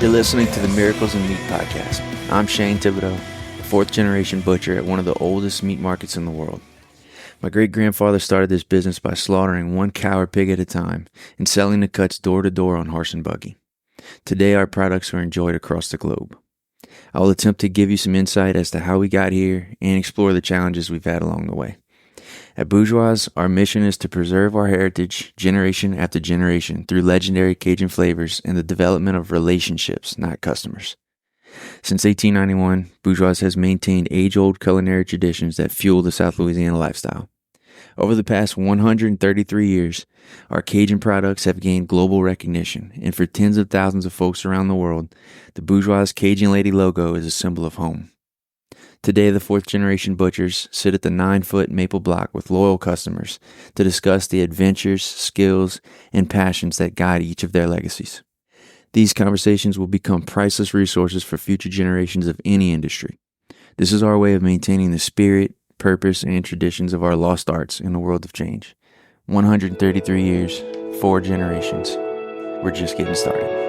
You're listening to the Miracles in Meat podcast. I'm Shane Thibodaux, a fourth-generation butcher at one of the oldest meat markets in the world. My great-grandfather started this business by slaughtering one cow or pig at a time and selling the cuts door-to-door on horse and buggy. Today, our products are enjoyed across the globe. I will attempt to give you some insight as to how we got here and explore the challenges we've had along the way. At Bourgeois, our mission is to preserve our heritage generation after generation through legendary Cajun flavors and the development of relationships, not customers. Since 1891, Bourgeois has maintained age-old culinary traditions that fuel the South Louisiana lifestyle. Over the past 133 years, our Cajun products have gained global recognition, and for tens of thousands of folks around the world, the Bourgeois Cajun Lady logo is a symbol of home. Today, the fourth-generation butchers sit at the 9-foot maple block with loyal customers to discuss the adventures, skills, and passions that guide each of their legacies. These conversations will become priceless resources for future generations of any industry. This is our way of maintaining the spirit, purpose, and traditions of our lost arts in a world of change. 133 years, 4 generations. We're just getting started.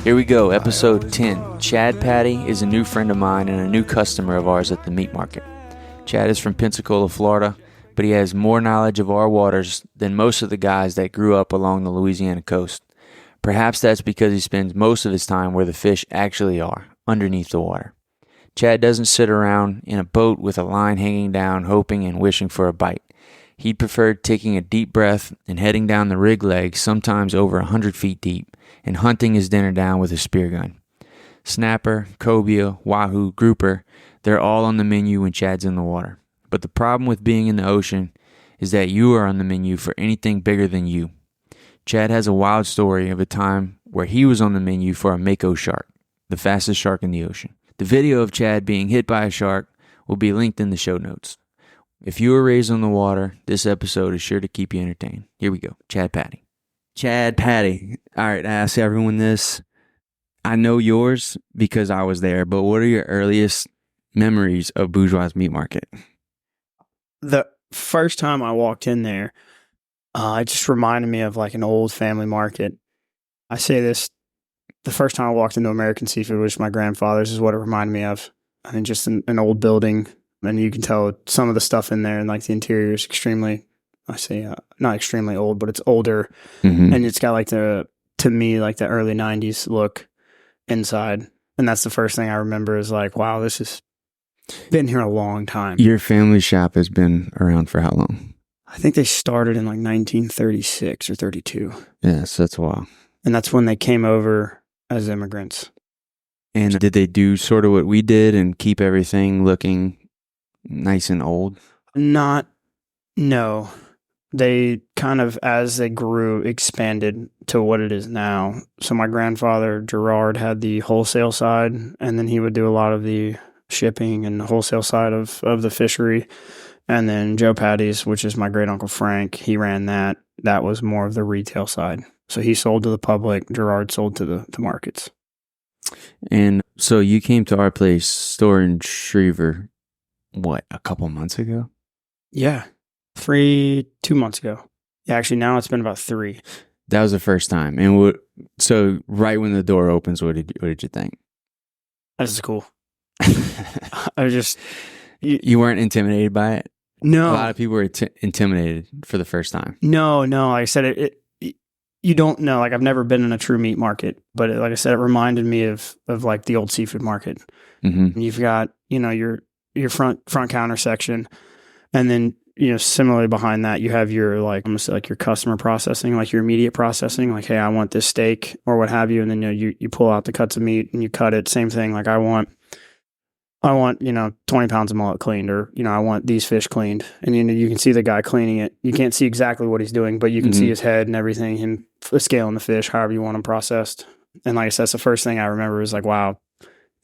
Here we go, episode 10. Chad Patti is a new friend of mine and a new customer of ours at the meat market. Chad is from Pensacola, Florida, but he has more knowledge of our waters than most of the guys that grew up along the Louisiana coast. Perhaps that's because he spends most of his time where the fish actually are, underneath the water. Chad doesn't sit around in a boat with a line hanging down, hoping and wishing for a bite. He preferred taking a deep breath and heading down the rig leg, sometimes over 100 feet deep, and hunting his dinner down with a spear gun. Snapper, cobia, wahoo, grouper, they're all on the menu when Chad's in the water. But the problem with being in the ocean is that you are on the menu for anything bigger than you. Chad has a wild story of a time where he was on the menu for a Mako shark, the fastest shark in the ocean. The video of Chad being hit by a shark will be linked in the show notes. If you were raised on the water, this episode is sure to keep you entertained. Here we go. Chad Patti. Chad Patti. All right, I ask everyone this. I know yours because I was there, but what are your earliest memories of Bourgeois Meat Market? The first time I walked in there, it just reminded me of like an old family market. I say this, the first time I walked into American Seafood, which my grandfather's, is what it reminded me of. I mean, just an old building. And you can tell some of the stuff in there, and like the interior is extremely, I say, not extremely old, but it's older. Mm-hmm. And it's got like to me, like the early 90s look inside. And that's the first thing I remember is like, wow, this has been here a long time. Your family shop has been around for how long? I think they started in like 1936 or 32. Yes, that's a while. And that's when they came over as immigrants. And did they do sort of what we did and keep everything looking nice and old? No. They kind of, as they grew, expanded to what it is now. So my grandfather, Gerard, had the wholesale side, and then he would do a lot of the shipping and the wholesale side of the fishery. And then Joe Patti's, which is my great uncle Frank, he ran that. That was more of the retail side. So he sold to the public, Gerard sold to the markets. And so you came to our place, store in Schriever, what, a couple months ago? Yeah. 2 months ago. Yeah, actually now it's been about 3. That was the first time. And so right when the door opens, what did you think? This is cool. I was just... You weren't intimidated by it? No. A lot of people were intimidated for the first time. No. Like I said, you don't know. Like I've never been in a true meat market, but like I said, it reminded me of like the old seafood market. Mm-hmm. And you've got, your front counter section, and then similarly behind that you have your like almost like your customer processing, like your immediate processing, like, hey, I want this steak or what have you, and then you pull out the cuts of meat and you cut it. Same thing, like I want 20 pounds of mullet cleaned, or I want these fish cleaned, and you can see the guy cleaning it. You can't see exactly what he's doing, but you can see his head and everything, him scaling the fish however you want them processed. And like I said, that's the first thing I remember is like, wow,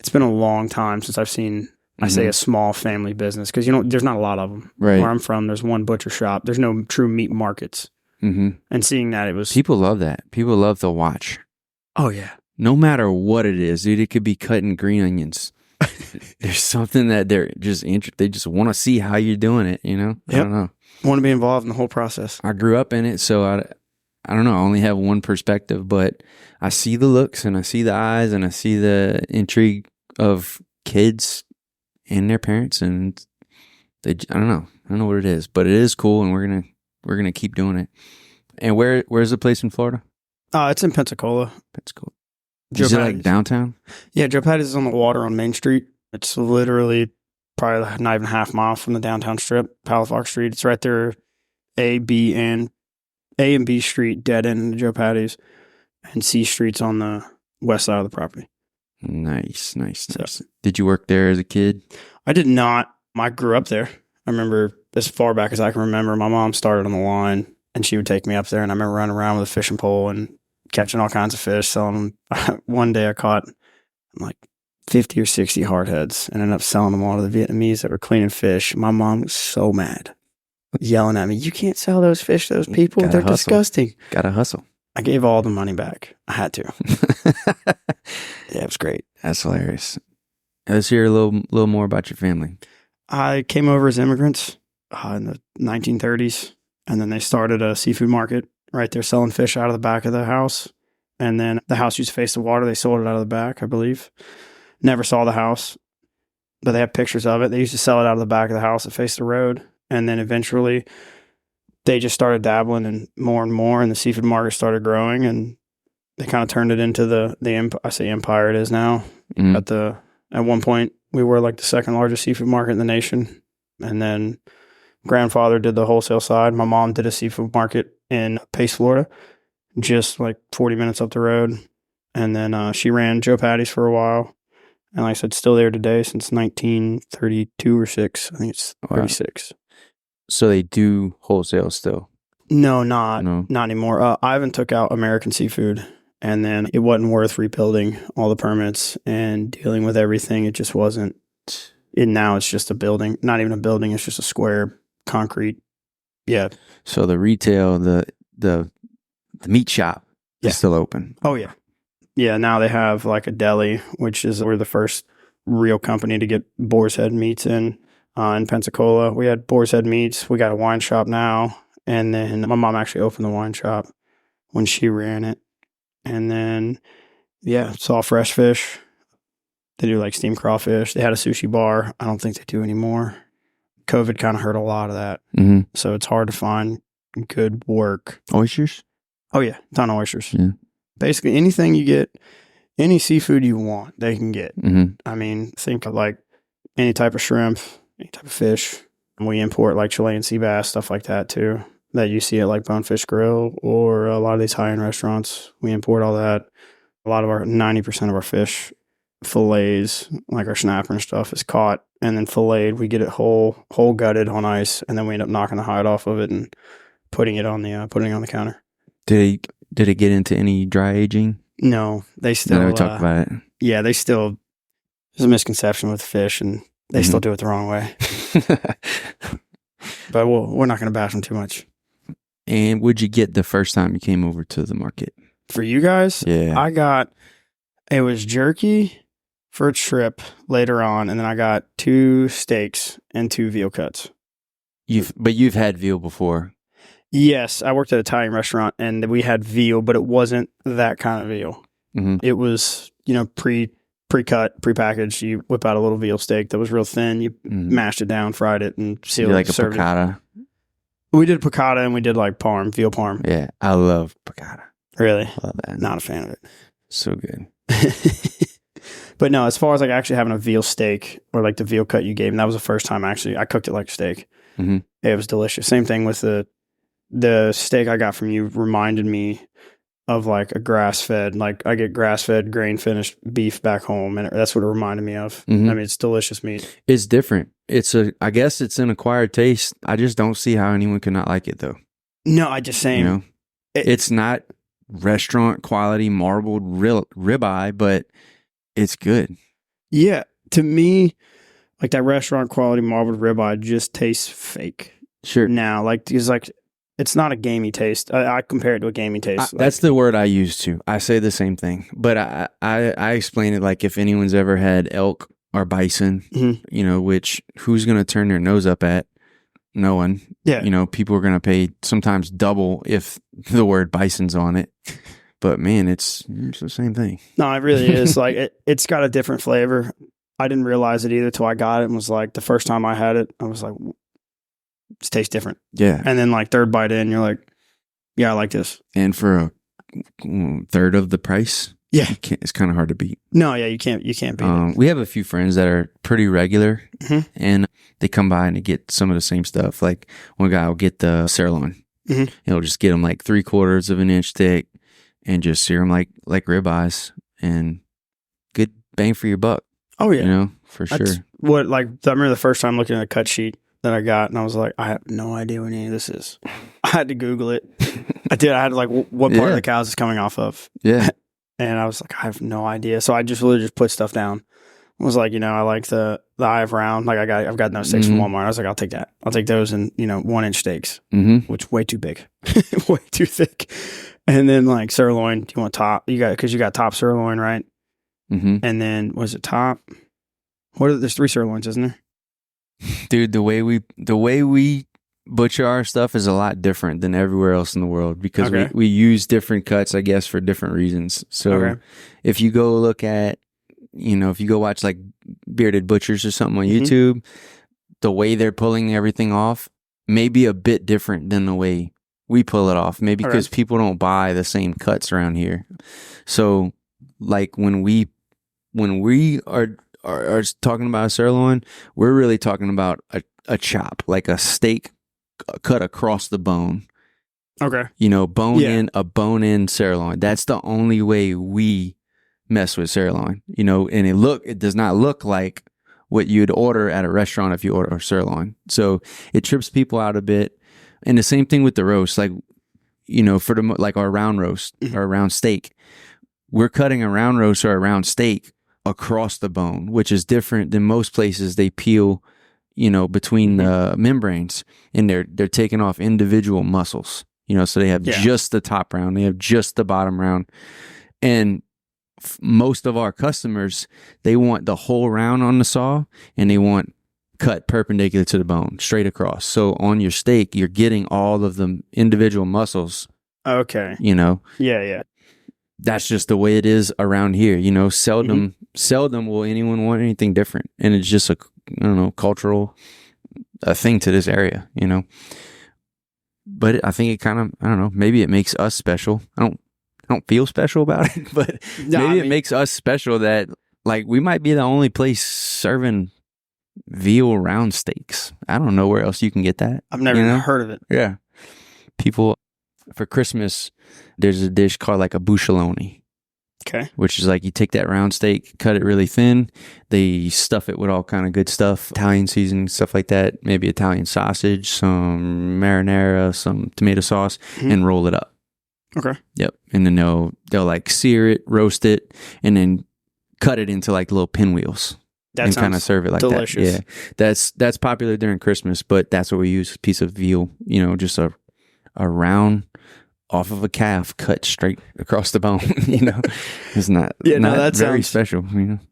it's been a long time since I've seen I say a small family business, because there's not a lot of them. Right. Where I'm from, there's one butcher shop. There's no true meat markets. And seeing that, it was... People love that. People love to watch. Oh, yeah. No matter what it is, dude, it could be cutting green onions. There's something that they're just they just want to see how you're doing it, you know? Yep. I don't know. Want to be involved in the whole process. I grew up in it, so I don't know. I only have one perspective, but I see the looks and I see the eyes and I see the intrigue of kids and their parents, and I don't know. I don't know what it is, but it is cool, and we're gonna keep doing it. And where's the place in Florida? It's in Pensacola. Pensacola. Joe Is it Patti's. like downtown? Yeah, Joe Patti's is on the water on Main Street. It's literally probably not even half mile from the downtown strip, Palafox Street. It's right there, A and B Street, dead end into Joe Patti's, and C Street's on the west side of the property. Nice. So, Did you work there as a kid? I did not. I grew up there. I remember as far back as I can remember, my mom started on the line, and she would take me up there, and I remember running around with a fishing pole and catching all kinds of fish, selling them. One day I caught like 50 or 60 hardheads and ended up selling them all to the Vietnamese that were cleaning fish. My mom was so mad, yelling at me, "You can't sell those fish to those people. They're disgusting." Gotta hustle. I gave all the money back. I had to. Yeah, it was great. That's hilarious. Let's hear a little more about your family. I came over as immigrants in the 1930s, and then they started a seafood market right there selling fish out of the back of the house. And then the house used to face the water. They sold it out of the back, I believe. Never saw the house, but they have pictures of it. They used to sell it out of the back of the house that faced the road. And then eventually they just started dabbling and more, and the seafood market started growing, and they kind of turned it into the I say empire it is now. At one point, we were like the second largest seafood market in the nation. And then grandfather did the wholesale side. My mom did a seafood market in Pace, Florida, just like 40 minutes up the road. And then she ran Joe Patti's for a while. And like I said, still there today since 1932 or 6. I think it's 36. Wow. So they do wholesale still? No, not anymore. Ivan took out American Seafood, and then it wasn't worth rebuilding all the permits and dealing with everything. It just wasn't. And now it's just a building. Not even a building. It's just a square concrete. Yeah. So the retail, the meat shop is still open. Oh, yeah. Yeah, now they have like a deli, which is we're the first real company to get Boar's Head meats in Pensacola. We had Boar's Head meats. We got a wine shop now. And then my mom actually opened the wine shop when she ran it. And then, it's all fresh fish. They do like steamed crawfish. They had a sushi bar. I don't think they do anymore. COVID kind of hurt a lot of that. Mm-hmm. So it's hard to find good work. Oysters? Oh, yeah. Ton of oysters. Yeah. Basically, anything you get, any seafood you want, they can get. Mm-hmm. I mean, think of like any type of shrimp, any type of fish. And we import like Chilean sea bass, stuff like that too, that you see at like Bonefish Grill or a lot of these high-end restaurants. We import all that. A lot of 90% of our fish fillets, like our snapper and stuff, is caught and then filleted. We get it whole gutted on ice, and then we end up knocking the hide off of it and putting it on the counter. Did it get into any dry aging? No, they still. We talked about it. Yeah, they still. There's a misconception with fish, and they still do it the wrong way. But we're not going to bash them too much. And what'd you get the first time you came over to the market? For you guys, it was jerky for a trip later on, and then I got 2 steaks and 2 veal cuts. You've had veal before. Yes, I worked at an Italian restaurant, and we had veal, but it wasn't that kind of veal. Mm-hmm. It was, pre-cut, pre-packaged. You whip out a little veal steak that was real thin. You mashed it down, fried it, and sealed it. Like a piccata? We did piccata, and we did like parm, veal parm. Yeah, I love piccata. Really? Love that. Not a fan of it. So good. But no, as far as like actually having a veal steak or like the veal cut you gave me, that was the first time I cooked it like a steak. Mm-hmm. It was delicious. Same thing with the steak I got from you reminded me of like a grass-fed, like I get grass-fed, grain-finished beef back home, and that's what it reminded me of. Mm-hmm. I mean, it's delicious meat. It's different. I guess it's an acquired taste. I just don't see how anyone could not like it, though. No, I just saying. It's not restaurant quality marbled ribeye, but it's good. Yeah, to me, like that restaurant quality marbled ribeye just tastes fake. Sure. Now, like, because like it's not a gamey taste. I compare it to a gamey taste. That's the word I use too. I say the same thing, but I explain it like if anyone's ever had elk or bison, you know, which who's going to turn their nose up at? No one. Yeah. You know, people are going to pay sometimes double if the word bison's on it. But man, it's the same thing. No, it really is. Like it's got a different flavor. I didn't realize it either till I got it and was like, the first time I had it, I was like, it tastes different. Yeah. And then like third bite in, you're like, yeah, I like this. And for a third of the price, yeah, it's kind of hard to beat. No, yeah, you can't beat it. We have a few friends that are pretty regular, and they come by and they get some of the same stuff. Like one guy will get the sirloin. He'll just get them like 3/4 of an inch thick and just sear them like ribeyes, and good bang for your buck. Oh yeah, you know, for That's sure. What I remember the first time looking at a cut sheet that I got, and I was like, I have no idea what any of this is. I had to Google it. I did. I had to like, what part of the cows is coming off of? Yeah. And I was like, I have no idea. So I just really just put stuff down. I was like, you know, I like the eye of round. Like I've got those steaks from Walmart. I was like, I'll take that. I'll take those in, 1-inch steaks, which way too big, way too thick. And then like sirloin, do you want top? Because you got top sirloin, right? And then was it top? There's 3 sirloins, isn't there? Dude, the way we butcher our stuff is a lot different than everywhere else in the world because we use different cuts, I guess, for different reasons. So if you go look at, if you go watch like Bearded Butchers or something on YouTube, the way they're pulling everything off may be a bit different than the way we pull it off. Maybe because people don't buy the same cuts around here. So like when we are talking about a sirloin, we're really talking about a chop, like a steak cut across the bone. Okay. In a bone-in sirloin. That's the only way we mess with sirloin. And it does not look like what you'd order at a restaurant if you order a sirloin. So it trips people out a bit. And the same thing with the roast, like for our round roast or a round steak, we're cutting a round roast or a round steak across the bone, which is different than most places. They peel between the membranes, and they're taking off individual muscles, so they have just the top round, they have just the bottom round. And most of our customers, they want the whole round on the saw, and they want cut perpendicular to the bone, straight across. So on your steak, you're getting all of the individual muscles. Okay. Yeah. That's just the way it is around here. Seldom will anyone want anything different. And it's just cultural thing to this area, But I think it kind of, maybe it makes us special. I don't feel special about it, but it makes us special that like we might be the only place serving veal round steaks. I don't know where else you can get that. I've never even heard of it. Yeah. People, for Christmas, there's a dish called like a bouchelloni. Okay. Which is like you take that round steak, cut it really thin. They stuff it with all kind of good stuff, Italian seasoning, stuff like that. Maybe Italian sausage, some marinara, some tomato sauce, and roll it up. Okay. Yep. And then they'll like sear it, roast it, and then cut it into like little pinwheels. And kind of serve it like delicious. that. Yeah. That's popular during Christmas, but that's what we use. A piece of veal, just a round off of a calf cut straight across the bone. It's not that very special.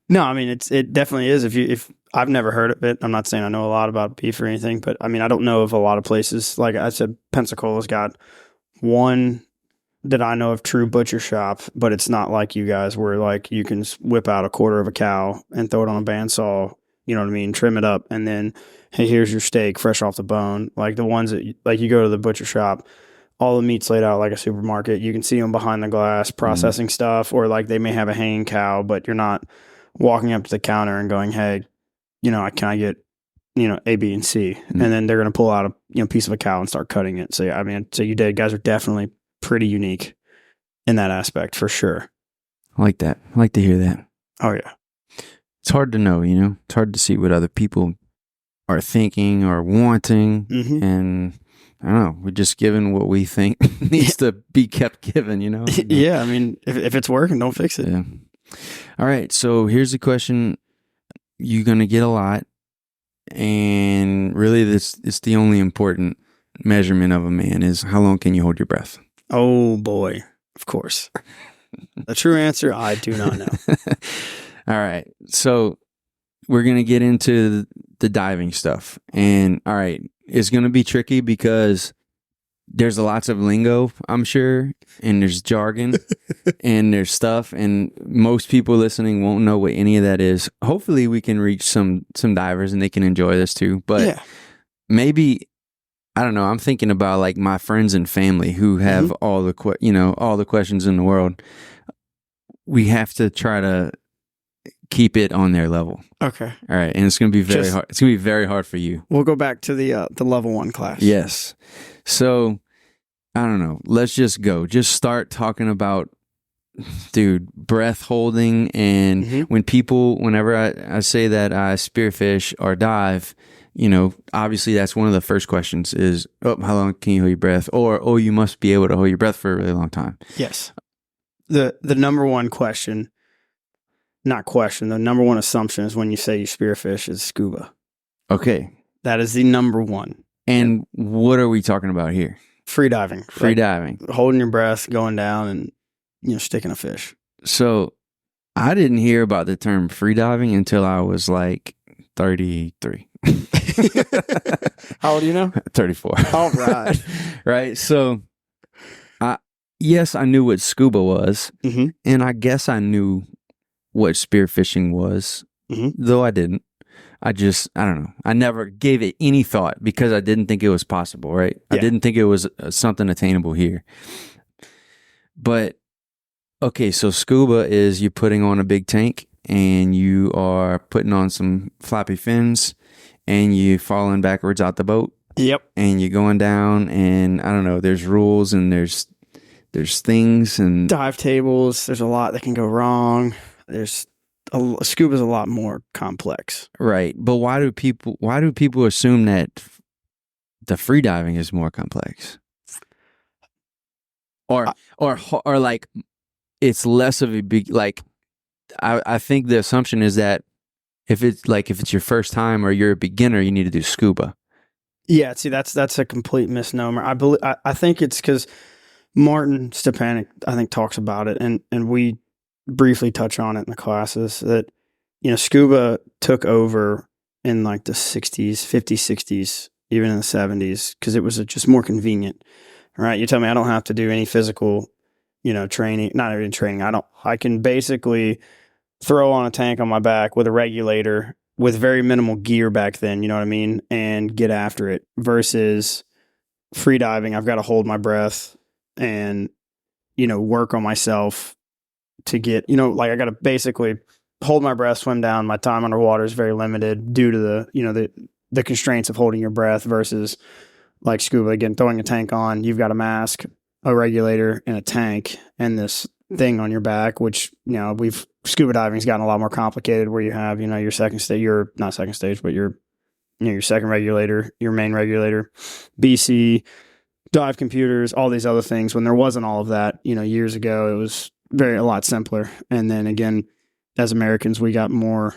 No, I mean it definitely is. If I've never heard of it, I'm not saying I know a lot about beef or anything, but I mean I don't know of a lot of places. Like I said, Pensacola's got one that I know of true butcher shop, but it's not like you guys where like you can whip out a quarter of a cow and throw it on a bandsaw. You know what I mean? Trim it up, and then hey, here's your steak fresh off the bone. Like the ones that you go to the butcher shop. All the meat's laid out like a supermarket. You can see them behind the glass processing stuff, or like they may have a hanging cow, but you're not walking up to the counter and going, hey, can I get, A, B, and C? And then they're going to pull out a piece of a cow and start cutting it. So, yeah, I mean, so you guys are definitely pretty unique in that aspect for sure. I like that. I like to hear that. Oh, yeah. It's hard to know, It's hard to see what other people are thinking or wanting. And I don't know. We're just giving what we think needs to be kept given, Yeah, I mean, if it's working, don't fix it. Yeah. All right. So here's the question. You're going to get a lot. And really, it's the only important measurement of a man is how long can you hold your breath? Oh boy, of course. The true answer, I do not know. All right. So we're going to get into the diving stuff. And all right, it's going to be tricky because there's lots of lingo, I'm sure, and there's jargon and there's stuff, and most people listening won't know what any of that is. Hopefully we can reach some divers and they can enjoy this too. But maybe, I don't know, I'm thinking about like my friends and family who have all the questions in the world. We have to try to keep it on their level. Okay. All right. And it's going to be very hard. It's going to be very hard for you. We'll go back to the level 1 class. Yes. So, I don't know. Let's just go. Just start talking about, dude, breath holding. And whenever I say that I spearfish or dive, obviously that's one of the first questions is, how long can you hold your breath? Or, you must be able to hold your breath for a really long time. Yes. The number one question, the number one assumption is when you say you spearfish is scuba. Okay. That is the number one. And what are we talking about here? Freediving. Freediving. Like holding your breath, going down, and sticking a fish. So I didn't hear about the term freediving until I was like 33. How old are you now? 34. All right. Right. So yes, I knew what scuba was, and I guess I knew what spearfishing was, though I didn't. I don't know. I never gave it any thought because I didn't think it was possible, right? Yeah. I didn't think it was something attainable here. But, okay, so scuba is you putting on a big tank and you are putting on some floppy fins and you falling backwards out the boat. Yep. And you're going down and, I don't know, there's rules and there's things and... dive tables. There's a lot that can go wrong. Scuba's a lot more complex, right? But why do people assume that the freediving is more complex, or like it's less of a big like? I think the assumption is that if it's your first time or you're a beginner, you need to do scuba. Yeah, see, that's a complete misnomer. I think it's because Martin Stepanek, I think, talks about it, and we briefly touch on it in the classes that, scuba took over in like the 60s, 50s, 60s, even in the 70s, because it was just more convenient, right? You tell me I don't have to do any physical, training, not even training. I can basically throw on a tank on my back with a regulator with very minimal gear back then, you know what I mean? And get after it versus freediving. I've got to hold my breath and, work on myself to get, I got to basically hold my breath, swim down. My time underwater is very limited due to the constraints of holding your breath versus like scuba. Again, throwing a tank on, you've got a mask, a regulator, and a tank, and this thing on your back, which, scuba diving's gotten a lot more complicated where you have, your second stage, your not second stage, but your second regulator, your main regulator, BC, dive computers, all these other things. When there wasn't all of that, years ago, it was a lot simpler. And then again, as Americans, we got more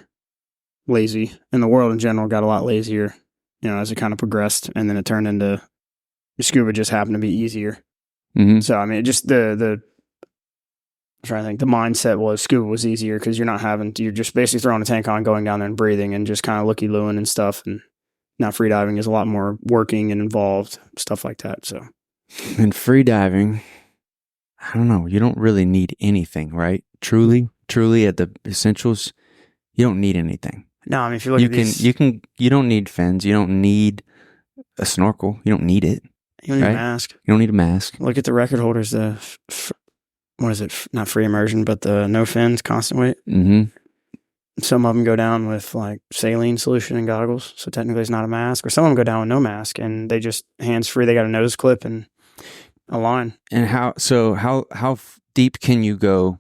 lazy, and the world in general got a lot lazier, as it kind of progressed, and then it turned into scuba just happened to be easier. Mm-hmm. So, I mean, just I'm trying to think, the mindset was scuba was easier because you're just basically throwing a tank on, going down there and breathing and just kind of looky-looing and stuff. And now freediving is a lot more working and involved, stuff like that. So, and freediving, I don't know, you don't really need anything, right? Truly at the essentials, you don't need anything. No, I mean, if you look at these... You don't need fins. You don't need a snorkel. You don't need it. You don't need a mask. You don't need a mask. Look at the record holders, what is it? Not free immersion, but the no fins, constant weight. Mm-hmm. Some of them go down with like saline solution and goggles. So technically it's not a mask. Or some of them go down with no mask and they just hands free. They got a nose clip and a line. And how deep can you go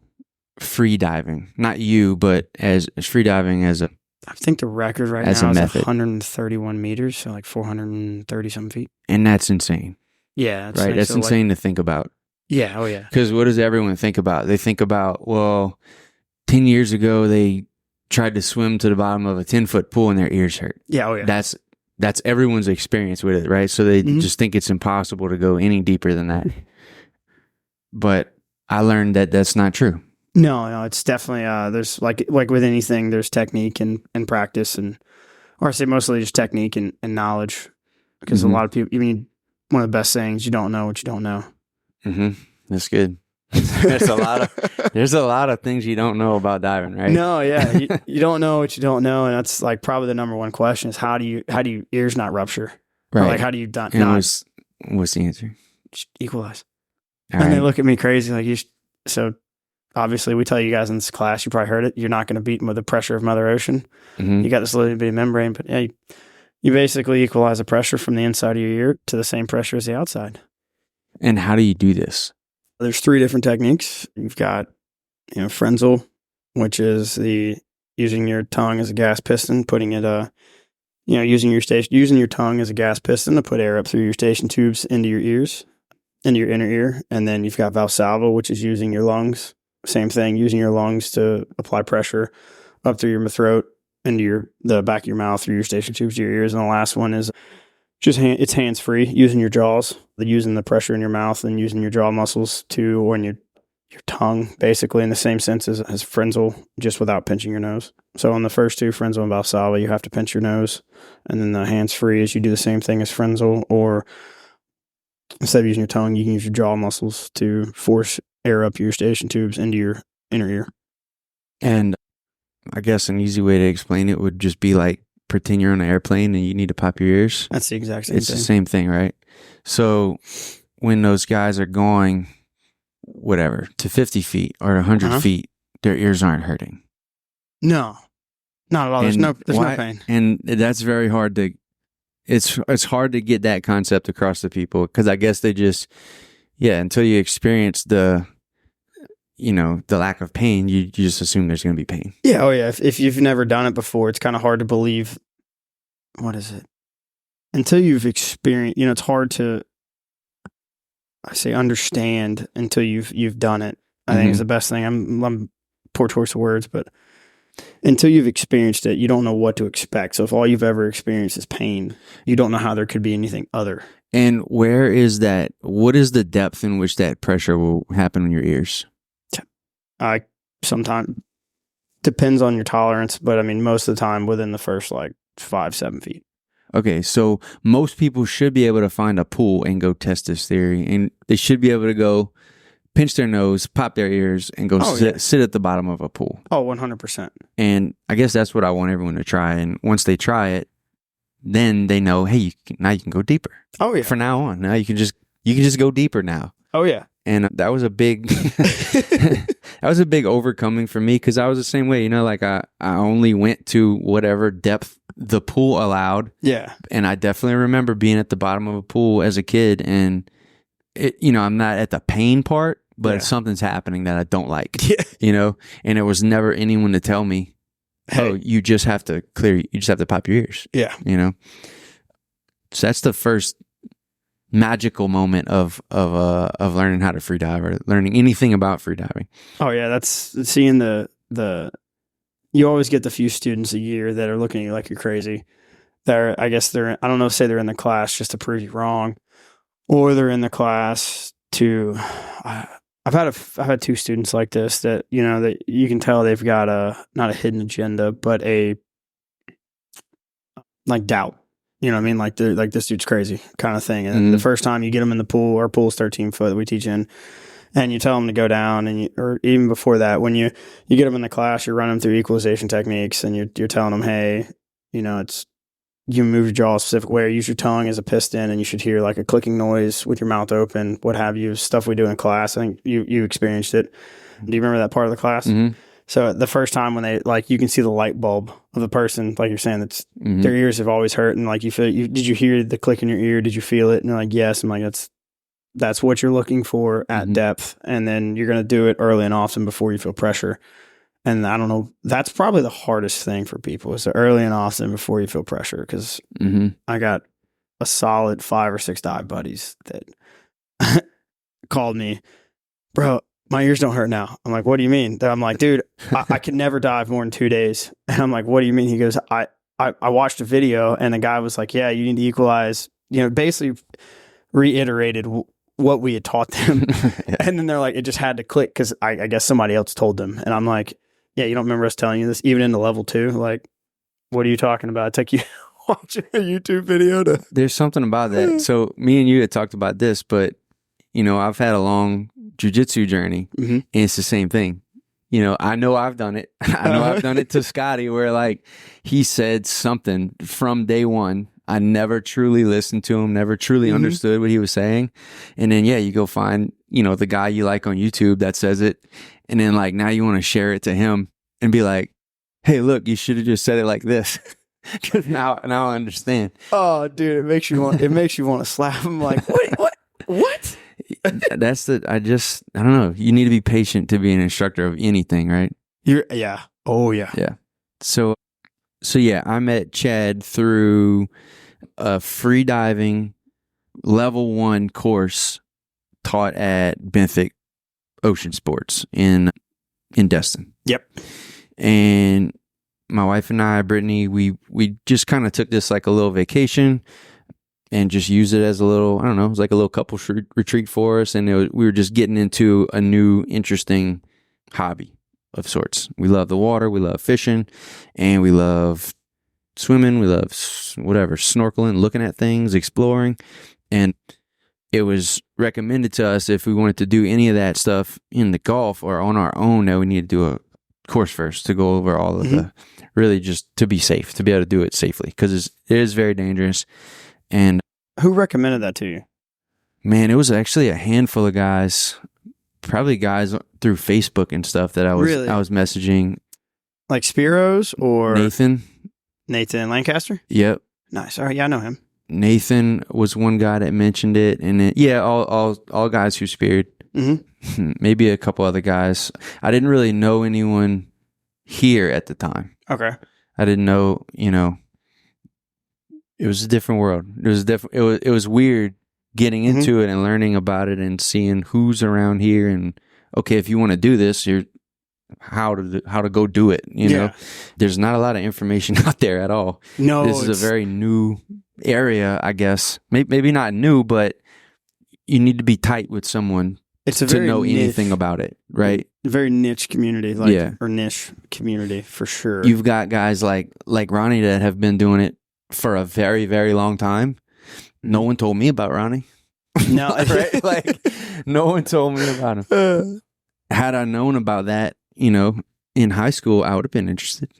free diving? Not you, but as free diving as a... I think the record right now is 131 meters, so like 430 some feet. And that's insane. Yeah. Right. That's insane to think about. Yeah. Oh, yeah. Because what does everyone think about? They think about, 10 years ago, they tried to swim to the bottom of a 10-foot pool and their ears hurt. Yeah. Oh, yeah. that's everyone's experience with it, right? So they just think it's impossible to go any deeper than that. But I learned that that's not true. No, it's definitely there's like with anything, there's technique and practice, or I say mostly just technique and knowledge, because a lot of people, one of the best sayings, you don't know what you don't know. That's good. There's a lot of things you don't know about diving, right? No, yeah, you don't know what you don't know, and that's like probably the number one question is how do you ears not rupture, right? Or like how do you not? What's the answer? Equalize. All and right. They look at me crazy like so. Obviously, we tell you guys in this class, you probably heard it. You're not going to beat them with the pressure of Mother Ocean. You got this little bitty membrane, but yeah, you basically equalize the pressure from the inside of your ear to the same pressure as the outside. And how do you do this? There's 3 different techniques. You've got, Frenzel, which is using your tongue as a gas piston, putting it, using your tongue as a gas piston to put air up through your station tubes into your ears, into your inner ear. And then you've got Valsalva, which is using your lungs. Same thing, using your lungs to apply pressure up through your throat, into the back of your mouth, through your station tubes to your ears. And the last one is just it's hands-free, using your jaws, using the pressure in your mouth and using your jaw muscles or in your tongue, basically in the same sense as Frenzel, just without pinching your nose. So on the first 2, Frenzel and Valsalva, you have to pinch your nose. And then the hands-free is you do the same thing as Frenzel, or instead of using your tongue, you can use your jaw muscles to force air up your station tubes into your inner ear. And I guess an easy way to explain it would just be like pretend you're on an airplane and you need to pop your ears. That's the exact same thing. It's the same thing, right? So when those guys are going, whatever, to 50 feet or 100 feet, their ears aren't hurting. No, not at all. There's no pain. And that's very hard to, it's hard to get that concept across to people, because I guess they just, until you experience the lack of pain, you just assume there's going to be pain. Yeah. Oh yeah. If you've never done it before, it's kind of hard to believe. What is it? Until you've experienced, it's hard to, I say, understand until you've done it. I think it's the best thing. I'm poor choice of words, but until you've experienced it, you don't know what to expect. So if all you've ever experienced is pain, you don't know how there could be anything other. And where is that? What is the depth in which that pressure will happen in your ears? Sometimes depends on your tolerance, but I mean, most of the time within the first 5-7 feet. Okay, so most people should be able to find a pool and go test this theory, and they should be able to go pinch their nose, pop their ears, and go sit at the bottom of a pool. Oh, 100%. And I guess that's what I want everyone to try. And once they try it, then they know, hey, now you can go deeper. Oh yeah. From now on, now you can just go deeper now. Oh yeah. And that was a big that was a big overcoming for me, because I was the same way. I only went to whatever depth the pool allowed. Yeah. And I definitely remember being at the bottom of a pool as a kid, and I'm not at the pain part, but something's happening that I don't like. Yeah. And there was never anyone to tell me, hey, you just have to pop your ears. Yeah. So that's the first magical moment of learning how to freedive, or learning anything about freediving. Oh yeah, that's seeing the you always get the few students a year that are looking at you like you're crazy. I don't know, say they're in the class just to prove you wrong, or they're in the class to I've had 2 students like this that that you can tell they've got not a hidden agenda, but a doubt. You know what I mean? Like this dude's crazy kind of thing. And the first time you get them in the pool, our pool's 13 foot that we teach in, and you tell them to go down, or even before that, when you get them in the class, you're running them through equalization techniques, and you're telling them, hey, it's, you move your jaw a specific way, or use your tongue as a piston, and you should hear like a clicking noise with your mouth open, what have you, stuff we do in class. I think you experienced it. Do you remember that part of the class? Mm-hmm. So the first time when they, you can see the light bulb of the person, like you're saying, that's their ears have always hurt. And you feel, did you hear the click in your ear? Did you feel it? And they're like, yes. I'm like, that's what you're looking for at depth. And then you're going to do it early and often before you feel pressure. And I don't know, that's probably the hardest thing for people, is the early and often before you feel pressure. Cause I got a solid 5 or 6 dive buddies that called me, bro, my ears don't hurt now. I'm like, what do you mean? I'm like, dude, I could never dive more than 2 days. And I'm like, what do you mean? He goes, I watched a video and the guy was like, yeah, you need to equalize, basically reiterated what we had taught them. Yeah. And then they're like, it just had to click because I guess somebody else told them. And I'm like, yeah, you don't remember us telling you this, even into level 2? Like, what are you talking about? It took you watching a YouTube video to... There's something about that. So me and you had talked about this, but, I've had a long jiu-jitsu journey, and it's the same thing. I know I've done it. I know I've done it to Scotty where, like, he said something from day one. I never truly listened to him, never truly understood what he was saying. And then, you go find, the guy you like on YouTube that says it. And then, like, now you want to share it to him and be like, hey, look, you should have just said it like this. Because now I understand. Oh, dude, it makes you want to slap him. Like, what? I don't know. You need to be patient to be an instructor of anything, right? Yeah. Oh, yeah. Yeah. So yeah, I met Chad through a freediving level 1 course taught at Benthic Ocean Sports in Destin. Yep. And my wife and I, Brittany, we just kind of took this like a little vacation and just used it as a little, I don't know, it was like a little couple retreat for us. And we were just getting into a new, interesting hobby of sorts. We love the water, we love fishing, and we love swimming, we love snorkeling, looking at things, exploring. And it was recommended to us if we wanted to do any of that stuff in the Gulf or on our own, that we need to do a course first to go over all of the, really just to be safe, to be able to do it safely, because it is very dangerous. And who recommended that to you? Man, it was actually a handful of guys, probably guys through Facebook and stuff that I was messaging. Like Spearfishing or Nathan Lancaster? Yep. Nice. All right, yeah, I know him. Nathan was one guy that mentioned it, and then, all guys who speared. Maybe a couple other guys. I didn't really know anyone here at the time. Okay. I didn't know, it was a different world. It was weird getting into it and learning about it and seeing who's around here, and okay, if you want to do this, how to go do it. You know, there's not a lot of information out there at all. No, this is a very new area, I guess. Maybe not new, but you need to be tight with someone to know anything about it, right? Very niche community, or niche community for sure. You've got guys like Ronnie that have been doing it for a very, very long time. No one told me about Ronnie. No, right? Like, no one told me about him. Had I known about that, in high school, I would have been interested.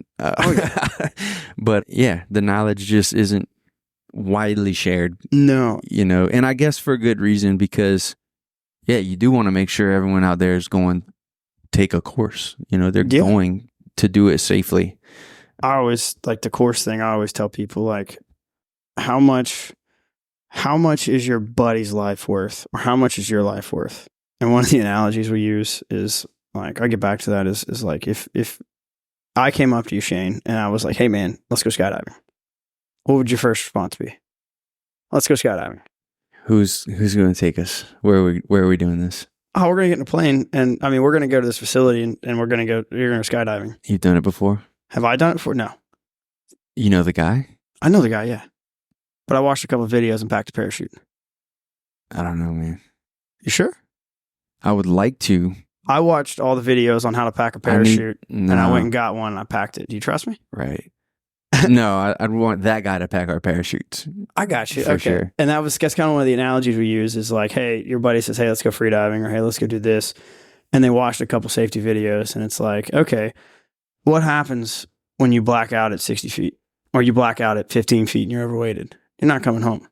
But yeah, the knowledge just isn't widely shared. No. And I guess for a good reason, because you do want to make sure everyone out there is going to take a course. They're going to do it safely. I always, like the course thing, I always tell people, like, how much is your buddy's life worth, or how much is your life worth? And one of the analogies we use is, like, I get back to that is like, if I came up to you, Shane, and I was like, hey man, let's go skydiving, what would your first response be? Let's go skydiving. Who's going to take us? Where are we doing this? Oh, we're going to get in a plane, and I mean, we're going to go to this facility, and you're going to go skydiving. You've done it before? Have I done it before? No. You know the guy? I know the guy, yeah. But I watched a couple of videos and packed a parachute. I don't know, man. You sure? I would like to. I watched all the videos on how to pack a parachute, and I went and got one, and I packed it. Do you trust me? Right. No, I'd want that guy to pack our parachutes. I got you. For okay. Sure. And that's kind of one of the analogies we use is like, hey, your buddy says, hey, let's go freediving, or hey, let's go do this. And they watched a couple safety videos, and it's like, okay, what happens when you black out at 60 feet or you black out at 15 feet and you're overweighted? You're not coming home.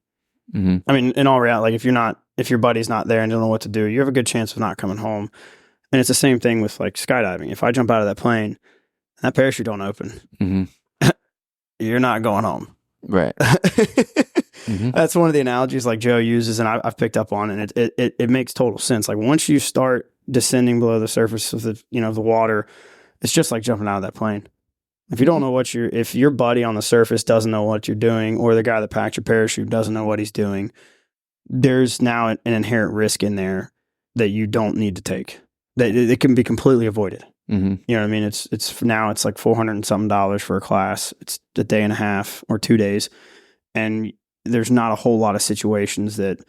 Mm-hmm. I mean, in all reality, like if your buddy's not there and don't know what to do, you have a good chance of not coming home. And it's the same thing with like skydiving. If I jump out of that plane, that parachute don't open, you're not going home. Right. That's one of the analogies like Joe uses, and I've picked up on, and it makes total sense. Like once you start descending below the surface of the water, it's just like jumping out of that plane. If you don't know if your buddy on the surface doesn't know what you're doing, or the guy that packed your parachute doesn't know what he's doing, there's now an inherent risk in there that you don't need to take. That it can be completely avoided. You know what I mean? It's now it's like $400 and something for a class. It's a day and a half or 2 days. And there's not a whole lot of situations that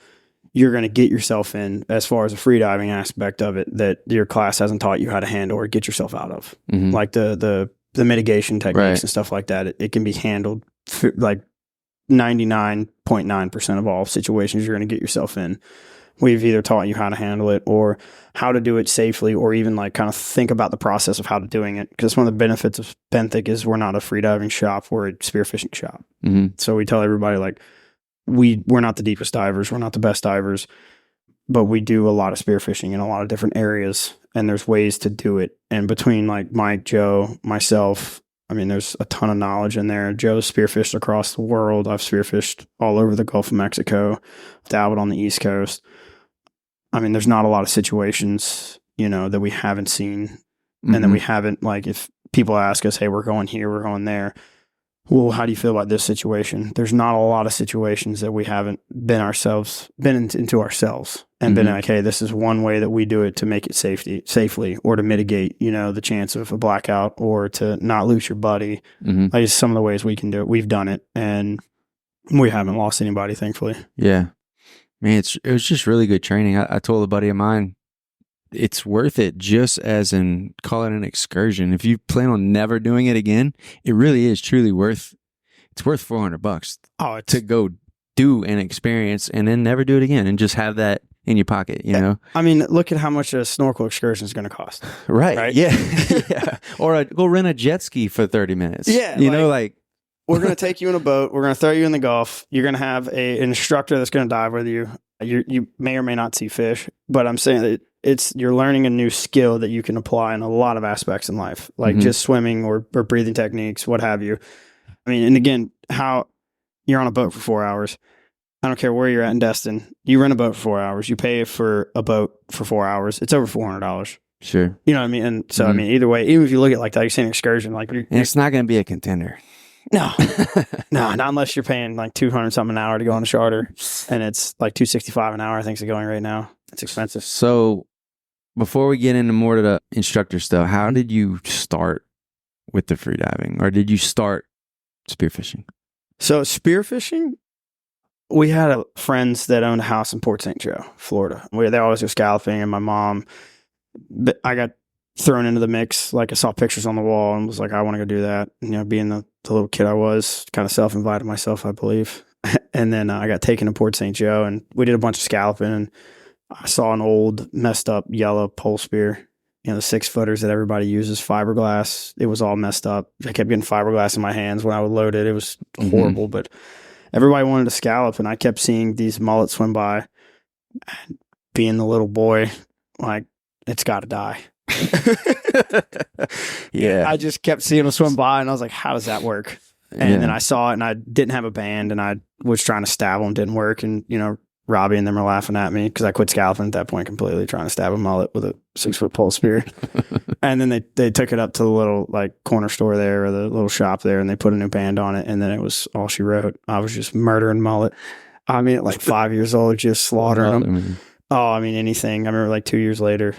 you're going to get yourself in as far as the freediving aspect of it that your class hasn't taught you how to handle or get yourself out of. Like the mitigation techniques and stuff like that. It can be handled like 99.9% of all situations you're going to get yourself in. We've either taught you how to handle it or how to do it safely, or even like kind of think about the process of how to doing it. Because one of the benefits of Benthic is we're not a freediving shop, we're a spearfishing shop. So we tell everybody like we're not the deepest divers, we're not the best divers, but we do a lot of spearfishing in a lot of different areas, and there's ways to do it. And between like Mike, Joe, myself, I mean, there's a ton of knowledge in there. Joe's spearfished across the world. I've spearfished all over the Gulf of Mexico, dabbled on the East Coast. I mean, there's not a lot of situations, you know, that we haven't seen and that we haven't, like, if people ask us, hey, we're going here, we're going there. Well, how do you feel about this situation? There's not a lot of situations that we haven't been into ourselves and been like, hey, this is one way that we do it to make it safely or to mitigate, you know, the chance of a blackout or to not lose your buddy. Like, just some of the ways we can do it. We've done it and we haven't lost anybody, thankfully. Yeah. Man, it was just really good training. I told a buddy of mine, it's worth it just as in call it an excursion. If you plan on never doing it again, it really is truly worth $400 to go do an experience and then never do it again and just have that in your pocket, you know? I mean, look at how much a snorkel excursion is going to cost. Right? Yeah. Yeah. Or go rent a jet ski for 30 minutes. Yeah. You know, like we're going to take you in a boat. We're going to throw you in the Gulf. You're going to have an instructor that's going to dive with you. You may or may not see fish, but I'm saying that you're learning a new skill that you can apply in a lot of aspects in life, like just swimming or breathing techniques, what have you. I mean, and again, how you're on a boat for 4 hours. I don't care where you're at in Destin. You rent a boat for 4 hours. You pay for a boat for 4 hours. It's over $400. Sure. You know what I mean? And so, I mean, either way, even if you look at like that, you're saying excursion, like and it's not going to be a contender. No, not unless you're paying like $200 something an hour to go on a charter, and it's like $265 an hour. I think it's going right now. It's expensive. So, before we get into more to the instructor stuff, how did you start with the freediving, or did you start spearfishing? So spearfishing, we had friends that owned a house in Port St. Joe, Florida. They always go scalloping, and my mom, I got thrown into the mix. Like I saw pictures on the wall and was like, I want to go do that. You know, being the little kid I was, kind of self-invited myself, I believe. And then I got taken to Port St. Joe and we did a bunch of scalloping, and I saw an old messed up yellow pole spear, you know, the 6-footers that everybody uses, fiberglass. It was all messed up. I kept getting fiberglass in my hands when I would load it. It was horrible, but everybody wanted to scallop, and I kept seeing these mullets swim by. Being the little boy, like, it's got to die. Yeah. I just kept seeing them swim by, and I was like, how does that work? And then I saw it, and I didn't have a band, and I was trying to stab them, didn't work. And, you know, Robbie and them are laughing at me because I quit scalloping at that point completely, trying to stab a mullet with a 6-foot pole spear. And then they took it up to the little like corner store there, or the little shop there, and they put a new band on it, and then it was all she wrote. I was just murdering mullet. I mean, at like 5 years old, just slaughtering them. Oh, I mean, anything. I remember like 2 years later,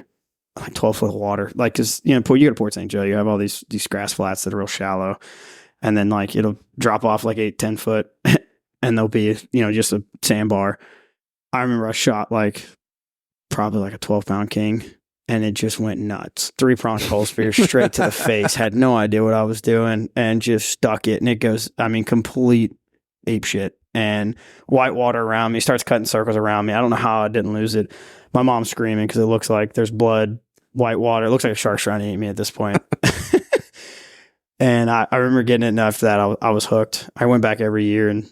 like 12-foot of water. Like, cause you know, you go to Port St. Joe, you have all these grass flats that are real shallow, and then like it'll drop off like 8-10 foot and there'll be, you know, just a sandbar. I remember I shot like probably like a 12-pound king, and it just went nuts. 3-pronged pole spear straight to the face. Had no idea what I was doing and just stuck it. And it goes, I mean, complete ape shit. And white water around me, starts cutting circles around me. I don't know how I didn't lose it. My mom's screaming because it looks like there's blood, white water. It looks like a shark's trying to eat me at this point. And I remember getting it, and after that, I was hooked. I went back every year, and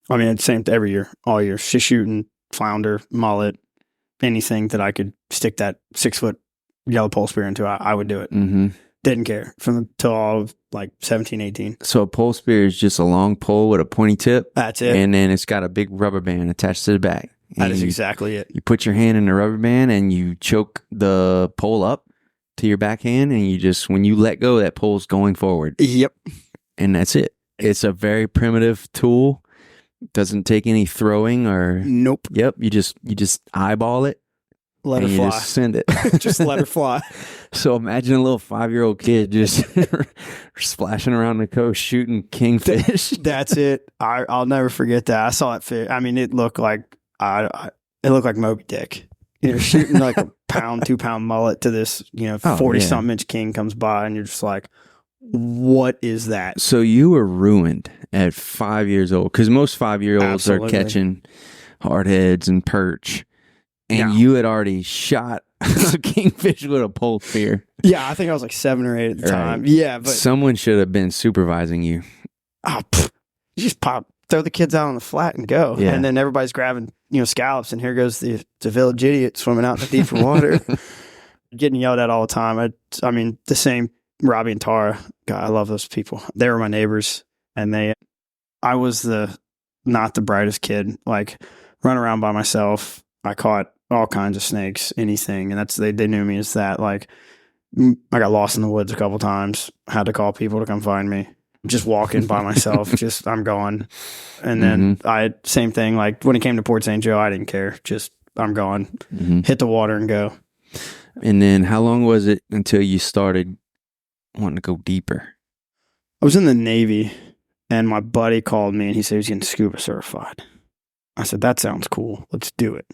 I mean, it's the same every year, all year. Just shooting flounder, mullet, anything that I could stick that 6-foot yellow pole spear into, I would do it. Didn't care from until I was like 17, 18. So a pole spear is just a long pole with a pointy tip. That's it. And then it's got a big rubber band attached to the back. That is exactly it. You put your hand in the rubber band and you choke the pole up to your backhand, and you just, when you let go, that pole's going forward. Yep. And that's it. It's a very primitive tool. Doesn't take any throwing or nope. Yep. You just eyeball it, Let and her you fly. just send it. Just let her fly. So imagine a little 5-year-old kid just splashing around the coast shooting kingfish. That's it. I'll never forget that. I saw that fish. I mean, it looked like it looked like Moby Dick. You're shooting like a 2-pound mullet to this, 40-something inch king comes by, and you're just like, what is that? So you were ruined at 5 years old, because most 5-year-olds are catching hardheads and perch, and you had already shot a kingfish with a pole spear. Yeah, I think I was like 7 or 8 at the time. Yeah, but someone should have been supervising you. Oh, you just throw the kids out on the flat and go, and then everybody's grabbing scallops, and here goes the village idiot swimming out in the deeper water, getting yelled at all the time. I mean, the same Robbie and Tara. God, I love those people. They were my neighbors, and I was not the brightest kid. Like, run around by myself. I caught all kinds of snakes, anything, and they knew me as that. Like, I got lost in the woods a couple times. Had to call people to come find me. Just walking by myself, I'm gone. And then same thing, like when it came to Port St. Joe, I didn't care. Just, I'm gone. Hit the water and go. And then how long was it until you started wanting to go deeper? I was in the Navy, and my buddy called me, and he said he was getting scuba certified. I said, that sounds cool. Let's do it.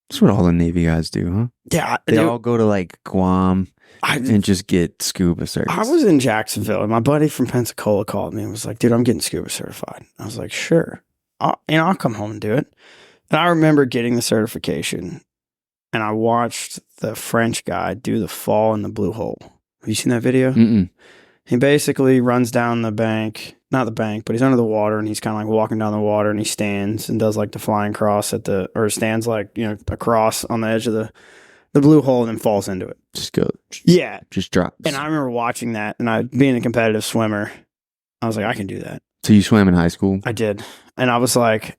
That's what all the Navy guys do, huh? Yeah. They all go to like Guam and just get scuba certified. I was in Jacksonville, and my buddy from Pensacola called me and was like, dude, I'm getting scuba certified. I was like, sure. I'll come home and do it. And I remember getting the certification, and I watched the French guy do the fall in the blue hole. Have you seen that video? Mm-mm. He basically runs down the bank, not the bank, but he's under the water, and he's kind of like walking down the water, and he stands and does like the flying cross stands like, across on the edge of the blue hole, and then falls into it. Just go. Yeah. Just drops. And I remember watching that, and being a competitive swimmer, I was like, I can do that. So you swam in high school? I did. And I was like,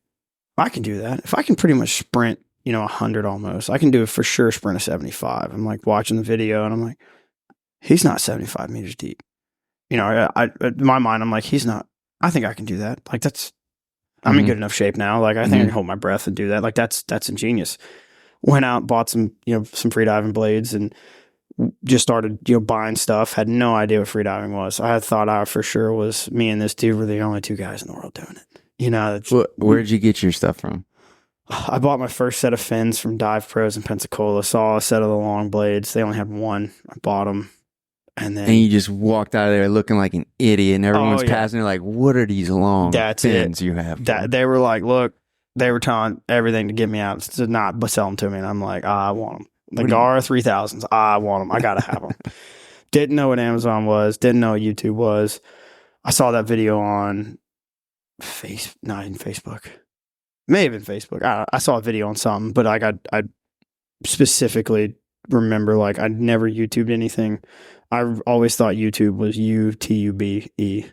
I can do that. If I can pretty much sprint, 100 almost, I can do it for sure, sprint a 75. I'm like watching the video, and I'm like, he's not 75 meters deep. In my mind, I'm like, he's not. I think I can do that. Like, I'm in good enough shape now. Like, I think I can hold my breath and do that. Like, that's ingenious. Went out, bought some freediving blades, and just started, buying stuff. Had no idea what freediving was. I had thought I for sure was me and this dude were the only 2 guys in the world doing it. Where'd you get your stuff from? I bought my first set of fins from Dive Pros in Pensacola. Saw a set of the long blades. They only had one. I bought them. And you just walked out of there looking like an idiot, and everyone's passing. They're like, what are these long fins you have? They were like, look, they were telling everything to get me out to not sell them to me. And I'm like, I want them. The GAR 3000s, I want them. I got to have them. Didn't know what Amazon was. Didn't know what YouTube was. I saw that video on not even Facebook. May have been Facebook. I saw a video on something, but I specifically remember, like, I'd never YouTubed anything. I always thought YouTube was YouTube.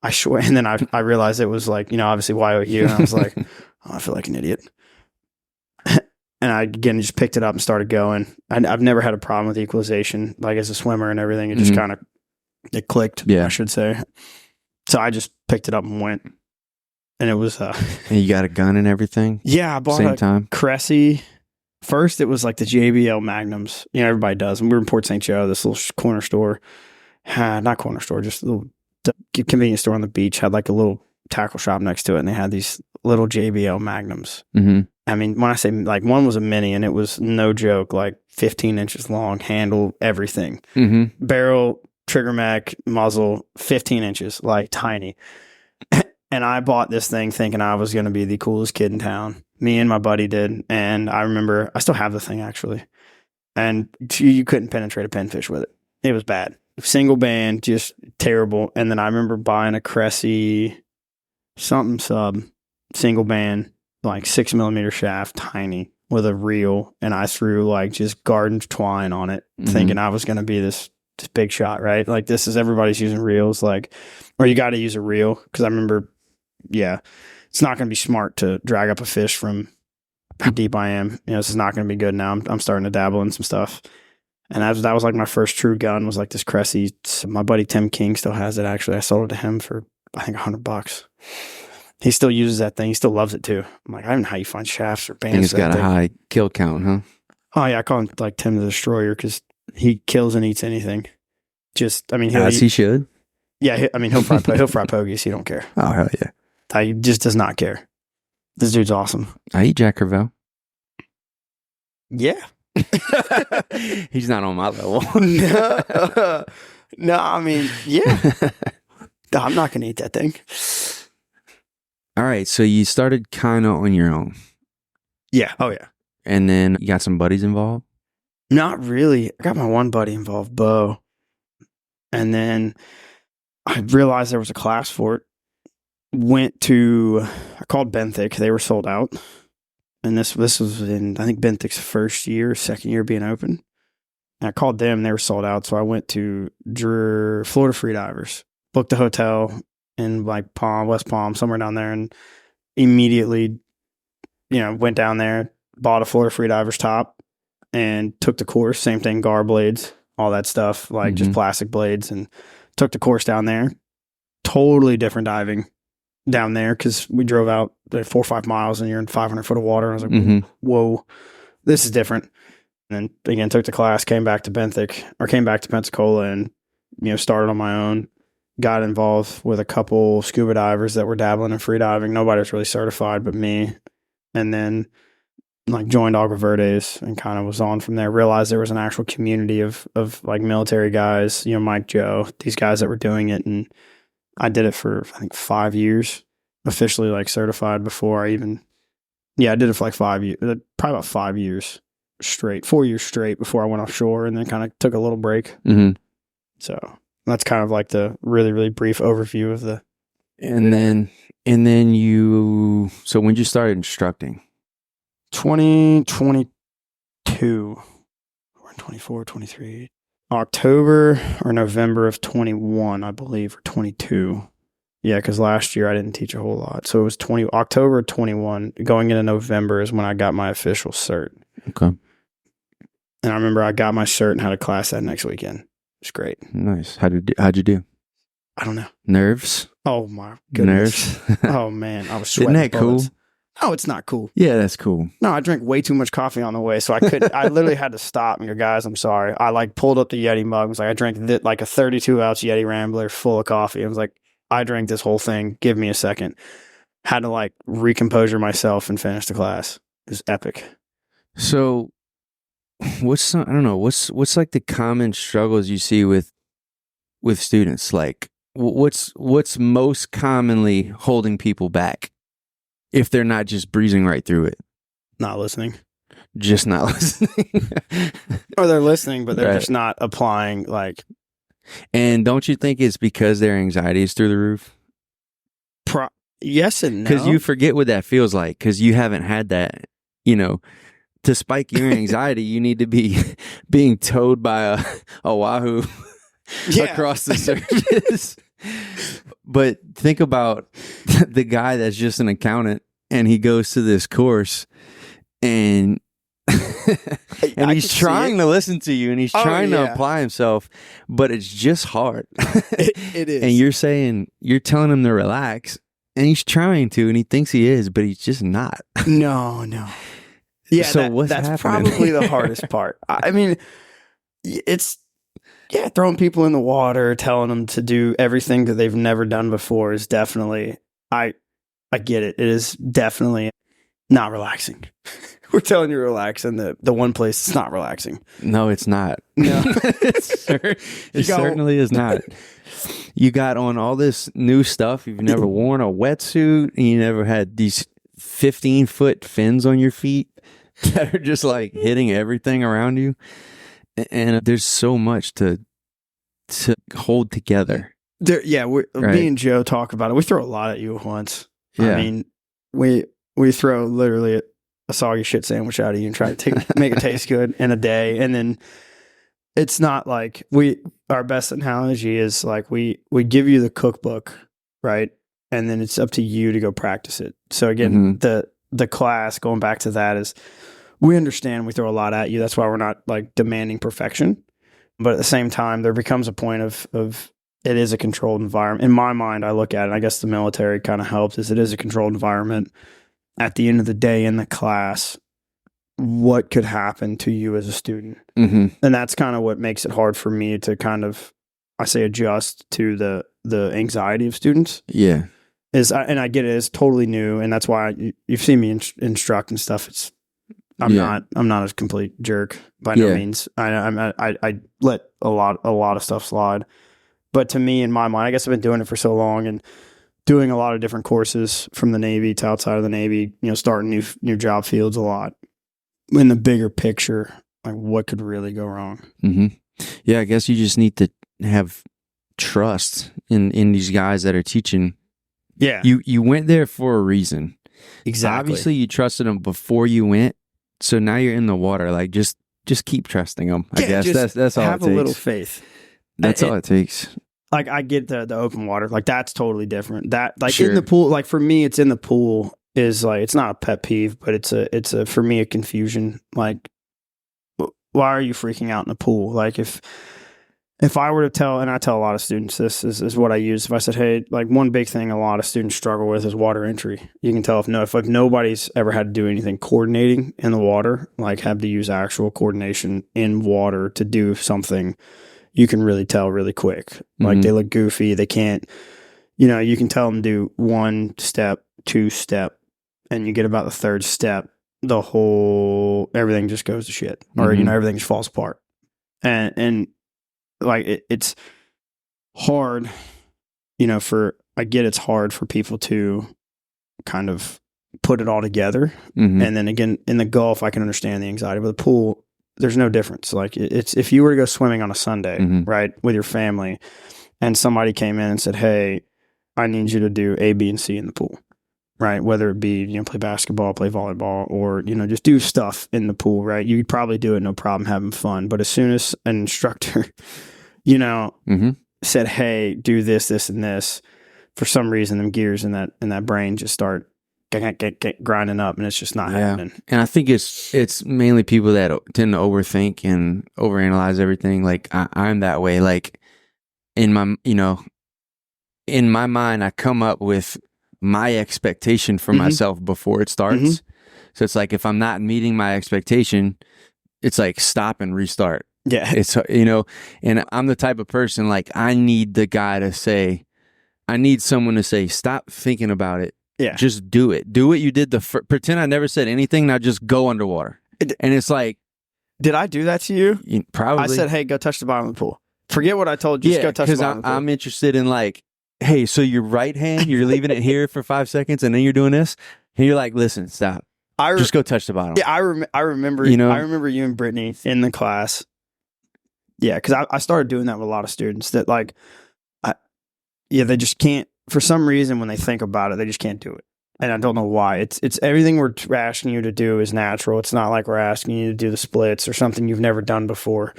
I swear. And then I realized it was like, obviously YOU. And I was like, I feel like an idiot. And I, again, just picked it up and started going. I've never had a problem with equalization, like as a swimmer and everything. It just kind of, it clicked, I should say. So I just picked it up and went. And it was... and you got a gun and everything? Yeah, I bought a Cressy. First, it was like the JBL Magnums. Everybody does. And we were in Port St. Joe, this little corner store. Not corner store, just a little convenience store on the beach. Had like a little tackle shop next to it. And they had these little JBL Magnums. Mm-hmm. I mean, when I say, like, one was a mini, and it was no joke, like 15 inches long, handle, everything. Mm-hmm. Barrel, trigger mech, muzzle, 15 inches, like tiny. And I bought this thing thinking I was going to be the coolest kid in town. Me and my buddy did. And I remember, I still have the thing actually. And you couldn't penetrate a pinfish with it. It was bad. Single band, just terrible. And then I remember buying a Cressy something sub, single band, like 6mm shaft, tiny, with a reel. And I threw like just garden twine on it, thinking I was going to be this big shot, right? Like, this is, everybody's using reels, like, or you got to use a reel. Cause I remember, it's not going to be smart to drag up a fish from how deep I am. This is not going to be good now. I'm starting to dabble in some stuff. And that was like my first true gun, was like this Cressy. My buddy Tim King still has it, actually. I sold it to him for, I think, $100. He still uses that thing. He still loves it too. I'm like, I don't know how you find shafts or bands. I think it's got a high kill count, huh? Oh yeah, I call him like Tim the Destroyer because he kills and eats anything. Just, I mean, As he should. Yeah, I mean, he'll fry pogies. He don't care. Oh, hell yeah. He just does not care. This dude's awesome. I eat Jack Crevalle. Yeah. He's not on my level. No, I mean, yeah. I'm not going to eat that thing. All right, so you started kind of on your own. Yeah. Oh, yeah. And then you got some buddies involved? Not really. I got my one buddy involved, Bo. And then I realized there was a class for it. I called Benthic. They were sold out. And this was in, I think, Benthic's second year being open. And I called them. They were sold out. So I went to Florida Freedivers, booked a hotel in like West Palm, somewhere down there, and immediately, went down there, bought a Florida Freedivers top, and took the course. Same thing, gar blades, all that stuff, like just plastic blades, and took the course down there. Totally different diving down there because we drove out 4 or 5 miles and you're in 500 foot of water. And I was like, whoa, this is different. And then again, took the class, came back to Pensacola and, started on my own. Got involved with a couple scuba divers that were dabbling in freediving. Nobody was really certified but me. And then joined Agua Verdes and kind of was on from there. Realized there was an actual community of like military guys, Mike, Joe, these guys that were doing it. And I did it for, I think, 5 years, officially certified before I even, I did it for 5 years, probably about 5 years straight, 4 years straight before I went offshore and then kind of took a little break. So that's kind of the really, really brief overview of the. And then so when did you start instructing? 2022. We're in 24, 23. October or November of 21, I believe, or 22. Yeah, because last year I didn't teach a whole lot. So it was October 21. Going into November is when I got my official cert. Okay. And I remember I got my cert and had a class that next weekend. It's great. Nice. How'd you do? I don't know. Nerves? Oh my goodness. Nerves? Oh man, I was sweating. Isn't that bullets. cool? No, it's not cool. Yeah, that's cool. No, I drank way too much coffee on the way, so I literally had to stop and go, guys, I'm sorry. I pulled up the Yeti mug. I was like, I drank a 32-ounce Yeti Rambler full of coffee. I was like, I drank this whole thing. Give me a second. Had to recompose myself and finish the class. It was epic. So what's the common struggles you see with students? What's most commonly holding people back if they're not just breezing right through it? Not listening. Just not listening. Or they're listening, but they're just not applying. And don't you think it's because their anxiety is through the roof? Yes and no. Because you forget what that feels like because you haven't had that, to spike your anxiety, you need to be being towed by a wahoo across the surface. But think about the guy that's just an accountant and he goes to this course and and he's trying to listen to you and he's trying to apply himself, but it's just hard. It is. And you're telling him to relax and he's trying to and he thinks he is, but he's just not. No. Yeah, so that's happening? Probably the hardest part. I mean, it's throwing people in the water, telling them to do everything that they've never done before is definitely, I get it. It is definitely not relaxing. We're telling you to relax, and the one place it's not relaxing. No, it's not. No, it certainly is not. You got on all this new stuff. You've never worn a wetsuit, and you never had these 15-foot fins on your feet that are just hitting everything around you. And there's so much to hold together. Me and Joe talk about it. We throw a lot at you at once. Yeah. I mean, we throw literally a soggy shit sandwich out of you and try to make it taste good in a day. And then it's not our best analogy is we give you the cookbook, right? And then it's up to you to go practice it. So again, the class, going back to that, is we understand we throw a lot at you. That's why we're not demanding perfection. But at the same time, there becomes a point of it is a controlled environment. In my mind, I look at it, I guess the military kind of helps, is it is a controlled environment. At the end of the day in the class, what could happen to you as a student. And that's kind of what makes it hard for me to kind of, I say, adjust to the anxiety of students. Yeah. And I get it, it's totally new, and that's why you've seen me instruct and stuff. I'm not a complete jerk by no means. I let a lot of stuff slide, but to me, in my mind, I guess I've been doing it for so long and doing a lot of different courses from the Navy to outside of the Navy. Starting new job fields a lot. In the bigger picture, like what could really go wrong? Yeah, I guess you just need to have trust in these guys that are teaching. Yeah, you went there for a reason. Exactly. Obviously, you trusted them before you went, so now you're in the water. Like just keep trusting them. I guess that's all it takes. Have a little faith. That's all it takes. Like I get the open water. Like that's totally different. That like in the pool. Like for me, it's in the pool is like it's not a pet peeve, but it's a for me a confusion. Like, why are you freaking out in the pool? Like if I were to tell, and I tell a lot of students this is what I use. If I said, hey, like one big thing a lot of students struggle with is water entry. You can tell if nobody's ever had to do anything coordinating in the water, like have to use actual coordination in water to do something, you can really tell really quick. Like they look goofy. They can't, you can tell them do 1 step, 2 step, and you get about the 3rd step, everything just goes to shit, or everything just falls apart. And like it's hard, I get it's hard for people to kind of put it all together. And then again, in the Gulf, I can understand the anxiety, but the pool, there's no difference. Like it's, if you were to go swimming on a Sunday, right, with your family, and somebody came in and said, hey, I need you to do A, B, and C in the pool, right? Whether it be, play basketball, play volleyball, or, just do stuff in the pool, right? You'd probably do it, no problem, having fun. But as soon as an instructor, said, hey, do this, this, and this, for some reason, them gears in that brain just start get grinding up, and it's just not happening. And I think it's mainly people that tend to overthink and overanalyze everything. Like I'm that way. Like in my mind, I come up with my expectation for myself before it starts. So it's like if I'm not meeting my expectation, it's like stop and restart. Yeah. It's, and I'm the type of person, like I need someone to say, stop thinking about it. Yeah. Just do it. Do what you did pretend I never said anything. Now just go underwater. And it's like, did I do that to you? Probably. I said, hey, go touch the bottom of the pool. Forget what I told you. Just go touch the bottom of the pool. I'm interested in like, hey, so your right hand, you're leaving it here for 5 seconds and then you're doing this. And you're like, listen, stop. Just go touch the bottom. Yeah, I remember. I remember you and Brittany in the class. Yeah, because I started doing that with a lot of students that like, they just can't, for some reason, when they think about it, they just can't do it. And I don't know why. It's everything we're asking you to do is natural. It's not like we're asking you to do the splits or something you've never done before.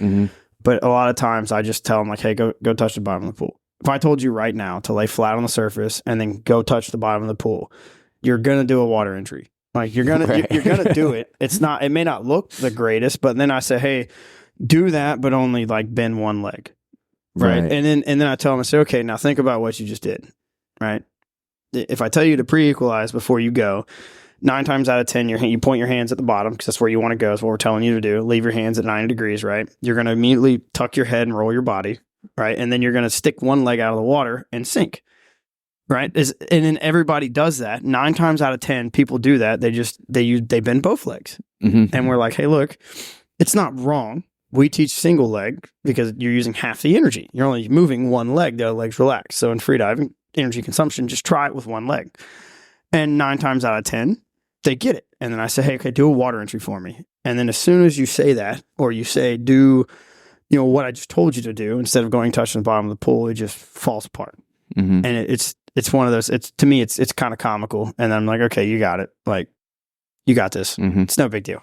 But a lot of times I just tell them like, hey, go touch the bottom of the pool. If I told you right now to lay flat on the surface and then go touch the bottom of the pool, you're going to do a water entry. Like you're going to do it. It may not look the greatest, but then I say, hey, do that, but only like bend one leg. Right. And then I tell them, I say, okay, now think about what you just did. Right. If I tell you to pre-equalize before you go, 9 times out of 10, you point your hands at the bottom because that's where you want to go. That's what we're telling you to do. Leave your hands at 90 degrees, right? You're going to immediately tuck your head and roll your body, right? And then you're going to stick one leg out of the water and sink, right? And then everybody does that. 9 times out of 10, people do that. They bend both legs. And we're like, hey, look, it's not wrong. We teach single leg because you're using half the energy. You're only moving one leg. The other leg's relaxed. So in freediving, energy consumption, just try it with one leg. And 9 times out of 10, they get it. And then I say, hey, okay, do a water entry for me. And then as soon as you say that, or you say, do, what I just told you to do, instead of going touching the bottom of the pool, it just falls apart. And it's one of those, to me, it's kind of comical. And I'm like, okay, you got it. Like, you got this. It's no big deal.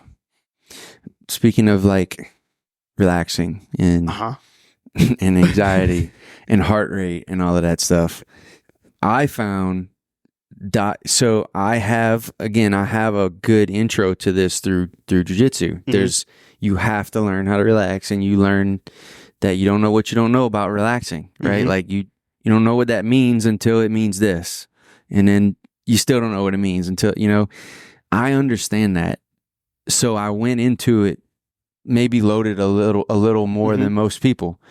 Speaking of like relaxing and and anxiety and heart rate and all of that stuff, I found so I have a good intro to this through jiu-jitsu. You have to learn how to relax, and you learn that you don't know what you don't know about relaxing, right? Like you don't know what that means until it means this, and then you still don't know what it means until I understand that. So I went into it maybe loaded a little more than most people,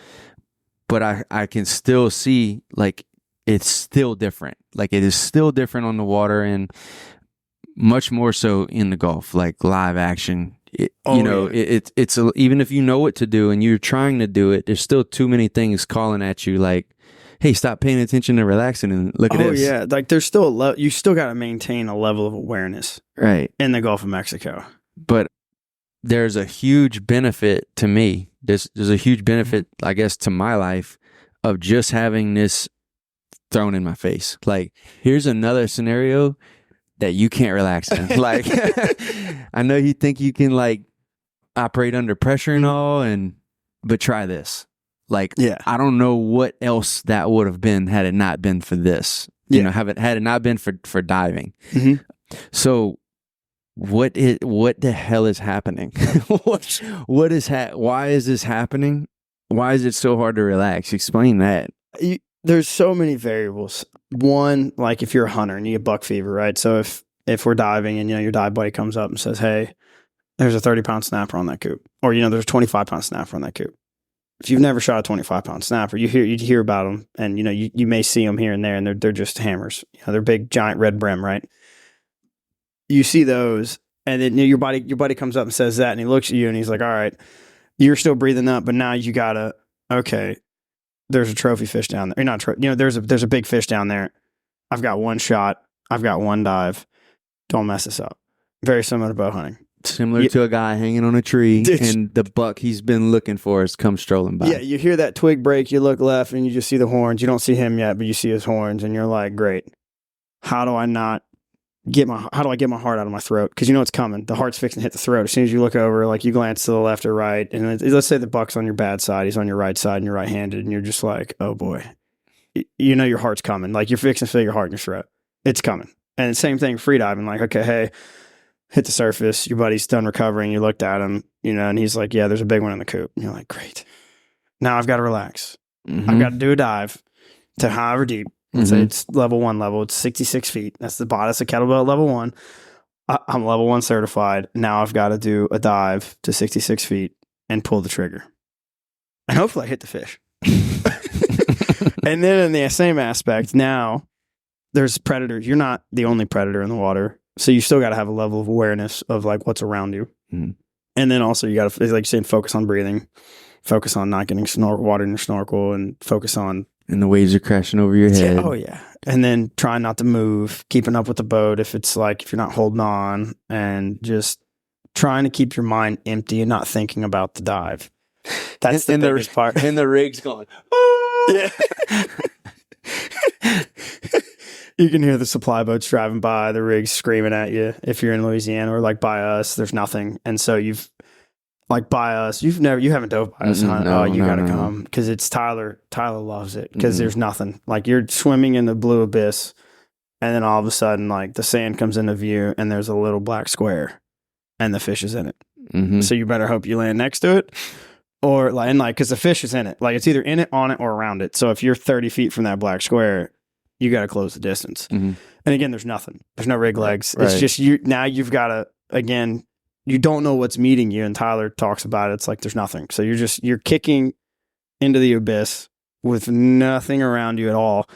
but I can still see like it's still different. Like it is still different on the water, and much more so in the Gulf, like live action. It's even if you know what to do and you're trying to do it, there's still too many things calling at you like, hey, stop paying attention and relaxing and look at this. Oh yeah, like there's still you still got to maintain a level of awareness, right, in the Gulf of Mexico. But there's a huge benefit to me. There's a huge benefit, I guess, to my life of just having this thrown in my face. Like, here's another scenario that you can't relax in. Like, I know you think you can like operate under pressure and all, but try this. Like, yeah. I don't know what else that would have been had it not been for this. You know, had it not been for diving. Mm-hmm. So what the hell is happening? Why is this happening? Why is it so hard to relax? Explain that. There's so many variables. One, like if you're a hunter and you get buck fever, right? So if we're diving and, your dive buddy comes up and says, hey, there's a 30-pound snapper on that coop, or, there's a 25-pound snapper on that coop. If you've never shot a 25-pound snapper, you hear about them, and, you may see them here and there, and they're just hammers. They're big, giant red brim, right? You see those, and then your buddy comes up and says that, and he looks at you and he's like, all right, you're still breathing up, but now you gotta, okay, there's a trophy fish down there. There's a big fish down there. I've got one shot. I've got one dive. Don't mess this up. Very similar to bow hunting. Similar to a guy hanging on a tree, and the buck he's been looking for has come strolling by. Yeah, you hear that twig break, you look left, and you just see the horns. You don't see him yet, but you see his horns, and you're like, great. How do I get my heart out of my throat? Because it's coming. The heart's fixing to hit the throat. As soon as you look over, like you glance to the left or right, and let's say the buck's on your bad side, he's on your right side, and you're right-handed, and you're just like, oh boy. Your heart's coming. Like you're fixing to feel your heart in your throat. It's coming. And same thing, freediving. Like, okay, hey, hit the surface. Your buddy's done recovering. You looked at him, and he's like, yeah, there's a big one in the coop. And you're like, great. Now I've got to relax. Mm-hmm. I've got to do a dive to however deep. Let's say it's level 1 level. It's 66 feet. That's the bottom of kettlebell level 1. I'm level 1 certified. Now I've got to do a dive to 66 feet and pull the trigger. And hopefully I hit the fish. And then in the same aspect, now there's predators. You're not the only predator in the water. So you still got to have a level of awareness of like what's around you. Mm. And then also you got to, like you're saying, focus on breathing, focus on not getting water in your snorkel, and focus on. And the waves are crashing over your head. Oh yeah. And then trying not to move, keeping up with the boat if you're not holding on, and just trying to keep your mind empty and not thinking about the dive. That's the biggest part. And the rig's going, yeah. You can hear the supply boats driving by, the rigs screaming at you. If you're in Louisiana, or like by us, there's nothing. And so you haven't dove by us, huh? No, you gotta come, because it's Tyler. Tyler loves it because there's nothing. Like you're swimming in the blue abyss, and then all of a sudden, like the sand comes into view, and there's a little black square, and the fish is in it. Mm-hmm. So you better hope you land next to it. Or because the fish is in it, like it's either in it, on it, or around it. So if you're 30 feet from that black square, you got to close the distance. Mm-hmm. And again, there's nothing. There's no rig legs. Right. It's just you. Now you've got to, again, you don't know what's meeting you. And Tyler talks about it. It's like there's nothing. So you're kicking into the abyss with nothing around you at all.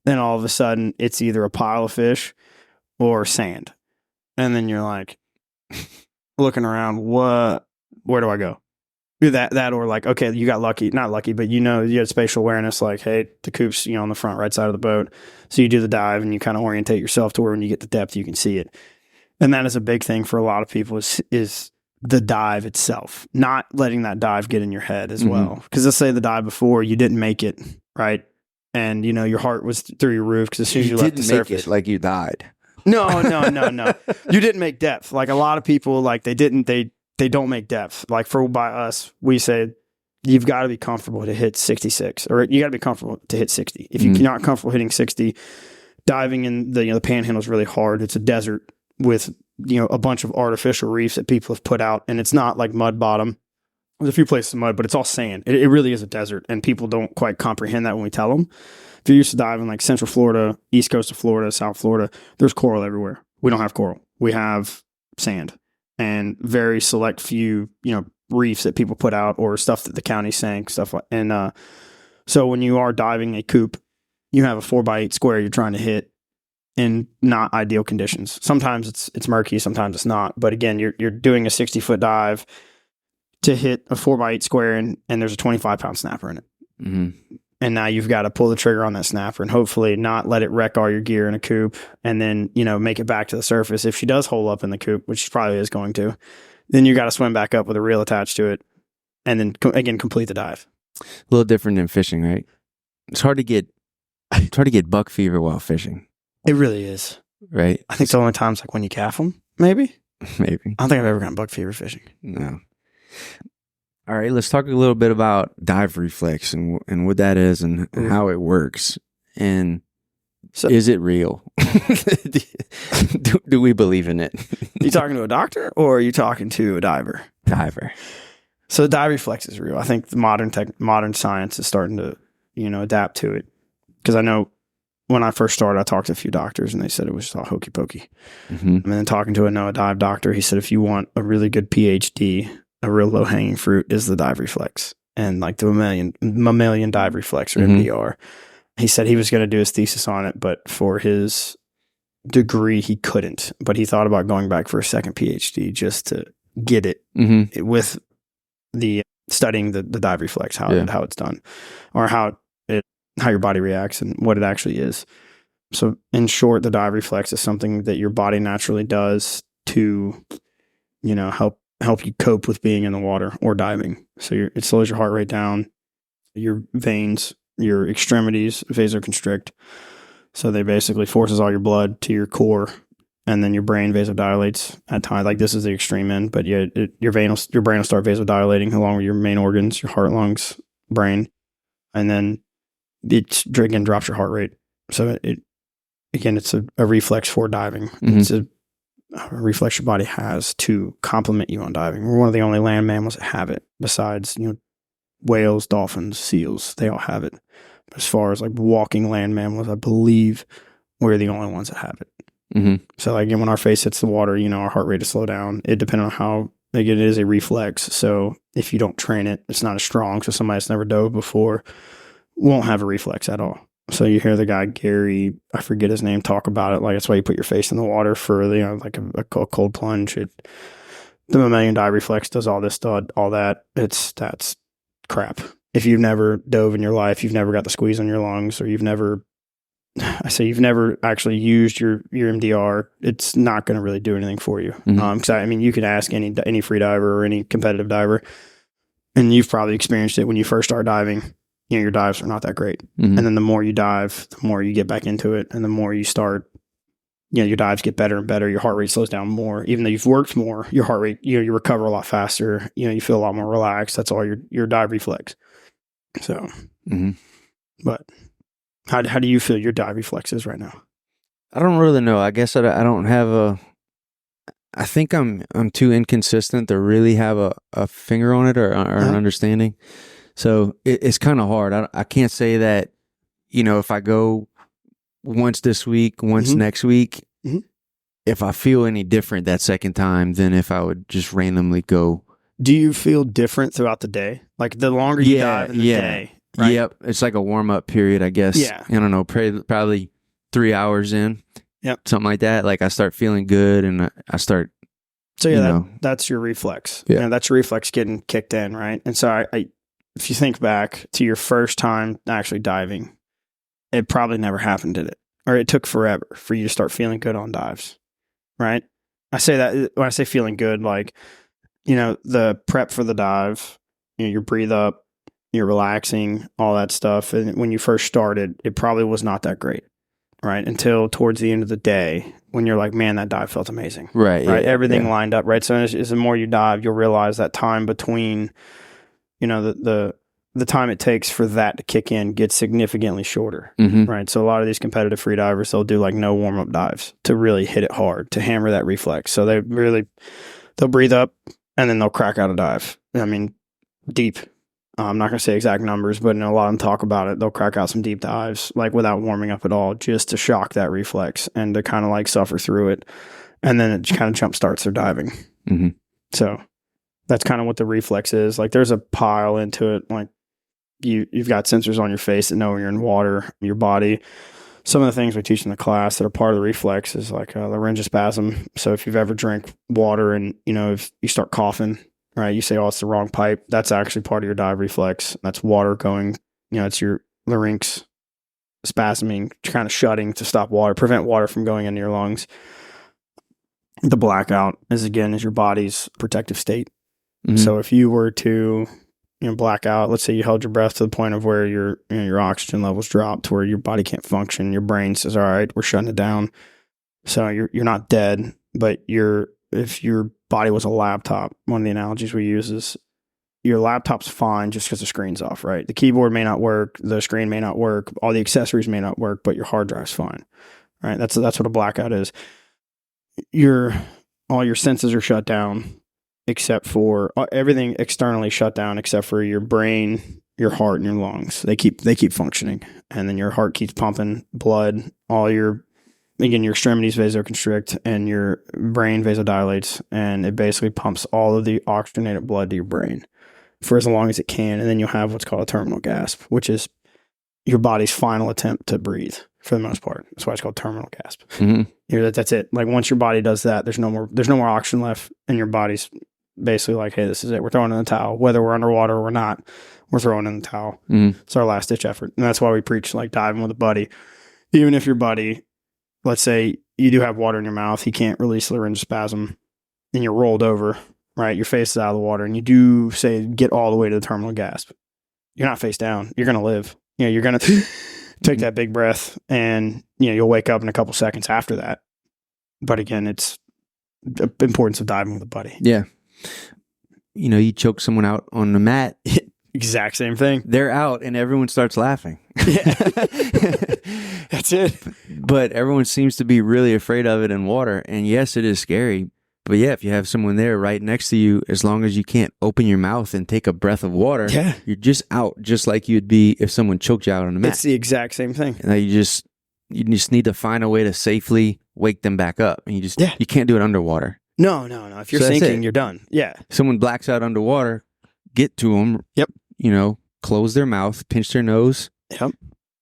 Then all of a sudden, it's either a pile of fish or sand. And then you're like looking around. Where do I go? That or like, okay, you got lucky, not lucky, but you had spatial awareness, like, hey, the coop's on the front right side of the boat. So you do the dive and you kind of orientate yourself to where when you get to depth, you can see it. And that is a big thing for a lot of people is the dive itself, not letting that dive get in your head as well. Because let's say the dive before, you didn't make it, right? And, your heart was through your roof because as soon as you left the surface. It like you died. No. You didn't make depth. Like a lot of people, like they don't make depth. Like by us, we say you've got to be comfortable to hit 66, or you got to be comfortable to hit 60. If you're not comfortable hitting 60, diving in the panhandle is really hard. It's a desert with a bunch of artificial reefs that people have put out, and it's not like mud bottom. There's a few places of mud, but it's all sand. It really is a desert, and people don't quite comprehend that when we tell them. If you're used to diving like Central Florida, East Coast of Florida, South Florida, there's coral everywhere. We don't have coral. We have sand. and very select few, reefs that people put out or stuff that the county sank, stuff like. And so when you are diving a coop, you have a 4x8 square you're trying to hit in not ideal conditions. Sometimes it's murky, sometimes it's not. But again, you're doing a 60-foot dive to hit a 4x8 square, and there's a 25-pound snapper in it. Mm-hmm. And now you've got to pull the trigger on that snapper and hopefully not let it wreck all your gear in a coop, and then, make it back to the surface. If she does hole up in the coop, which she probably is going to, then you got to swim back up with a reel attached to it and then again complete the dive. A little different than fishing, right? It's hard to get buck fever while fishing. It really is. Right? I think the only times like when you calf them, maybe. Maybe. I don't think I've ever gotten buck fever fishing. No. All right, let's talk a little bit about dive reflex and what that is and how it works. And so, is it real? do we believe in it? You talking to a doctor or are you talking to a diver? Diver. So dive reflex is real. I think the modern science is starting to, adapt to it. Because I know when I first started, I talked to a few doctors and they said it was all hokey pokey. Mm-hmm. And then talking to a dive doctor, he said if you want a really good PhD, a real low hanging fruit is the dive reflex and like the mammalian dive reflex or MDR. He said he was going to do his thesis on it, but for his degree, he couldn't. But he thought about going back for a second PhD just to get it with the studying the dive reflex, how it's done, or how your body reacts and what it actually is. So in short, the dive reflex is something that your body naturally does to, help you cope with being in the water or diving. So it slows your heart rate down, your veins, your extremities vasoconstrict. So they basically forces all your blood to your core, and then your brain vasodilates at times. Like this is the extreme end, but your brain will start vasodilating along with your main organs, your heart, lungs, brain, and then it again drops your heart rate. So it's a reflex for diving. Mm-hmm. It's a reflex your body has to complement you on diving. We're one of the only land mammals that have it. Besides, whales, dolphins, seals, they all have it. But as far as like walking land mammals, I believe we're the only ones that have it. Mm-hmm. So like, again, when our face hits the water, our heart rate will slow down. It depends on how, again, it is a reflex. So if you don't train it, it's not as strong. So somebody that's never dove before won't have a reflex at all. So you hear the guy, Gary, I forget his name, talk about it. Like, that's why you put your face in the water for, like a cold plunge. The mammalian dive reflex does all this, all that. That's crap. If you've never dove in your life, you've never got the squeeze on your lungs, or you've never actually used your MDR, it's not going to really do anything for you. Mm-hmm. 'Cause you can ask any free diver or any competitive diver, and you've probably experienced it when you first start diving. Your dives are not that great. Mm-hmm. And then the more you dive, the more you get back into it. And the more you start, your dives get better and better. Your heart rate slows down more. Even though you've worked more, your heart rate, you recover a lot faster. You feel a lot more relaxed. That's all your dive reflex. So, but how do you feel your dive reflex is right now? I don't really know. I guess I don't have I think I'm too inconsistent to really have a finger on it or an understanding. So it's kind of hard. I can't say that, if I go once this week, once next week, if I feel any different that second time than if I would just randomly go. Do you feel different throughout the day? Like the longer you dive in the day, right? Yep. It's like a warm-up period, I guess. Yeah. I don't know, probably 3 hours in. Yep. Something like that. Like I start feeling good and I start. So that's your reflex. Yeah. That's your reflex getting kicked in, right? And so if you think back to your first time actually diving, it probably never happened, did it? Or it took forever for you to start feeling good on dives, right? I say that when I say feeling good, like, the prep for the dive, you breathe up, you're relaxing, all that stuff. And when you first started, it probably was not that great, right? Until towards the end of the day, when you're like, man, that dive felt amazing. Right. Right. Everything lined up, right? So as the more you dive, you'll realize that time between the time it takes for that to kick in gets significantly shorter, right? So a lot of these competitive free divers, they'll do like no warm-up dives to really hit it hard, to hammer that reflex. So they'll breathe up and then they'll crack out a dive. Deep. I'm not going to say exact numbers, but a lot of them talk about it. They'll crack out some deep dives, like without warming up at all, just to shock that reflex and to kind of like suffer through it. And then it kind of jump starts their diving. Mm-hmm. So that's kind of what the reflex is. Like there's a pile into it. Like you've got sensors on your face that know when you're in water, your body. Some of the things we teach in the class that are part of the reflex is like laryngospasm. So if you've ever drank water and, if you start coughing, right, you say, oh, it's the wrong pipe. That's actually part of your dive reflex. That's water going, it's your larynx spasming, kind of shutting to stop water, prevent water from going into your lungs. The blackout is your body's protective state. Mm-hmm. So if you were to black out, let's say you held your breath to the point of where your oxygen levels drop to where your body can't function, your brain says, all right, we're shutting it down. So you're not dead, but if your body was a laptop, one of the analogies we use is your laptop's fine just because the screen's off, right? The keyboard may not work, the screen may not work, all the accessories may not work, but your hard drive's fine, right? That's what a blackout is. All your senses are shut down, except for everything externally shut down, except for your brain, your heart, and your lungs. They keep functioning, and then your heart keeps pumping blood. Your extremities vasoconstrict, and your brain vasodilates, and it basically pumps all of the oxygenated blood to your brain for as long as it can, and then you'll have what's called a terminal gasp, which is your body's final attempt to breathe. For the most part, that's why it's called terminal gasp. Mm-hmm. That's it. Like once your body does that, there's no more oxygen left, and your body's basically like, hey, this is it. We're throwing in the towel. Whether we're underwater or we're not, we're throwing in the towel. Mm-hmm. It's our last ditch effort. And that's why we preach like diving with a buddy. Even if your buddy, let's say you do have water in your mouth, he can't release laryngospasm, and you're rolled over, right? Your face is out of the water, and you do say get all the way to the terminal gasp. You're not face down. You're going to live. You're going to take that big breath, and you'll wake up in a couple seconds after that. But again, it's the importance of diving with a buddy. Yeah. You choke someone out on the mat. Exact same thing. They're out and everyone starts laughing. Yeah. That's it. But everyone seems to be really afraid of it in water. And yes, it is scary. But yeah, if you have someone there right next to you, as long as you can't open your mouth and take a breath of water, you're just out, just like you'd be if someone choked you out on the mat. It's the exact same thing. And you just need to find a way to safely wake them back up. And you can't do it underwater. No. If you're sinking, you're done. Yeah. Someone blacks out underwater, get to them. Yep. Close their mouth, pinch their nose. Yep.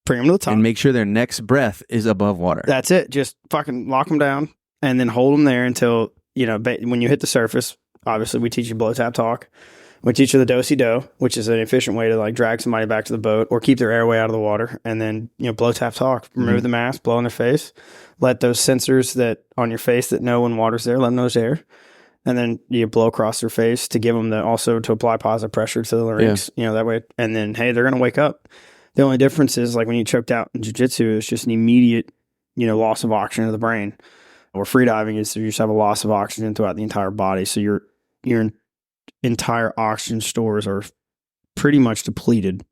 Bring them to the top. And make sure their next breath is above water. That's it. Just fucking lock them down and then hold them there until, when you hit the surface. Obviously, we teach you blow tap talk. We teach you the do-si-do, which is an efficient way to like drag somebody back to the boat or keep their airway out of the water. And then, blow tap talk. Remove the mask, blow in their face. Let those sensors that on your face that know when water's there, let them know it's there. And then you blow across their face to give them to apply positive pressure to the larynx, that way. And then, hey, they're going to wake up. The only difference is like when you choked out in jiu-jitsu, it's just an immediate, loss of oxygen to the brain. Or freediving is you just have a loss of oxygen throughout the entire body. So your entire oxygen stores are pretty much depleted.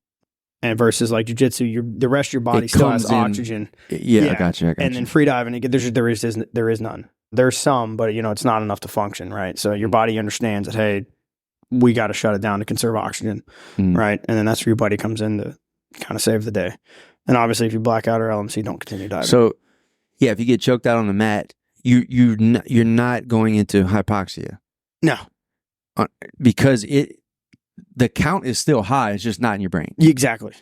And versus like jiu-jitsu, the rest of your body still has oxygen. Yeah, I got you. And then freediving, there is none. There's some, but it's not enough to function, right? So your body understands that, hey, we got to shut it down to conserve oxygen, right? And then that's where your buddy comes in to kind of save the day. And obviously, if you black out or LMC, don't continue diving. So, yeah, if you get choked out on the mat, you're not going into hypoxia. No, because the count is still high. It's just not in your brain. Exactly.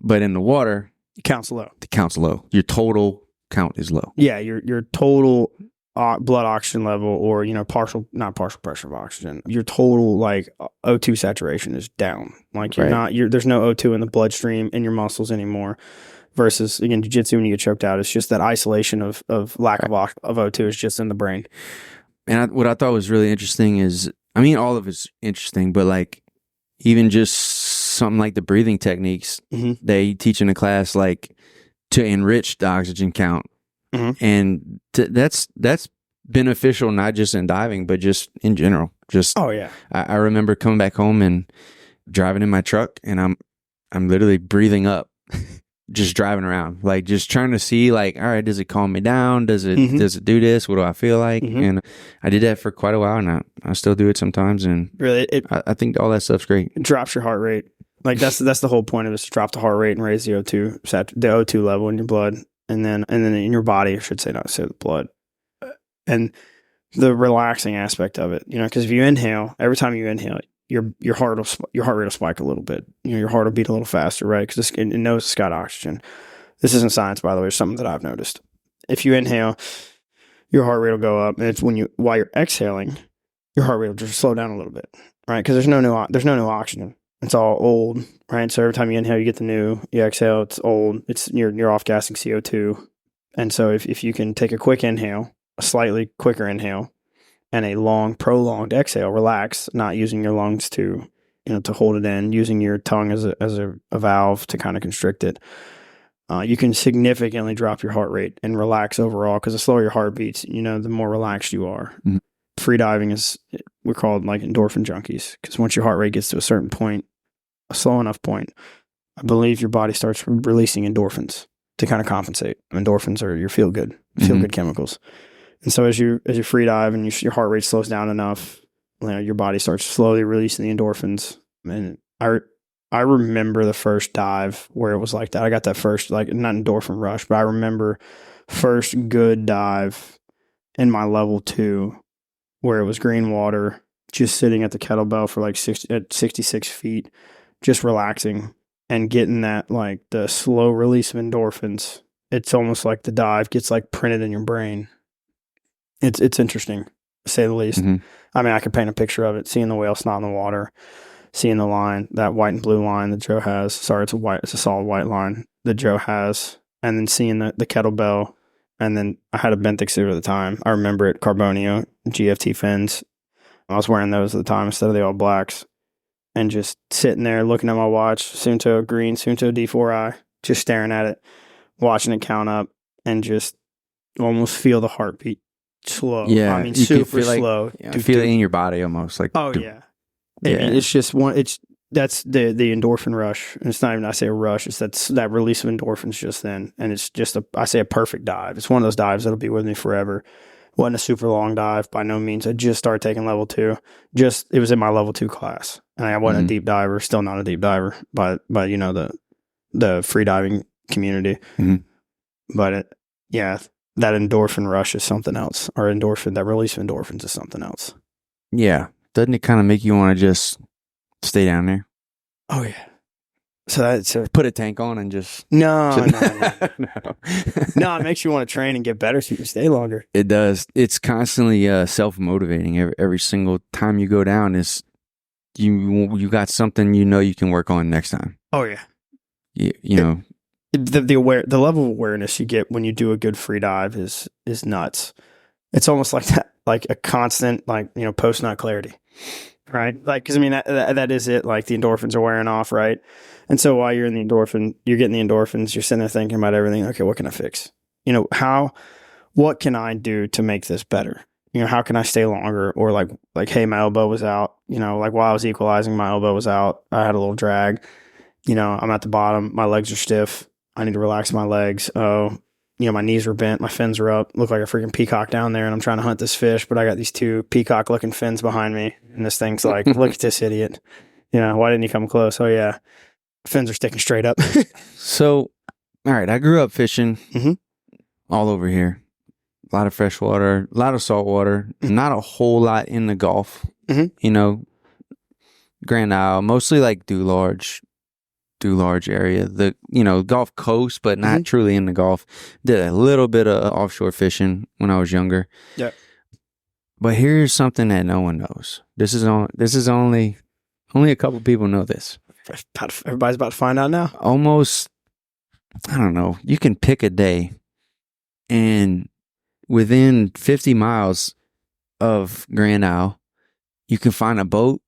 But in the water, it counts low. The count's low. Your total count is low. Yeah, your total blood oxygen level, or not partial pressure of oxygen. Your total like O2 saturation is down. Like there's no O2 in the bloodstream in your muscles anymore. Versus again, jiu-jitsu, when you get choked out, it's just that isolation of lack of O2 is just in the brain. And what I thought was really interesting is, all of it's interesting, but like even just something like the breathing techniques, they teach in a class like to enrich the oxygen count. And that's beneficial, not just in diving, but just in general. I remember coming back home and driving in my truck, and I'm literally breathing up, just driving around, like just trying to see, like, all right, does it calm me down? Does it do this? What do I feel like? And I did that for quite a while, and I still do it sometimes. And really, I think all that stuff's great. It drops your heart rate. Like that's the whole point of it, is to drop the heart rate and raise the O2 level in your blood. And then in your body, I should say, not say the blood. And the relaxing aspect of it, because if you inhale, every time you inhale, your heart rate will spike a little bit. Your heart will beat a little faster, right? Because it knows it's got oxygen. This isn't science, by the way. It's something that I've noticed. If you inhale, your heart rate will go up, and it's while you're exhaling, your heart rate will just slow down a little bit, right? Because there's no new oxygen. It's all old, right? So every time you inhale, you get the new. You exhale, it's old. You're off gassing CO2, and so if you can take a quick inhale, a slightly quicker inhale, and a long, prolonged exhale, relax, not using your lungs to hold it in, using your tongue as a valve to kind of constrict it. You can significantly drop your heart rate and relax overall, because the slower your heart beats, the more relaxed you are. Mm-hmm. Freediving we're called like endorphin junkies, because once your heart rate gets to a certain point, a slow enough point, I believe your body starts releasing endorphins to kind of compensate. Endorphins are your feel good chemicals. And so as you free dive and your heart rate slows down enough, your body starts slowly releasing the endorphins. And I remember the first dive where it was like that. I got that first, not endorphin rush, but I remember first good dive in my level 2 where it was green water, just sitting at the kettlebell for 66 feet, just relaxing and getting that, the slow release of endorphins. It's almost like the dive gets printed in your brain. It's interesting, to say the least. Mm-hmm. I mean, I could paint a picture of it, seeing the whale snot in the water, seeing the line, that white and blue line that Joe has. Sorry, it's a solid white line that Joe has. And then seeing the kettlebell. And then I had a Benthic suit at the time. I remember it, Carbonio, GFT fins. I was wearing those at the time instead of the all blacks. And just sitting there looking at my watch, Suunto green, Suunto D4i, just staring at it, watching it count up, and just almost feel the heartbeat. Slow. Yeah. I mean, super slow. You feel it in your body almost. Yeah. It's just that's the endorphin rush. And it's not even, I say a rush, it's that release of endorphins just then. And it's just a perfect dive. It's one of those dives that'll be with me forever. Wasn't a super long dive by no means. I just started taking level 2. It was in my level 2 class. And I wasn't a deep diver, still not a deep diver by the free diving community. Mm-hmm. But that endorphin rush is something else. Or that release of endorphins is something else. Yeah. Doesn't it kind of make you want to just stay down there? Oh, yeah. So that's put a tank on and just... No. No, it makes you want to train and get better so you can stay longer. It does. It's constantly self-motivating. Every single time you go down is you got something you can work on next time. Oh, yeah. You know... The level of awareness you get when you do a good free dive is nuts. It's almost like that, like a constant, post-nut clarity, right? Because I mean, that is it. Like the endorphins are wearing off, right? And so while you're in the endorphin, you're getting the endorphins, you're sitting there thinking about everything. Okay, what can I fix? What can I do to make this better? How can I stay longer? Or like, hey, my elbow was out. While I was equalizing, my elbow was out. I had a little drag. I'm at the bottom. My legs are stiff. I need to relax my legs. Oh, my knees were bent. My fins are up. Look like a freaking peacock down there. And I'm trying to hunt this fish, but I got these 2 peacock looking fins behind me. And this thing's like, look at this idiot. Why didn't he come close? Oh yeah. Fins are sticking straight up. So, all right. I grew up fishing all over here. A lot of fresh water, a lot of salt water, not a whole lot in the Gulf, Grand Isle, mostly like Dularge area, the Gulf Coast, but not truly in the Gulf. Did a little bit of offshore fishing when I was younger. Yeah. But here's something that no one knows. This is only a couple people know this. Everybody's about to find out now. Almost, I don't know. You can pick a day, and within 50 miles of Grand Isle, you can find a boat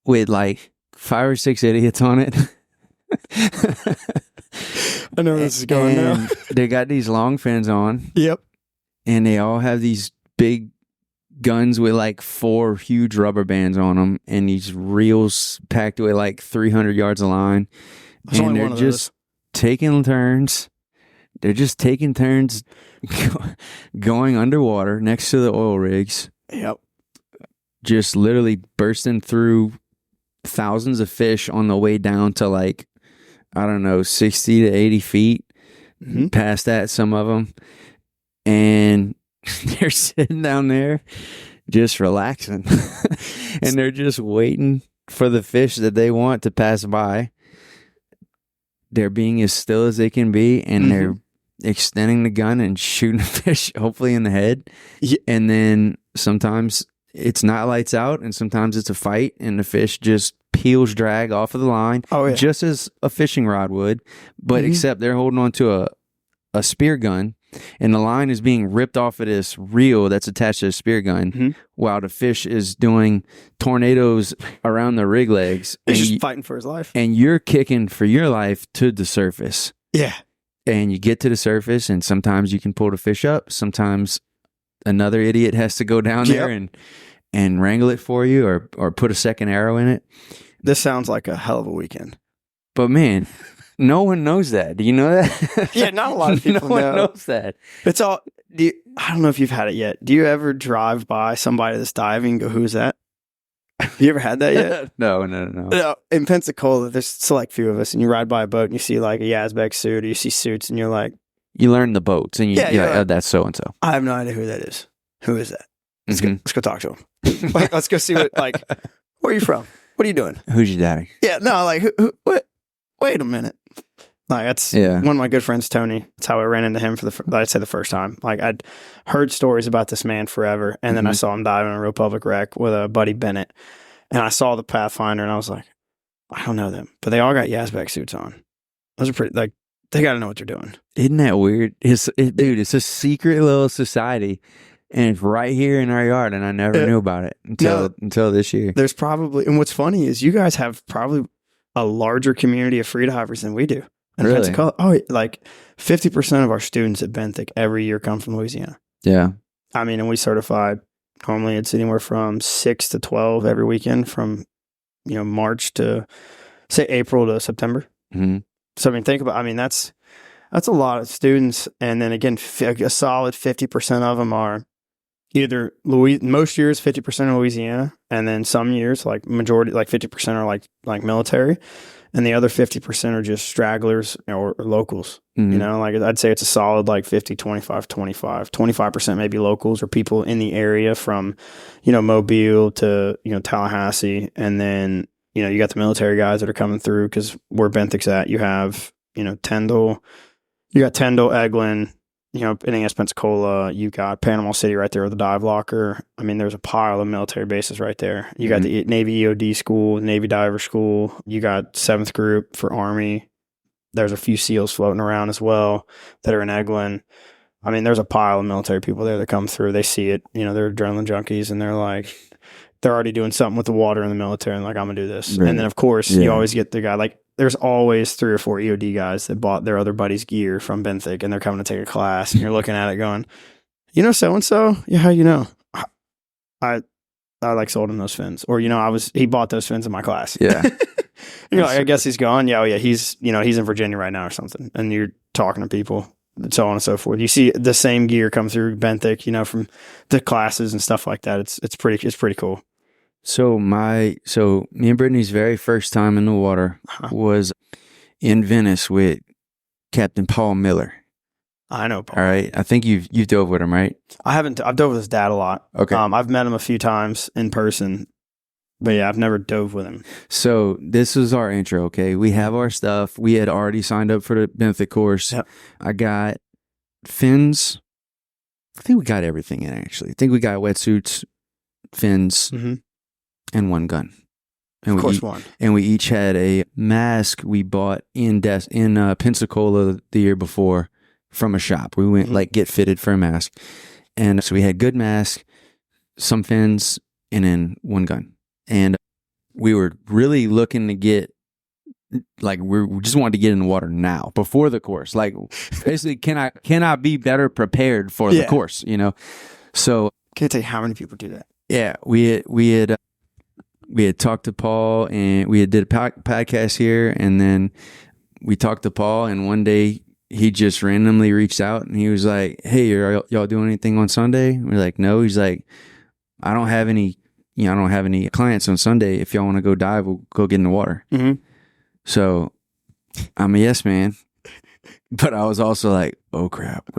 with 5 or 6 idiots on it. I know where this is going now. They got these long fins on. Yep. And they all have these big guns with 4 huge rubber bands on them and these reels packed with 300 yards of line. There's and they're just taking turns. They're just taking turns going underwater next to the oil rigs. Yep. Just literally bursting through thousands of fish on the way down to 60 to 80 feet. Past that, some of them. And they're sitting down there just relaxing. And they're just waiting for the fish that they want to pass by. They're being as still as they can be, and they're extending the gun and shooting a fish, hopefully in the head. Yeah. And then sometimes it's not lights out, and sometimes it's a fight, and the fish just peels drag off of the line, just as a fishing rod would, but except they're holding on to a spear gun, and the line is being ripped off of this reel that's attached to a spear gun, while the fish is doing tornadoes around the rig legs. He's just fighting for his life. And you're kicking for your life to the surface. Yeah. And you get to the surface, and sometimes you can pull the fish up. Sometimes another idiot has to go down there and wrangle it for you, or put a second arrow in it. This sounds like a hell of a weekend. But man, no one knows that. Do you know that? Yeah, not a lot of people No one knows that. It's all. I don't know if you've had it yet. Do you ever drive by somebody that's diving and go, "Who's that?" Have you ever had that yet? No. In Pensacola, there's a select few of us, and you ride by a boat and you see like a Yazbek suit, or you see suits, and you're like, you learn the boats, and you're like, oh, that's so and so. I have no idea who that is. Who is that? Let's go talk to him. Like, let's go see what. Like, where are you from? What are you doing? Who's your daddy? Yeah, no, like, what? Wait a minute. Like, that's one of my good friends, Tony. That's how I ran into him I'd say the first time. Like, I'd heard stories about this man forever, and then I saw him dive in a real public wreck with a buddy Bennett, and I saw the Pathfinder, and I was like, I don't know them, but they all got Yazbek suits on. Those are pretty, like, they got to know what they're doing. Isn't that weird? Dude, it's a secret little society, and it's right here in our yard, and I never knew about it until this year. There's probably, and what's funny is you guys have probably a larger community of freedivers than we do. Really? Pensacola. Oh, like 50% of our students at Benthic every year come from Louisiana. Yeah. I mean, and we certify, normally it's anywhere from 6 to 12 every weekend from, March to, say, April to September. So, I mean, that's a lot of students. And then again, a solid 50% of them are either most years 50% Louisiana, and then some years like majority, like 50% are like military, and the other 50% are just stragglers or locals. Like I'd say it's a solid like 50, 25, 25% maybe locals or people in the area from, Mobile to, Tallahassee. And then, you got the military guys that are coming through because where Benthic's at, you have, Tyndall, Eglin, NAS Pensacola, you got Panama City right there with the dive locker. I mean, there's a pile of military bases right there. You got the Navy EOD school, Navy diver school. You got 7th group for Army. There's a few SEALs floating around as well that are in Eglin. I mean, there's a pile of military people there that come through. They see it, they're adrenaline junkies, and they're already doing something with the water in the military, and like, I'm going to do this. Right. And then, of course, you always get the guy, like, there's always 3 or 4 EOD guys that bought their other buddy's gear from Benthic, and they're coming to take a class, and you're looking at it going, so-and-so? Yeah, how you know? I like sold him those fins. Or, he bought those fins in my class. Yeah. You're like, I guess he's gone. Yeah, he's in Virginia right now or something. And you're talking to people, and so on and so forth. You see the same gear come through Benthic, from the classes and stuff like that. It's pretty cool. So me and Brittany's very first time in the water was in Venice with Captain Paul Miller. I know Paul. All right. I think you've dove with him, right? I haven't. I've dove with his dad a lot. Okay. I've met him a few times in person, but yeah, I've never dove with him. So this was our intro. Okay. We have our stuff. We had already signed up for the Benthic course. Yep. I got fins. I think we got everything in, actually. I think we got wetsuits, fins, and one gun. And of course, one. And we each had a mask we bought in Pensacola the year before from a shop. We went get fitted for a mask. And so we had good mask, some fins, and then one gun. And we were really looking to get, we just wanted to get in the water now, before the course. Like, basically, can I be better prepared for the course, So, can't tell you how many people do that. Yeah, we had talked to Paul, and we did a podcast here, and then we talked to Paul, and one day he just randomly reached out, and he was like, "Hey, are y'all doing anything on Sunday?" We're like, "No." He's like, "I don't have any clients on Sunday. If y'all want to go dive, we'll go get in the water." So I'm a yes man. But I was also like, oh crap,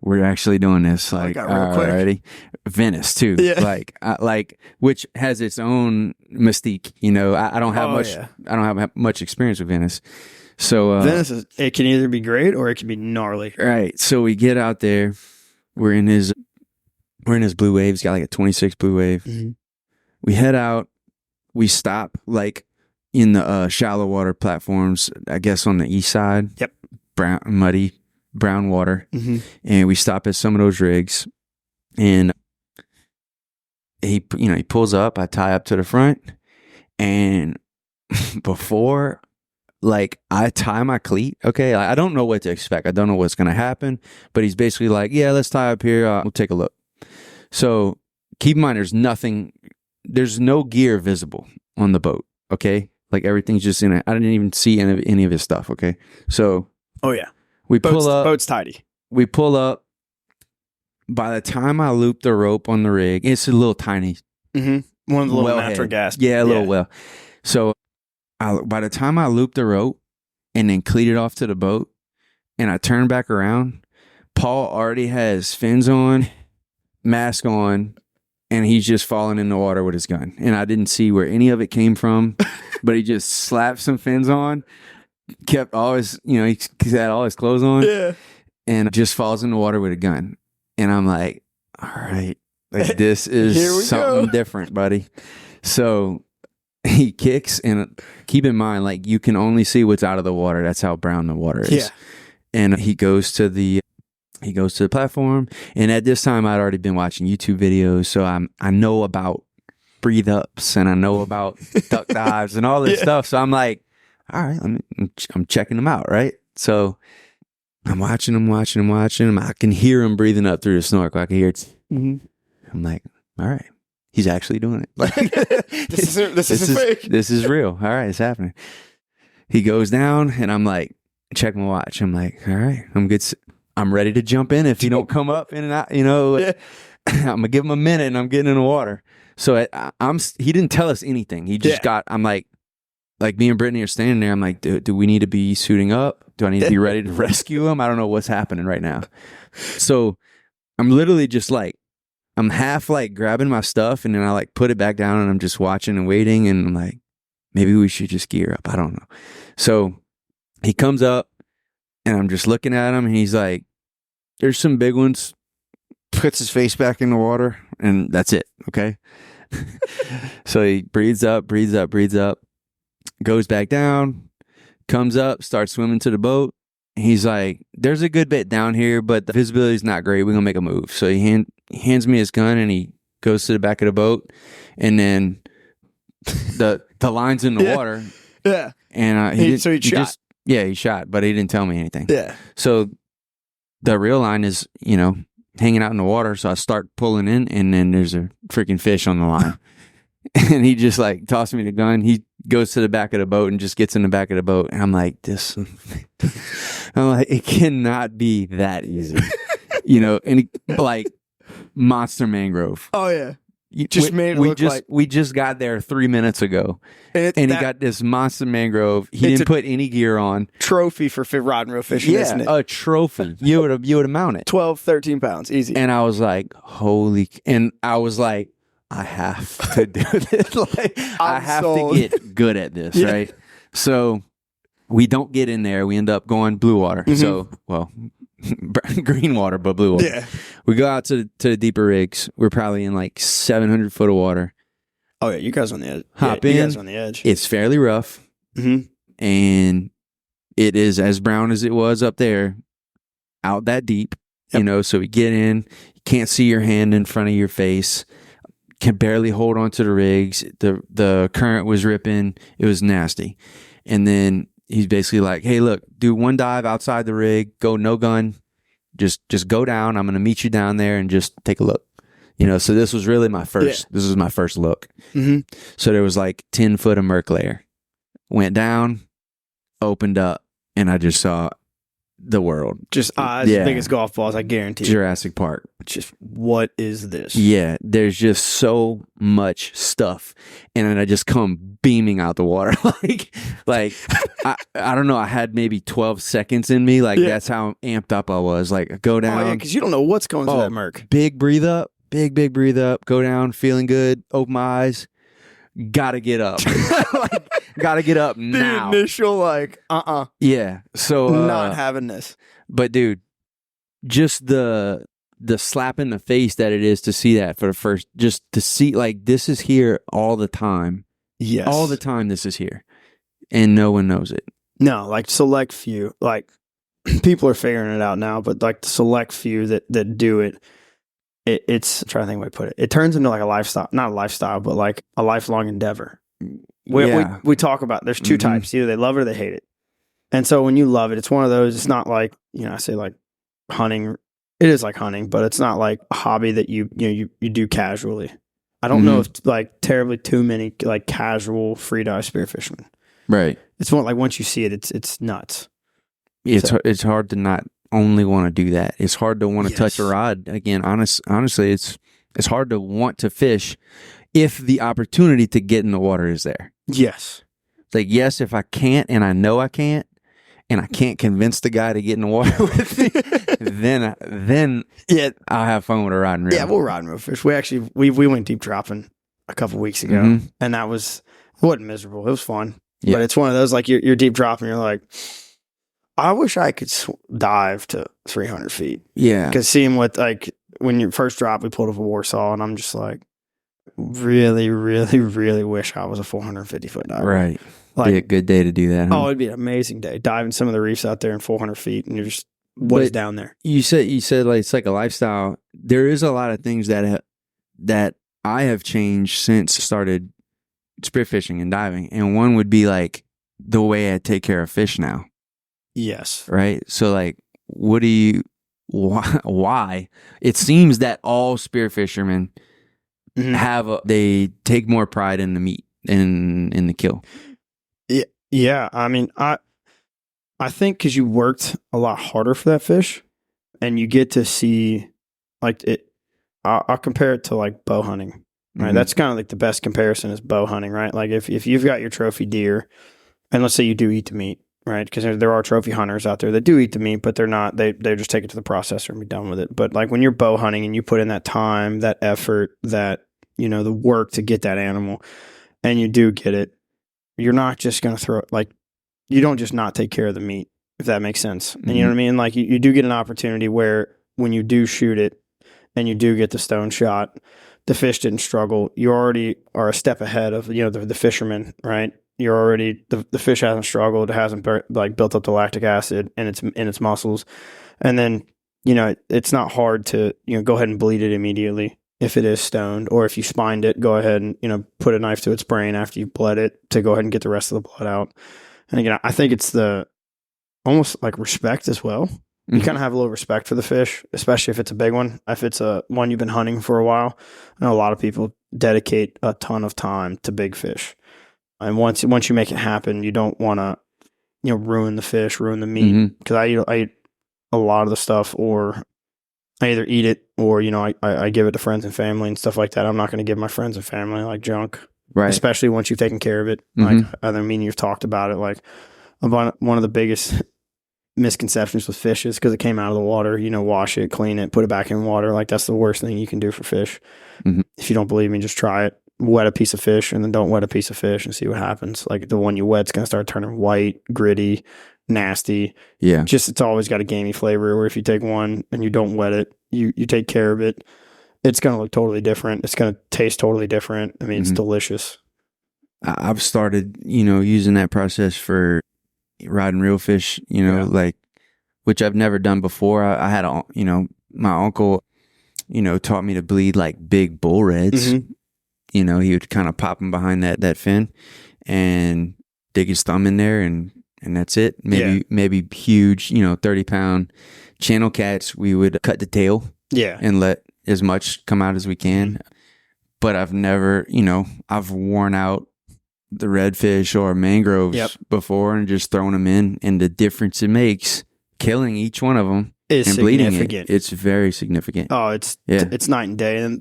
we're actually doing this. Like, got real quick. alrighty. Venice too. Yeah. Like, which has its own mystique. You know, I don't have much. Yeah. I don't have much experience with Venice. So Venice it can either be great or it can be gnarly. Right. So we get out there. We're in his blue wave. He's got like a 26 blue wave. Mm-hmm. We head out. We stop like in the shallow water platforms, I guess on the east side. Yep. Muddy brown water. Mm-hmm. And we stop at some of those rigs, and he pulls up. I tie up to the front, and before like I tie my cleat, okay, I don't know what to expect. I don't know what's gonna happen, but he's basically like, yeah, let's tie up here. We'll take a look. So keep in mind, there's no gear visible on the boat. Okay, like everything's just in it. I didn't even see any of his stuff. Okay, so oh yeah, pull up. Boat's tidy. We pull up. By the time I loop the rope on the rig, it's a little tiny. Mm-hmm. One of the little wellhead. natural gas. Yeah, a little well. So by the time I loop the rope and then cleat it off to the boat and I turn back around, Paul already has fins on, mask on, and he's just falling in the water with his gun. And I didn't see where any of it came from, but he just slapped some fins on, kept all his, he had all his clothes on, and just falls in the water with a gun. And I'm like, all right, like this is something different, buddy. So he kicks, and keep in mind, like you can only see what's out of the water. That's how brown the water is. Yeah. And he goes to the platform. And at this time, I'd already been watching YouTube videos, so I know about breathe ups and I know about duck dives and all this stuff. So I'm like, all right, I'm checking them out, right? So I'm watching him. I can hear him breathing up through the snorkel. I can hear it. Mm-hmm. I'm like, all right, he's actually doing it. Like this is fake. This is real. All right, it's happening. He goes down, and I'm like, check my watch. I'm like, all right, I'm good. I'm ready to jump in if you don't come up in and out. I'm gonna give him a minute, and I'm getting in the water. So he didn't tell us anything. He just got. I'm like me and Brittany are standing there. I'm like, do we need to be suiting up? Do I need to be ready to rescue him? I don't know what's happening right now. So I'm literally just like, I'm half like grabbing my stuff, and then I like put it back down, and I'm just watching and waiting, and I'm like, maybe we should just gear up. I don't know. So he comes up, and I'm just looking at him, and he's like, there's some big ones. Puts his face back in the water, and that's it. Okay. So he breathes up, goes back down, comes up, starts swimming to the boat. He's like, there's a good bit down here, but the visibility is not great. We're going to make a move. So he hands me his gun, and he goes to the back of the boat, and then the line's in the water. Yeah. And he shot. He shot, but he didn't tell me anything. Yeah. So the reel line is, hanging out in the water. So I start pulling in, and then there's a freaking fish on the line. And he just like tossed me the gun. He goes to the back of the boat and just gets in the back of the boat. And I'm like, it cannot be that easy. And like monster mangrove. Oh yeah. We just got there 3 minutes ago, and he got this monster mangrove. He didn't put any gear on. Trophy for rod and reel fishing, isn't it? A trophy. You would have mounted 12, 13 pounds, easy. And I was like, I have to do this. I have to get good at this, right? So we don't get in there. We end up going blue water. Mm-hmm. So, green water, but blue water. Yeah. We go out to the deeper rigs. We're probably in like 700 foot of water. Oh yeah, you guys on the edge. Hop in. You guys on the edge. It's fairly rough, and it is as brown as it was up there, out that deep. Yep. So we get in. You can't see your hand in front of your face. Can barely hold onto the rigs. The current was ripping. It was nasty. And then he's basically like, hey, look, do one dive outside the rig, go no gun, just go down. I'm going to meet you down there and just take a look. So this was really this was my first look. Mm-hmm. So there was like 10 foot of murk layer. Went down, opened up, and I just saw the world. Just eyes as big as golf balls, I guarantee. Jurassic Park. Just, what is this? Yeah, there's just so much stuff. And then I just come beaming out the water. like I don't know. I had maybe 12 seconds in me. Like that's how amped up I was. Like I go down. Oh yeah, because you don't know what's going through that murk. Big breathe up. Big breathe up. Go down, feeling good. Open my eyes. Gotta get up. Gotta get up now. The initial Yeah. So not having this. But dude, just the slap in the face that it is to see that for the first, just to see like this is here all the time. Yes. All the time this is here. And no one knows it. No, like select few. Like people are figuring it out now, but like the select few that do it, it's I'm trying to think of a way to put it. It turns into like a lifestyle, not a lifestyle, but like a lifelong endeavor. We talk about there's two types. Either they love it or they hate it. And so when you love it, it's one of those, it's not like, I say like hunting. It is like hunting, but it's not like a hobby that you do casually. I don't know if like terribly too many like casual freedive spearfishermen. Right. It's one like once you see it, it's nuts. It's hard to not only want to do that. It's hard to want to touch a rod again. Honestly, it's hard to want to fish if the opportunity to get in the water is there. Yes. Like yes, if I can't and I know I can't, and I can't convince the guy to get in the water with me, then I'll have fun with a rod and reel. Yeah, we'll rod and reel fish. We went deep dropping a couple weeks ago, and it wasn't miserable. It was fun, but it's one of those like you're deep dropping. You're like, I wish I could dive to 300 feet. Yeah, because seeing what like when you first drop, we pulled up a Warsaw, and I'm just like, really, really, really wish I was a 450 foot diver. Right. Like, be a good day to do that. Huh? Oh, it'd be an amazing day. Diving some of the reefs out there in 400 feet, and you're just what is down there. You said like it's like a lifestyle. There is a lot of things that I have changed since I started spearfishing and diving, and one would be like the way I take care of fish now. Yes. Right. So like, why? It seems that all spearfishermen they take more pride in the meat in the kill. Yeah, I mean, I think because you worked a lot harder for that fish, and you get to see, like it. I'll compare it to like bow hunting, right? That's kind of like the best comparison is bow hunting, right? Like if you've got your trophy deer, and let's say you do eat the meat, right? Because there are trophy hunters out there that do eat the meat, but they're not. They just take it to the processor and be done with it. But like when you're bow hunting and you put in that time, that effort, that the work to get that animal, and you do get it. You're not just going to throw it, like, you don't just not take care of the meat, if that makes sense. And you know what I mean? Like, you do get an opportunity where when you do shoot it and you do get the stone shot, the fish didn't struggle. You already are a step ahead of, the fisherman, right? You're already, the fish hasn't struggled. It hasn't built up the lactic acid in its muscles. And then, it's not hard to, go ahead and bleed it immediately. If it is stoned, or if you spined it, go ahead and put a knife to its brain after you've bled it to go ahead and get the rest of the blood out. And again, I think it's the almost like respect as well. You kind of have a little respect for the fish, especially if it's a big one. If it's a one you've been hunting for a while, I know a lot of people dedicate a ton of time to big fish. And once you make it happen, you don't want to ruin the fish, ruin the meat. Because I eat a lot of the stuff, or I either eat it or, I give it to friends and family and stuff like that. I'm not going to give my friends and family like junk, right? Especially once you've taken care of it. Like, I mean, you've talked about it. Like, one of the biggest misconceptions with fish is because it came out of the water, wash it, clean it, put it back in water. Like, that's the worst thing you can do for fish. If you don't believe me, just try it. Wet a piece of fish and then don't wet a piece of fish and see what happens. Like, the one you wet's going to start turning white, gritty, nasty. Yeah. Just, it's always got a gamey flavor, where if you take one and you don't wet it, you take care of it, it's going to look totally different. It's going to taste totally different. I mean, it's delicious. I've started, using that process for rod and reel fish, like, which I've never done before. I had, my uncle, taught me to bleed like big bull reds. He would kind of pop them behind that fin and dig his thumb in there and that's it. Maybe huge, 30-pound channel cats, we would cut the tail and let as much come out as we can. But I've never, I've worn out the redfish or mangroves before and just thrown them in, and the difference it makes killing each one of them is and bleeding it, it's very significant. Oh, it's night and day. And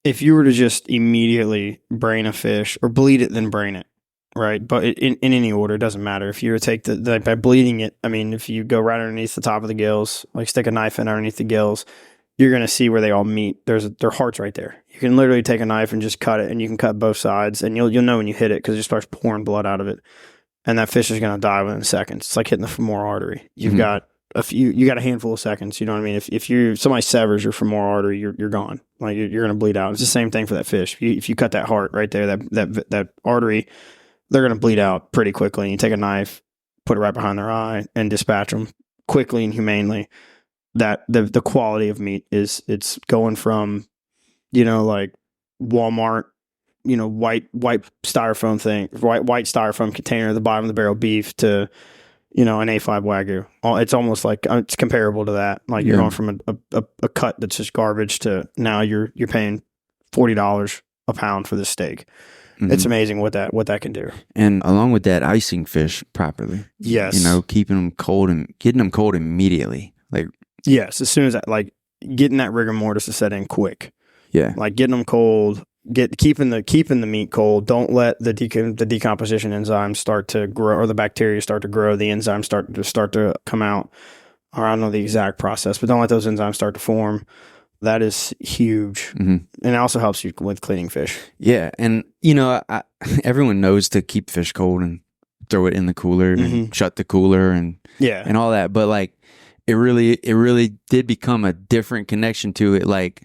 if you were to just immediately brain a fish or bleed it, then brain it, right? But in any order, it doesn't matter. If you were to take by bleeding it, I mean, if you go right underneath the top of the gills, like stick a knife in underneath the gills, you're going to see where they all meet. Their heart's right there. You can literally take a knife and just cut it, and you can cut both sides, and you'll know when you hit it because it just starts pouring blood out of it. And that fish is going to die within seconds. It's like hitting the femoral artery. You've got you got a handful of seconds. You know what I mean? If somebody severs your femoral artery, you're gone. Like you're going to bleed out. It's the same thing for that fish. If you cut that heart right there, that artery, they're going to bleed out pretty quickly. And you take a knife, put it right behind their eye, and dispatch them quickly and humanely. That the quality of meat it's going from, like Walmart, white styrofoam white styrofoam container at the bottom of the barrel beef to, an A5 Wagyu. It's almost like it's comparable to that. Like you're going from a cut that's just garbage to now you're paying $40 a pound for this steak. Mm-hmm. It's amazing what that can do. And along with that, icing fish properly. Yes. Keeping them cold and getting them cold immediately. Like, yes, as soon as that, like getting that rigor mortis to set in quick. Yeah. Like getting them cold, keeping the meat cold. Don't let the decomposition enzymes start to grow, or the bacteria start to grow. The enzymes start to come out. Or I don't know the exact process, but don't let those enzymes start to form. That is huge. Mm-hmm. And it also helps you with cleaning fish. Yeah. And, everyone knows to keep fish cold and throw it in the cooler and shut the cooler and all that. But like, it really did become a different connection to it. Like,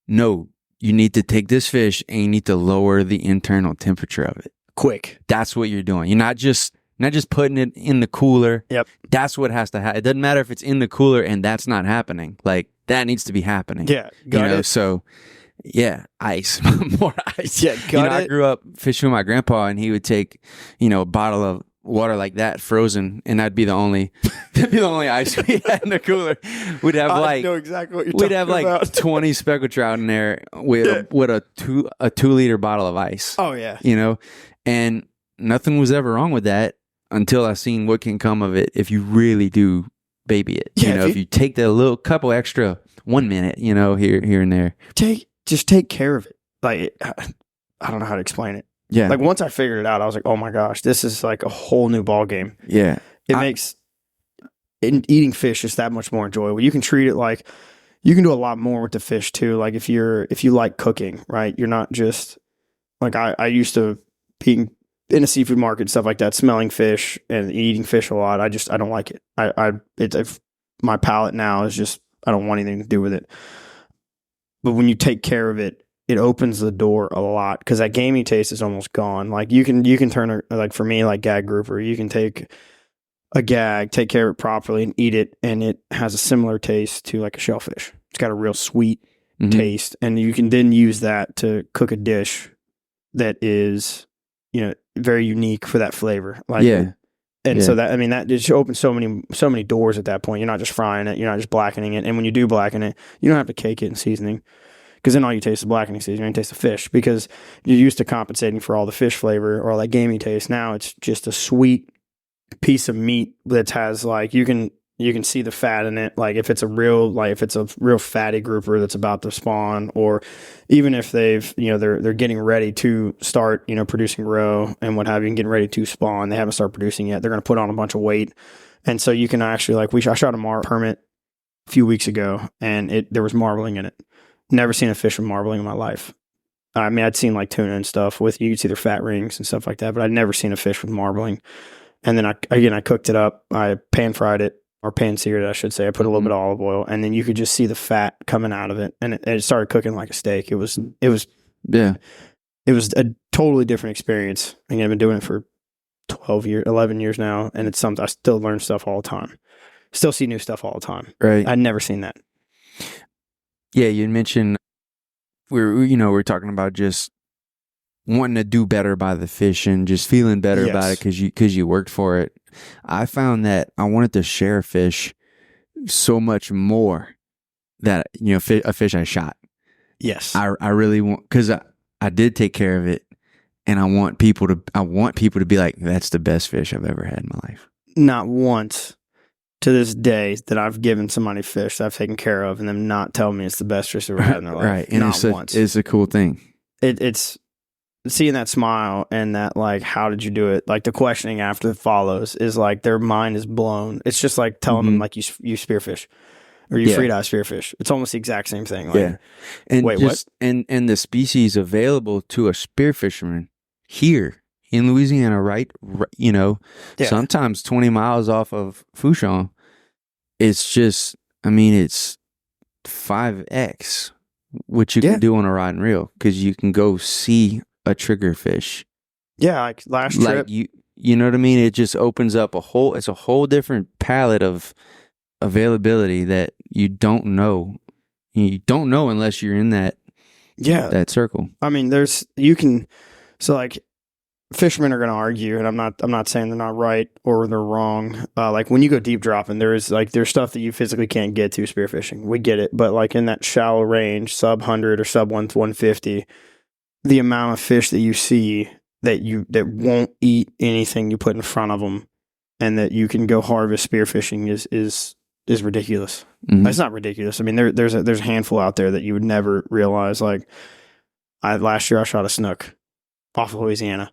no, you need to take this fish and you need to lower the internal temperature of it. Quick. That's what you're doing. You're not just putting it in the cooler. Yep. That's what has to happen. It doesn't matter if it's in the cooler and that's not happening. Like, that needs to be happening. Yeah. Got it. So yeah, ice. More ice. Yeah, I grew up fishing with my grandpa and he would take, a bottle of water like that frozen, and that'd be the only ice we had in the cooler. We'd have I know exactly what you're talking about. Like 20 speckled trout in there with a 2-liter bottle of ice. Oh yeah. And nothing was ever wrong with that until I seen what can come of it if you really do baby it. Yeah, if you take the little couple extra 1 minute, here and there. Just take care of it. Like, I don't know how to explain it. Yeah. Like once I figured it out, I was like, oh my gosh, this is like a whole new ball game. Yeah. It makes eating fish just that much more enjoyable. You can treat it like you can do a lot more with the fish too. Like if you like cooking, right? You're not just like I used to be in a seafood market, stuff like that, smelling fish and eating fish a lot. I don't like it. My palate now is just, I don't want anything to do with it. But when you take care of it, it opens the door a lot because that gamey taste is almost gone. Like you can turn like for me, like gag grouper, you can take a gag, take care of it properly and eat it. And it has a similar taste to like a shellfish. It's got a real sweet taste. And you can then use that to cook a dish that is, very unique for that flavor. Like, and so that, that just opens so many doors at that point. You're not just frying it. You're not just blackening it. And when you do blacken it, you don't have to cake it in seasoning. Because then all you taste is blackening seasoning. You don't taste the fish because you're used to compensating for all the fish flavor or all that gamey taste. Now it's just a sweet piece of meat that has like you can see the fat in it. Like if it's a real fatty grouper that's about to spawn, or even if they've they're getting ready to start producing roe and what have you, and getting ready to spawn, they haven't started producing yet. They're going to put on a bunch of weight, and so you can actually I shot a permit a few weeks ago, and there was marbling in it. Never seen a fish with marbling in my life. I'd seen like tuna and stuff with, you could see their fat rings and stuff like that, but I'd never seen a fish with marbling. And then I cooked it up. I pan-fried it, or pan-seared it, I should say. I put a little bit of olive oil, and then you could just see the fat coming out of it, and it started cooking like a steak. It was a totally different experience. I've been doing it for 11 years now, and it's something I still learn stuff all the time. Still see new stuff all the time. Right. I'd never seen that. Yeah, you mentioned we're talking about just wanting to do better by the fish and just feeling better about it because you worked for it. I found that I wanted to share fish so much more that a fish I shot. Yes, I really want, because I did take care of it, and I want people to be like, that's the best fish I've ever had in my life. Not once to this day that I've given somebody fish that I've taken care of and them not tell me it's the best fish they've ever had in their life. Right. And not once. It's a cool thing. It's seeing that smile and that, like, how did you do it? Like, the questioning after it follows is like their mind is blown. It's just like telling them, like, you spearfish or you freedive spearfish. It's almost the exact same thing. Like, And wait, just, what? And the species available to a spearfisherman here in Louisiana, right? You know, sometimes 20 miles off of Fouchon. It's just, I mean, it's 5x what you can do on a rod and reel, because you can go see a triggerfish. Yeah, like last trip. You know what I mean? It just opens up it's a whole different palette of availability that you don't know. You don't know unless you're in that circle. I mean, like, fishermen are going to argue, and I'm not saying they're not right or they're wrong. Like, when you go deep dropping, there's stuff that you physically can't get to spearfishing. We get it, but like in that shallow range, sub 100 or sub 150, the amount of fish that you see that won't eat anything you put in front of them, and that you can go harvest spearfishing is ridiculous. Mm-hmm. It's not ridiculous. I mean, there's a handful out there that you would never realize. Like, last year I shot a snook off of Louisiana.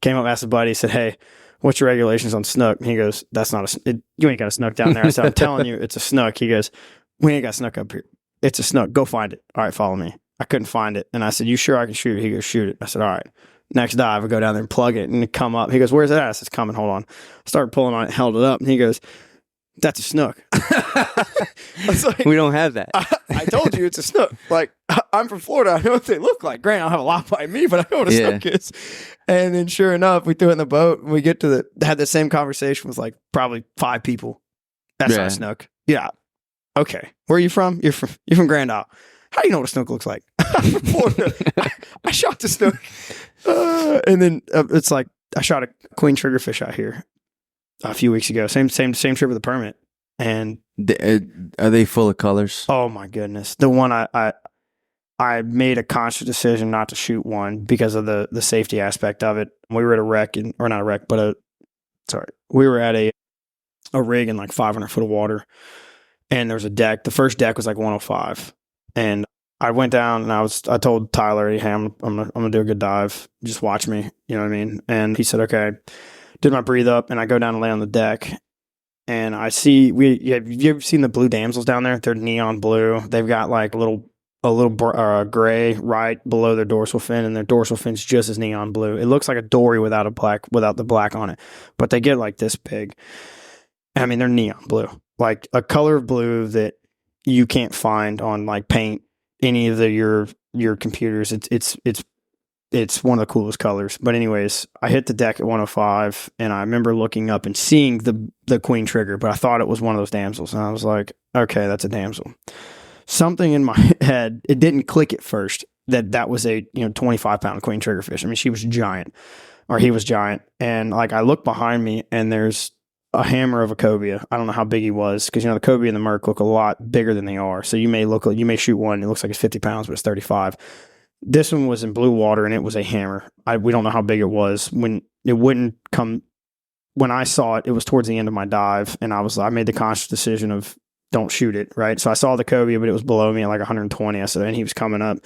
Came up, asked a buddy, said, "Hey, what's your regulations on snook?" And he goes, "That's not you ain't got a snook down there." I said, "I'm telling you, it's a snook." He goes, "We ain't got snook up here. It's a snook. Go find it." All right, follow me. I couldn't find it. And I said, "You sure I can shoot it?" He goes, "Shoot it." I said, "All right." Next dive, I go down there and plug it and it come up. He goes, "Where's it at?" I said, "It's coming. Hold on." I started pulling on it, held it up, and he goes, "That's a snook." I was like, we don't have that. I told you it's a snook. Like, I'm from Florida. I know what they look like. Granted, I don't have a lot by me, but I know what a snook is. And then sure enough, we threw it in the boat and we get to had the same conversation with like probably 5 people. That's not a snook. Yeah. Okay. Where are you from? You're from Grand Isle. How do you know what a snook looks like? I'm from Florida. I shot the snook. And then it's like, I shot a queen triggerfish out here a few weeks ago. Same trip with the permit. And are they full of colors? Oh my goodness. The one I made a conscious decision not to shoot one because of the safety aspect of it. We were at a wreck we were at a rig in like 500 foot of water, and there was a deck. The first deck was like 105, and I went down and I told Tyler, "Hey, I'm gonna do a good dive. Just watch me." You know what I mean? And he said, "Okay." Did my breathe up, and I go down and lay on the deck. And I see, have you ever seen the blue damsels down there? They're neon blue. They've got like a little gray right below their dorsal fin, and their dorsal fin's just as neon blue. It looks like a dory without the black on it, but they get like this big. I mean, they're neon blue, like a color of blue that you can't find on like paint any of your computers. It's one of the coolest colors. But anyways, I hit the deck at 105, and I remember looking up and seeing the queen trigger, but I thought it was one of those damsels. And I was like, okay, that's a damsel. Something in my head, it didn't click at first that was a 25-pound queen triggerfish. I mean, she was giant, or he was giant. And like, I look behind me, and there's a hammer of a cobia. I don't know how big he was, because the cobia and the Merc look a lot bigger than they are. So you may shoot one, it looks like it's 50 pounds, but it's 35. This one was in blue water, and it was a hammer. We don't know how big it was. When I saw it, it was towards the end of my dive, and I made the conscious decision of don't shoot it, right? So I saw the cobia, but it was below me at like 120. I said, and he was coming up.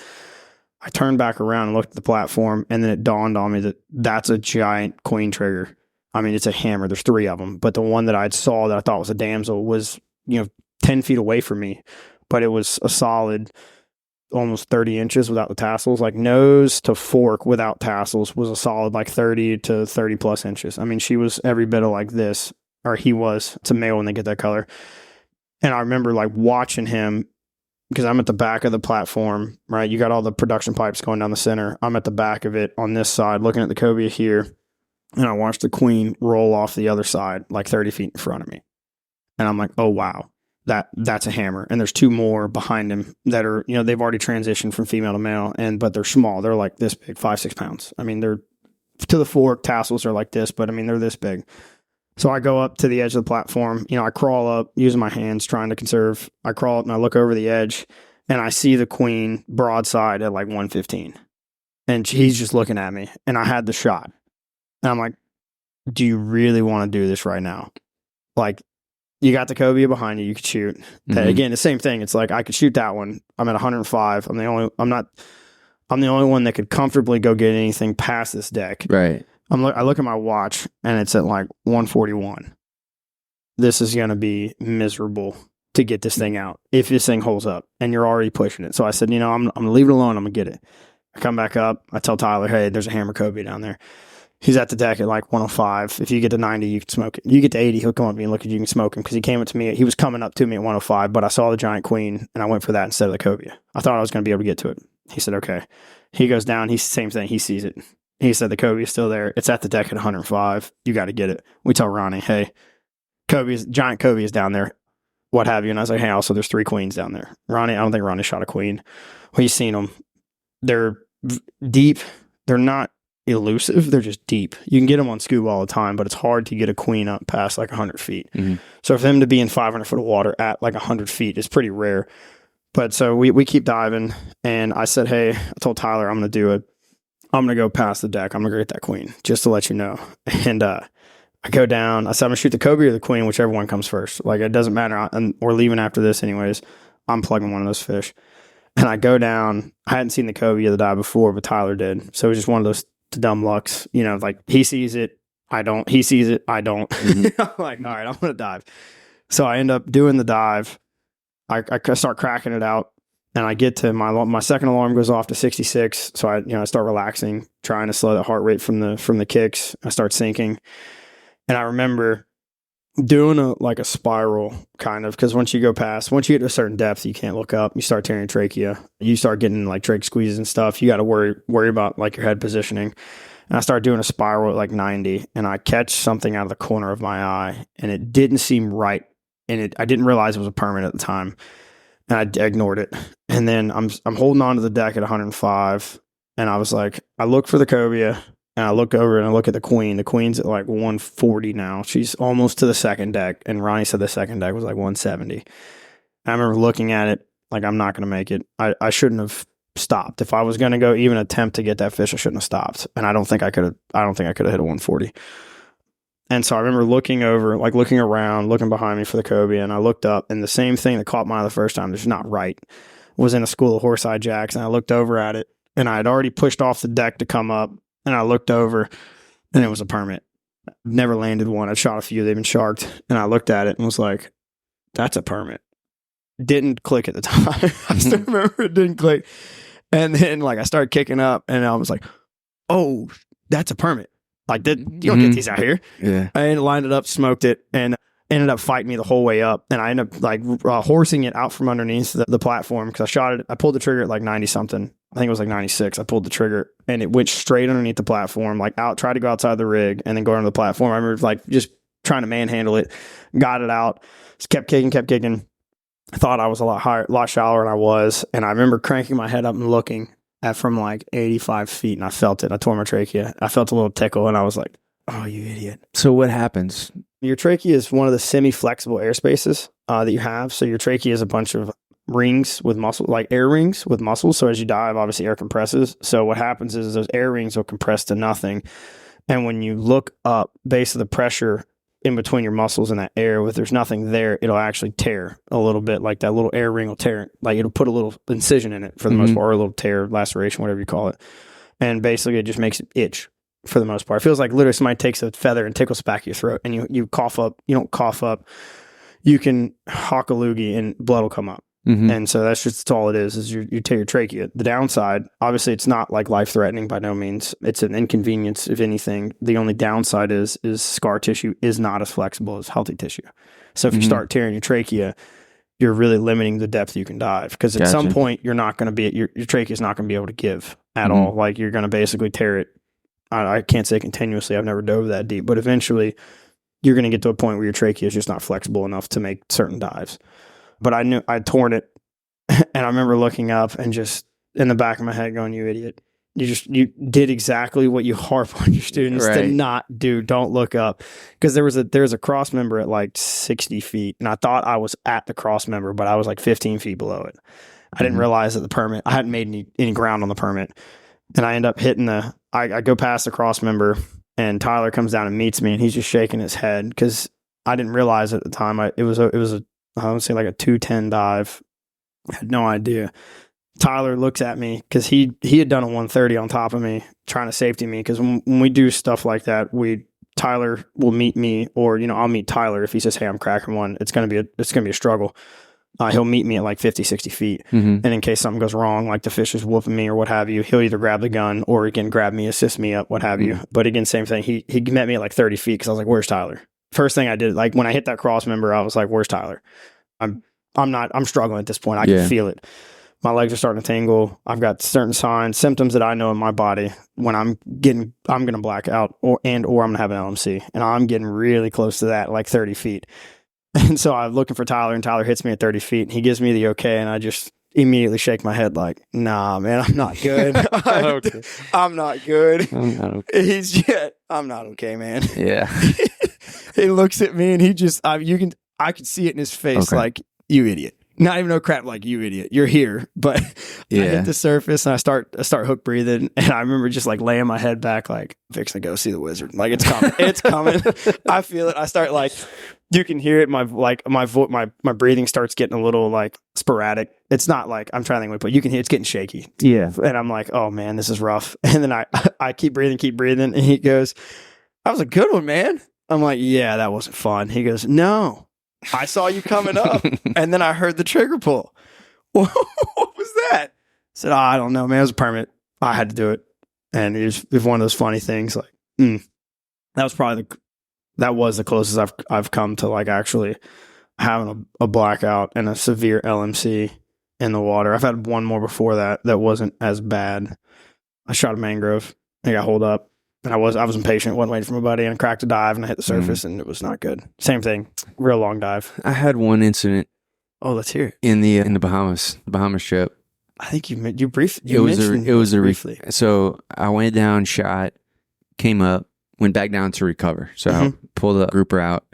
I turned back around and looked at the platform, and then it dawned on me that that's a giant queen trigger. I mean, it's a hammer. There's 3 of them, but the one that I saw that I thought was a damsel was 10 feet away from me, but it was a solid almost 30 inches without the tassels. Like, nose to fork without tassels was a solid like 30 to 30 plus inches. I mean, she was every bit of like this, or he was. It's a male when they get that color. And I remember like watching him, because I'm at the back of the platform, right? You got all the production pipes going down the center. I'm at the back of it on this side, looking at the cobia here. And I watched the queen roll off the other side, like 30 feet in front of me. And I'm like, oh, wow. That's a hammer. And there's 2 more behind him that are, they've already transitioned from female to male, but they're small. They're like this big, 5-6 pounds. I mean, they're to the fork, tassels are like this, but I mean, they're this big. So I go up to the edge of the platform. I crawl up using my hands, trying to conserve. I crawl up and I look over the edge, and I see the queen broadside at like 115. And he's just looking at me, and I had the shot. And I'm like, do you really want to do this right now? Like, You got the cobia behind you. You could shoot. Again, the same thing. It's like I could shoot that one. I'm at 105. I'm the only one that could comfortably go get anything past this deck. Right. I look at my watch and it's at like 141. This is going to be miserable to get this thing out if this thing holds up and you're already pushing it. So I said, I'm going to leave it alone. I'm going to get it. I come back up. I tell Tyler, hey, there's a hammer cobia down there. He's at the deck at like 105. If you get to 90, you can smoke it. You get to 80, he'll come up to me and look at you and smoke him because he came up to me. He was coming up to me at 105, but I saw the giant queen and I went for that instead of the cobia. I thought I was going to be able to get to it. He said, okay. He goes down. He's the same thing. He sees it. He said the cobia is still there. It's at the deck at 105. You got to get it. We tell Ronnie, hey, giant cobia is down there. What have you? And I was like, hey, also there's 3 queens down there. Ronnie, I don't think Ronnie shot a queen. We've seen them. They're deep. They're not elusive. They're just deep. You can get them on scuba all the time, but it's hard to get a queen up past like 100 feet. Mm-hmm. So for them to be in 500 foot of water at like 100 feet is pretty rare. But so we keep diving, and I said, hey, I told Tyler I'm going to do it. I'm going to go past the deck. I'm going to get that queen, just to let you know. And I go down. I said, I'm going to shoot the cobia or the queen, whichever one comes first. Like, it doesn't matter. And we're leaving after this anyways. I'm plugging one of those fish. And I go down. I hadn't seen the cobia the dive before, but Tyler did. So it was just one of those dumb lucks. Like he sees it, I don't. He sees it, I don't. Mm-hmm. I'm like, all right, I'm going to dive. So I end up doing the dive. I start cracking it out. And I get to my second alarm goes off to 66. So I start relaxing, trying to slow the heart rate from the kicks. I start sinking. And I remember doing a spiral kind of, because once you get to a certain depth, you can't look up. You start tearing trachea. You start getting like trach squeezes and stuff. You got to worry about like your head positioning. And I started doing a spiral at like 90, and I catch something out of the corner of my eye, and it didn't seem right. And I didn't realize it was a permit at the time. And I ignored it. And then I'm holding on to the deck at 105. And I was like, I look for the cobia, and I look over and I look at the queen. The queen's at like 140 now. She's almost to the second deck. And Ronnie said the second deck was like 170. I remember looking at it like, I'm not going to make it. I shouldn't have stopped. If I was going to go even attempt to get that fish, I shouldn't have stopped. And I don't think I could have hit a 140. And so I remember looking over, like looking around, looking behind me for the cobia, and I looked up, and the same thing that caught my eye the first time, just not right, was in a school of horse-eye jacks. And I looked over at it, and I had already pushed off the deck to come up, and I looked over, and it was a permit. Never landed one. I shot a few. They've been sharked. And I looked at it and was like, that's a permit. Didn't click at the time. I still remember it didn't click. And then like I started kicking up, and I was like, oh, that's a permit. Like, you don't get these out here. Yeah. I lined it up, smoked it, and ended up fighting me the whole way up. And I ended up like horsing it out from underneath the platform, because I shot it. I pulled the trigger at like 90 something. I think it was like 96. I pulled the trigger, and it went straight underneath the platform, like tried to go outside the rig and then go under the platform. I remember like just trying to manhandle it, got it out, just kept kicking. I thought I was a lot shallower than I was. And I remember cranking my head up and looking at from like 85 feet, and I felt it. I tore my trachea. I felt a little tickle, and I was like, oh, you idiot. So what happens? Your trachea is one of the semi-flexible air spaces that you have. So your trachea is a bunch of rings with muscle, like air rings with muscles. So as you dive, obviously air compresses. So what happens is those air rings will compress to nothing. And when you look up, base of the pressure in between your muscles and that air, if there's nothing there, it'll actually tear a little bit. Like that little air ring will tear, like it'll put a little incision in it for the most part, or a little tear, laceration, whatever you call it. And basically it just makes it itch for the most part. It feels like literally somebody takes a feather and tickles the back of your throat, and you cough up. You don't cough up. You can hawk a loogie and blood will come up. And so that's all it is you tear your trachea. The downside, obviously it's not like life-threatening by no means. It's an inconvenience, if anything. The only downside is scar tissue is not as flexible as healthy tissue. So if you start tearing your trachea, you're really limiting the depth you can dive, because at some point you're not going to be your trachea is not going to be able to give at all. Like you're going to basically tear it. I can't say continuously. I've never dove that deep, but eventually you're going to get to a point where your trachea is just not flexible enough to make certain dives. But I knew I'd torn it, and I remember looking up and just in the back of my head going, you idiot. You did exactly what you harp on your students to not do. Don't look up. Because there was a cross member at like 60 feet, and I thought I was at the cross member, but I was like 15 feet below it. I didn't realize that the permit, I hadn't made any ground on the permit. And I end up hitting I go past the cross member, and Tyler comes down and meets me, and he's just shaking his head because I didn't realize at the time. It was a I would say like a 210 dive. I had no idea. Tyler looks at me because he had done a 130 on top of me, trying to safety me. Because when we do stuff like that, Tyler will meet me, or I'll meet Tyler if he says, "Hey, I'm cracking one." It's gonna be a struggle. He'll meet me at like 50, 60 feet, and in case something goes wrong, like the fish is whooping me or what have you, he'll either grab the gun or he can grab me, assist me up, what have you. But again, same thing. He met me at like 30 feet because I was like, "Where's Tyler?" First thing I did, like when I hit that cross member, I was like, "Where's Tyler?" I'm struggling at this point. I can feel it. My legs are starting to tingle. I've got certain symptoms that I know in my body when I'm going to black out or I'm going to have an LMC. And I'm getting really close to that, like 30 feet. And so I'm looking for Tyler, and Tyler hits me at 30 feet. And he gives me the okay, and I just immediately shake my head like, "Nah, man, I'm not good. I'm not good." I'm not okay. I'm not okay, man. Yeah. He looks at me, and he just, I could see it in his face, like, "You idiot." Not even no crap, like, "You idiot, you're here." But I hit the surface and I start hook breathing, and I remember just like laying my head back, like, fixing to go see the wizard. Like, it's coming, it's coming. I feel it. I start like, you can hear it. My breathing starts getting a little like sporadic. It's not like I'm trying to think, but you can hear it's getting shaky. Yeah, and I'm like, "Oh man, this is rough." And then I keep breathing, and he goes, "That was a good one, man." I'm like, "Yeah, that wasn't fun." He goes, "No, I saw you coming up, and then I heard the trigger pull." What was that? I said, "I don't know, man. It was a permit. I had to do it." And it was one of those funny things. Like, that was the closest I've come to like actually having a blackout and a severe LMC in the water. I've had one more before that wasn't as bad. I shot a mangrove. I got holed up. And I was impatient, wasn't waiting for my buddy, and cracked a dive, and I hit the surface, and it was not good. Same thing, real long dive. I had one incident. Oh, let's hear it. In the Bahamas trip. I think you briefly. It was briefly. So I went down, shot, came up, went back down to recover. So I pulled the grouper out,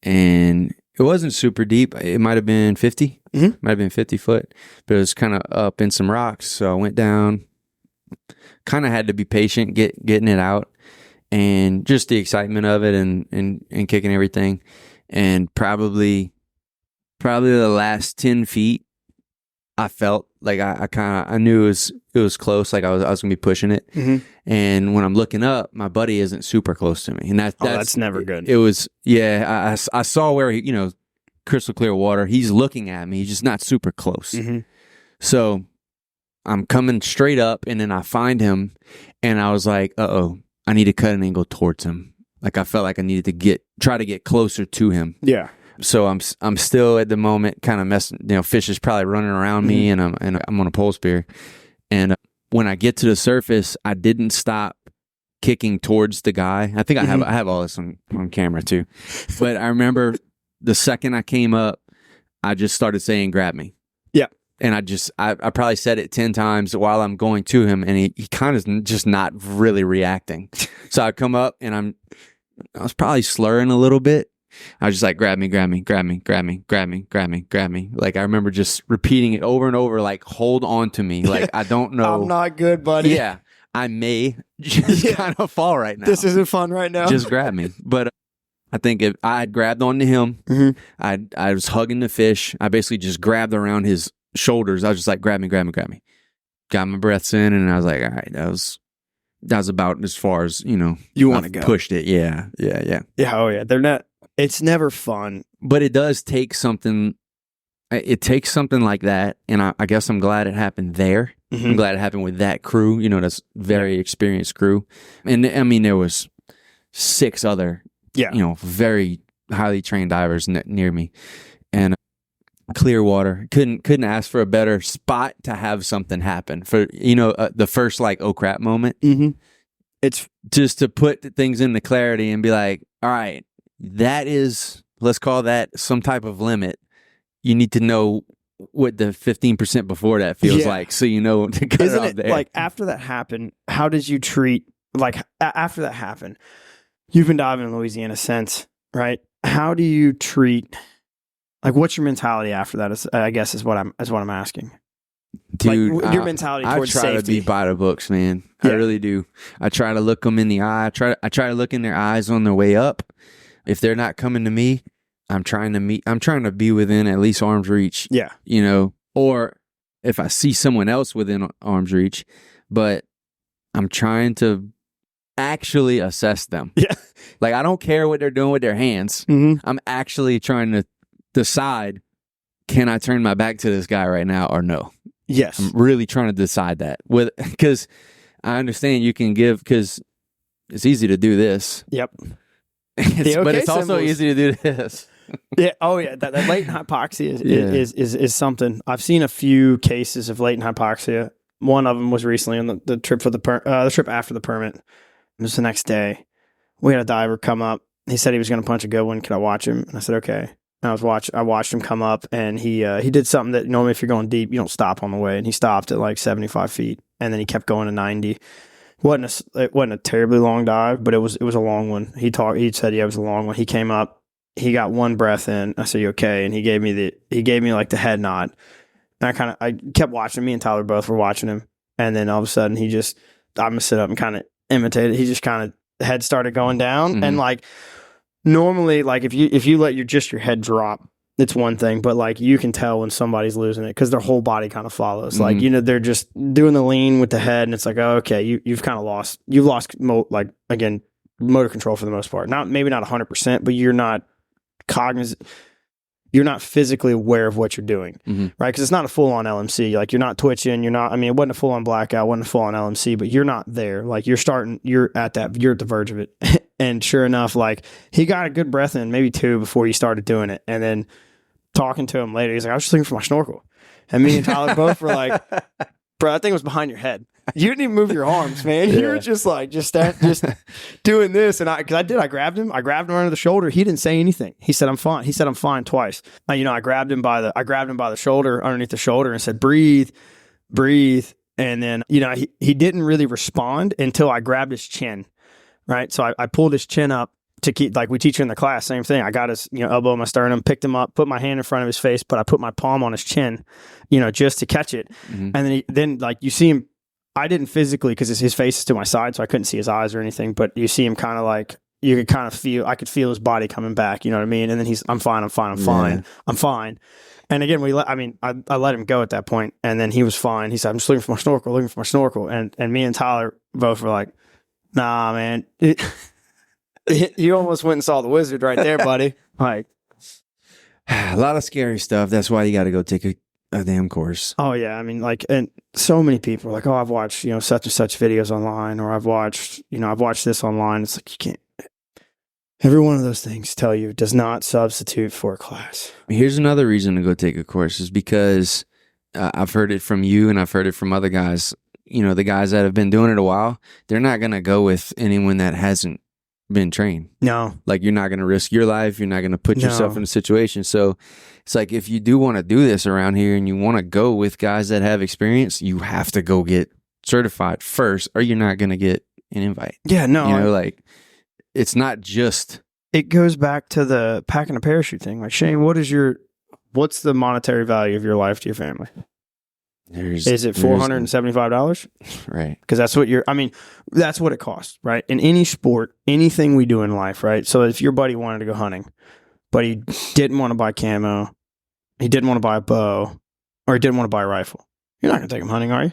and it wasn't super deep. It might have been 50. Might have been 50 foot, but it was kind of up in some rocks. So I went down. Kind of had to be patient getting it out, and just the excitement of it and kicking everything. And probably the last 10 feet, I felt like I knew it was close, like I was gonna be pushing it. And when I'm looking up, my buddy isn't super close to me, and that's never good. It was I saw where he, crystal clear water. He's looking at me. He's just not super close. So I'm coming straight up, and then I find him, and I was like, "Uh-oh, I need to cut an angle towards him." Like I felt like I needed to try to get closer to him. Yeah. So I'm still at the moment kind of messing. Fish is probably running around me, and I'm on a pole spear. And when I get to the surface, I didn't stop kicking towards the guy. I think I have all this on camera too. But I remember the second I came up, I just started saying, "Grab me." Yeah. And I probably said it 10 times while I'm going to him, and he kind of just not really reacting. So I come up, and I was probably slurring a little bit. I was just like, "Grab me, grab me, grab me, grab me, grab me, grab me, grab me." Like I remember just repeating it over and over, like, "Hold on to me." Like I don't know. I'm not good, buddy. Yeah. I may just kind of fall right now. This isn't fun right now. Just grab me. But I think if I had grabbed onto him, I was hugging the fish. I basically just grabbed around his shoulders. I was just like, "Grab me, grab me, grab me." Got my breaths in, and I was like, "All right, that was about as far as you want to go." Pushed it. Yeah. Oh yeah. They're not. It's never fun, but it does take something. It takes something like that, and I guess I'm glad it happened there. I'm glad it happened with that crew. That's very experienced crew, and I mean there was 6 other very highly trained divers near me, and clear water. Couldn't ask for a better spot to have something happen for the first like "oh crap" moment. It's just to put things into clarity and be like, all right, that is, let's call that some type of limit. You need to know what the 15% before that feels like, so to cut it off there. Like after that happened, how did you treat after that happened? You've been diving in Louisiana since, right? How do you treat? Like, what's your mentality after that? I guess is what I'm asking. Dude, like, your mentality towards safety. I try to be by the books, man. I really do. I try to look them in the eye. I try to look in their eyes on their way up, If they're not coming to me, I'm trying to be within at least arm's reach. Yeah. Or if I see someone else within arm's reach, but I'm trying to actually assess them. Yeah. Like, I don't care what they're doing with their hands. Mm-hmm. I'm actually trying to decide, can I turn my back to this guy right now or no? Yes. I'm really trying to decide that because I understand you can give, because it's easy to do this. Yep. But it's also easy to do this. Yeah. Oh, yeah. That latent hypoxia is something. I've seen a few cases of latent hypoxia. One of them was recently on the trip for the trip after the permit. It was the next day. We had a diver come up. He said he was going to punch a good one. Could I watch him? And I said, okay. And I watched him come up, and he did something that normally if you're going deep, you don't stop on the way. And he stopped at like 75 feet, and then he kept going to 90. It wasn't a terribly long dive, but it was a long one. He said, yeah, it was a long one. He came up, he got one breath in. I said, you okay? And he gave me like the head nod. And I kept watching. Me and Tyler both were watching him, and then all of a sudden I'm gonna sit up and kind of imitate it. He just kind of head started going down, and like normally, like if you let your head drop, it's one thing, but like you can tell when somebody's losing it because their whole body kind of follows. Like they're just doing the lean with the head, and it's like, oh, okay, you've kind of lost motor control for the most part. Maybe not 100%, but you're not cognizant. You're not physically aware of what you're doing, right? Because it's not a full-on LMC. Like, you're not twitching. It wasn't a full-on blackout, wasn't a full-on LMC, but you're not there. Like, you're at the verge of it. And sure enough, like, he got a good breath in, maybe two, before he started doing it. And then talking to him later, he's like, I was just looking for my snorkel. And me and Tyler both were like, bro, that thing was behind your head. You didn't even move your arms, man. You were just doing this. And I grabbed him under the shoulder. He didn't say anything. He said, I'm fine. He said, I'm fine twice. I grabbed him by the shoulder, underneath the shoulder, and said, breathe. And then, he didn't really respond until I grabbed his chin. Right. So I pulled his chin up to keep, like we teach you in the class, same thing. I got his, elbow in my sternum, picked him up, put my hand in front of his face, but I put my palm on his chin, just to catch it. And then you see him. I didn't physically, because his face is to my side, so I couldn't see his eyes or anything, but you see him kind of like, you could kind of feel, I could feel his body coming back, you know what I mean? And then I'm fine. And again, I let him go at that point, and then he was fine. He said, I'm just looking for my snorkel. And me and Tyler both were like, nah, man, you almost went and saw the wizard right there, buddy. Like, a lot of scary stuff. That's why you got to go take a damn course. Oh yeah, and so many people are like, oh, I've watched such and such videos online, or I've watched this online. It's like, you can't. Every one of those things tell you does not substitute for a class. Here's another reason to go take a course is because I've heard it from you, and I've heard it from other guys. The guys that have been doing it a while, they're not gonna go with anyone that hasn't been trained. No. Like, you're not going to risk your life. You're not going to put yourself in a situation. So it's like, if you do want to do this around here and you want to go with guys that have experience, you have to go get certified first, or you're not going to get an invite. Yeah, no. It's not just. It goes back to the packing a parachute thing. Like, Shane, what's the monetary value of your life to your family? Is it $475? Right. Because that's what that's what it costs, right? In any sport, anything we do in life, right? So if your buddy wanted to go hunting, but he didn't want to buy camo, he didn't want to buy a bow, or he didn't want to buy a rifle, you're not going to take him hunting, are you?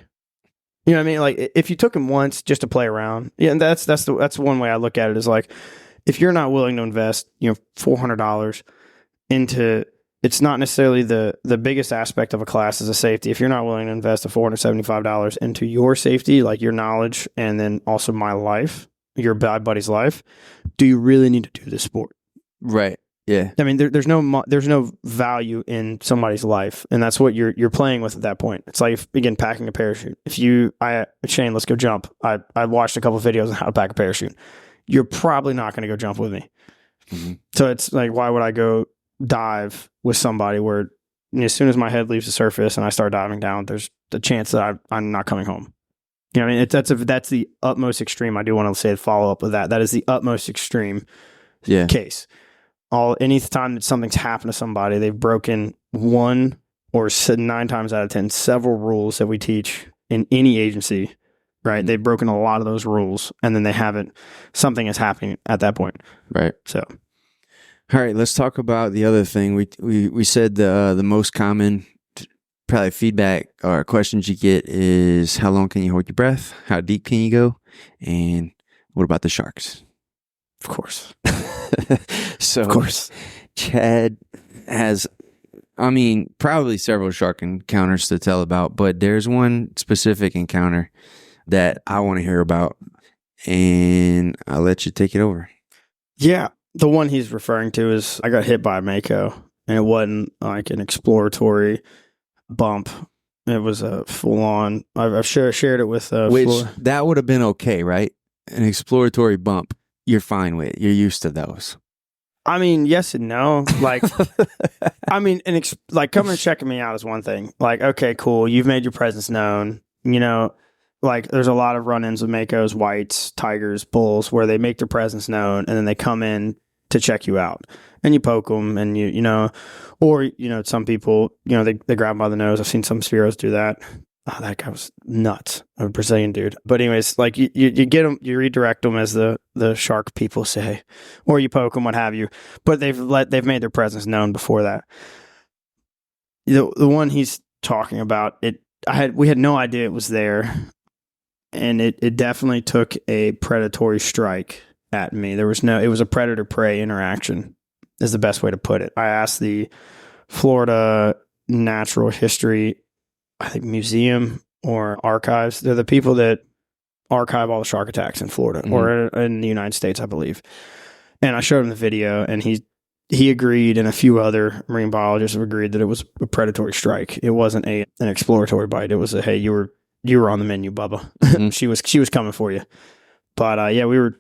You know what I mean? Like, if you took him once just to play around, yeah, and that's one way I look at it, is like, if you're not willing to invest, $400 into. It's not necessarily the biggest aspect of a class is a safety. If you're not willing to invest the $475 into your safety, like your knowledge, and then also my life, your buddy's life, do you really need to do this sport? Right. Yeah. There's no value in somebody's life, and that's what you're playing with at that point. It's like, again, packing a parachute. Shane, let's go jump. I watched a couple of videos on how to pack a parachute. You're probably not going to go jump with me. Mm-hmm. So it's like, why would I go dive with somebody where as soon as my head leaves the surface and I start diving down, there's the chance that I'm not coming home. That's the utmost extreme. I do want to say the follow up with that. That is the utmost extreme case. Any time that something's happened to somebody, they've broken one or 9 times out of 10 several rules that we teach in any agency. Right, they've broken a lot of those rules, and then something is happening at that point. Right. So. All right, let's talk about the other thing. We said the most common probably feedback or questions you get is how long can you hold your breath? How deep can you go? And what about the sharks? Of course. So, Of course. Chad has, probably several shark encounters to tell about, but there's one specific encounter that I want to hear about, and I'll let you take it over. Yeah. The one he's referring to is I got hit by a Mako, and it wasn't like an exploratory bump. It was a full on. I've shared it with which that would have been okay, right? An exploratory bump, you're fine with. You're used to those. I mean, yes and no. Like, coming and checking me out is one thing. Like, okay, cool. You've made your presence known. You know, like there's a lot of run-ins with Makos, whites, tigers, bulls, where they make their presence known and then they come in to check you out, and you poke them, and you know, or some people, they grab them by the nose. I've seen some Spearos do that. Oh, that guy was nuts, a Brazilian dude. But anyways, like you get them, you redirect them, as the shark people say, or you poke them, what have you. But they've made their presence known before that. The one he's talking about, we had no idea it was there, and it definitely took a predatory strike at me. It was a predator prey interaction, is the best way to put it. I asked the Florida Natural History, I think, Museum or Archives. They're the people that archive all the shark attacks in Florida, or in the United States, I believe. And I showed him the video, and he agreed, and a few other marine biologists have agreed that it was a predatory strike. It wasn't an exploratory bite. It was a, hey, you were on the menu, Bubba. She was coming for you. But we were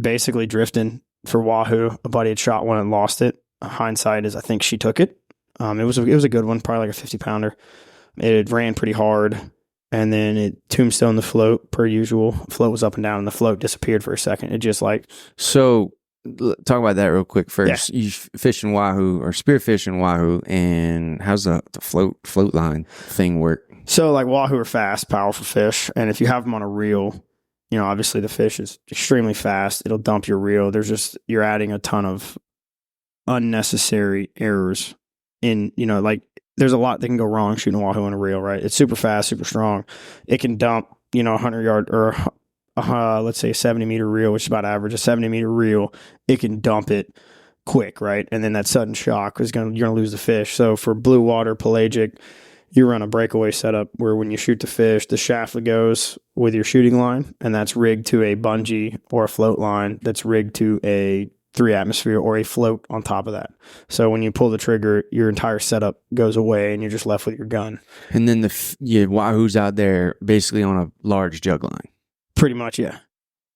basically drifting for wahoo. A buddy had shot one and lost it. Hindsight is, I think she took it. It was a good one, probably like a 50-pounder. It ran pretty hard, and then it tombstoned the float per usual. Float was up and down, and the float disappeared for a second. It just like... So, talk about that real quick first. Yeah. You fishing wahoo or spearfishing wahoo, and how's the float line thing work? So, like, wahoo are fast, powerful fish, and if you have them on a reel, obviously the fish is extremely fast. It'll dump your reel. You're adding a ton of unnecessary errors in, there's a lot that can go wrong shooting a wahoo on a reel, right? It's super fast, super strong. It can dump, 100-yard or let's say a 70-meter reel, which is about average, a 70-meter reel. It can dump it quick, right? And then that sudden shock you're going to lose the fish. So for blue water, pelagic, you run a breakaway setup where when you shoot the fish, the shaft goes with your shooting line, and that's rigged to a bungee or a float line that's rigged to a 3-atmosphere or a float on top of that. So when you pull the trigger, your entire setup goes away and you're just left with your gun. And then wahoo's out there basically on a large jug line. Pretty much, yeah.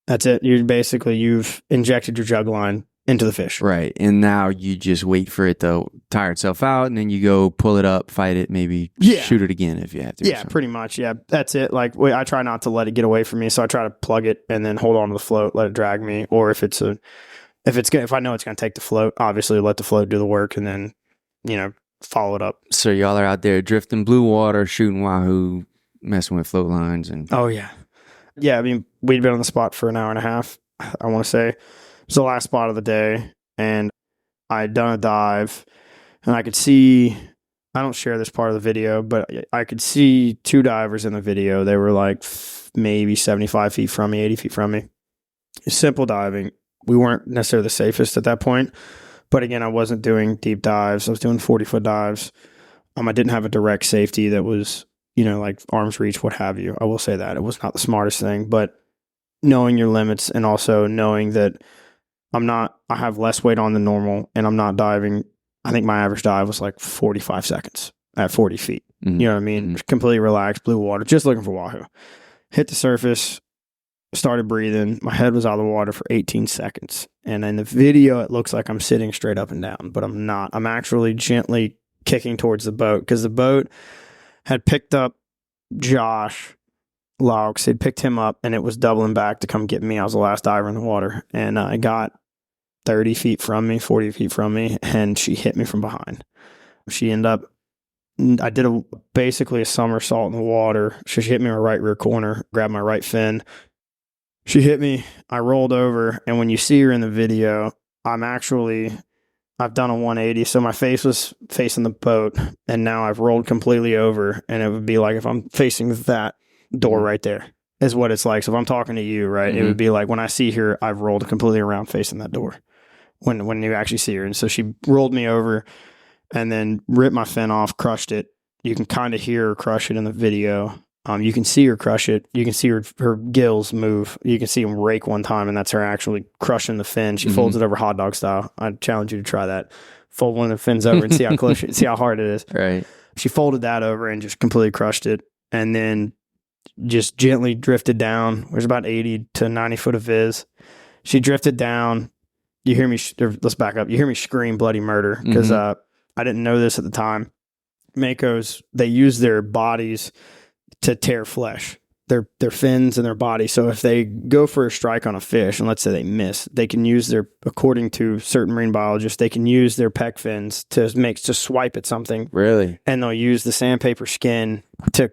That's it. You've injected your jug line into the fish. Right. And now you just wait for it to tire itself out, and then you go pull it up, fight it, maybe shoot it again if you have to. Yeah, pretty much. Yeah, that's it. Like, I try not to let it get away from me, so I try to plug it and then hold on to the float, let it drag me. Or if I know it's going to take the float, obviously let the float do the work, and then, follow it up. So y'all are out there drifting blue water, shooting wahoo, messing with float lines. Oh, yeah. Yeah, we'd been on the spot for an hour and a half, I want to say. It was the last spot of the day, and I had done a dive, and I could see, I don't share this part of the video, but I could see two divers in the video. They were like maybe 75 feet from me, 80 feet from me. Simple diving. We weren't necessarily the safest at that point, but again, I wasn't doing deep dives. I was doing 40-foot dives. I didn't have a direct safety that was, like arm's reach, what have you. I will say that. It was not the smartest thing, but knowing your limits, and also knowing that I have less weight on than normal, and I'm not diving. I think my average dive was like 45 seconds at 40 feet. Mm-hmm. You know what I mean? Mm-hmm. Completely relaxed, blue water, just looking for wahoo. Hit the surface, started breathing. My head was out of the water for 18 seconds. And in the video, it looks like I'm sitting straight up and down, but I'm not. I'm actually gently kicking towards the boat, because the boat had picked up Josh Laux. They'd picked him up, and it was doubling back to come get me. I was the last diver in the water, and I got 30 feet from me, 40 feet from me, and she hit me from behind. I did basically a somersault in the water. She hit me in my right rear corner, grabbed my right fin. She hit me. I rolled over, and when you see her in the video, I'm actually I've done a 180. So my face was facing the boat, and now I've rolled completely over, and it would be like if I'm facing that door right there is what it's like. So if I'm talking to you, right, it would be like when I see her, I've rolled completely around facing that door when you actually see her. And so she rolled me over and then ripped my fin off, crushed it. You can kind of hear her crush it in the video. You can see her crush it. You can see her gills move. You can see them rake one time, and that's her actually crushing the fin. She folds it over hot dog style. I challenge you to try that. Fold one of the fins over and see how close, see how hard it is. Right. She folded that over and just completely crushed it, and then just gently drifted down. There's about 80 to 90 foot of viz. She drifted down. You hear me. Let's back up. You hear me scream bloody murder because I didn't know this at the time. Makos, they use their bodies to tear flesh, their fins and their body. So if they go for a strike on a fish, and let's say they miss, they can use according to certain marine biologists, they can use their pec fins to swipe at something. Really? And they'll use the sandpaper skin to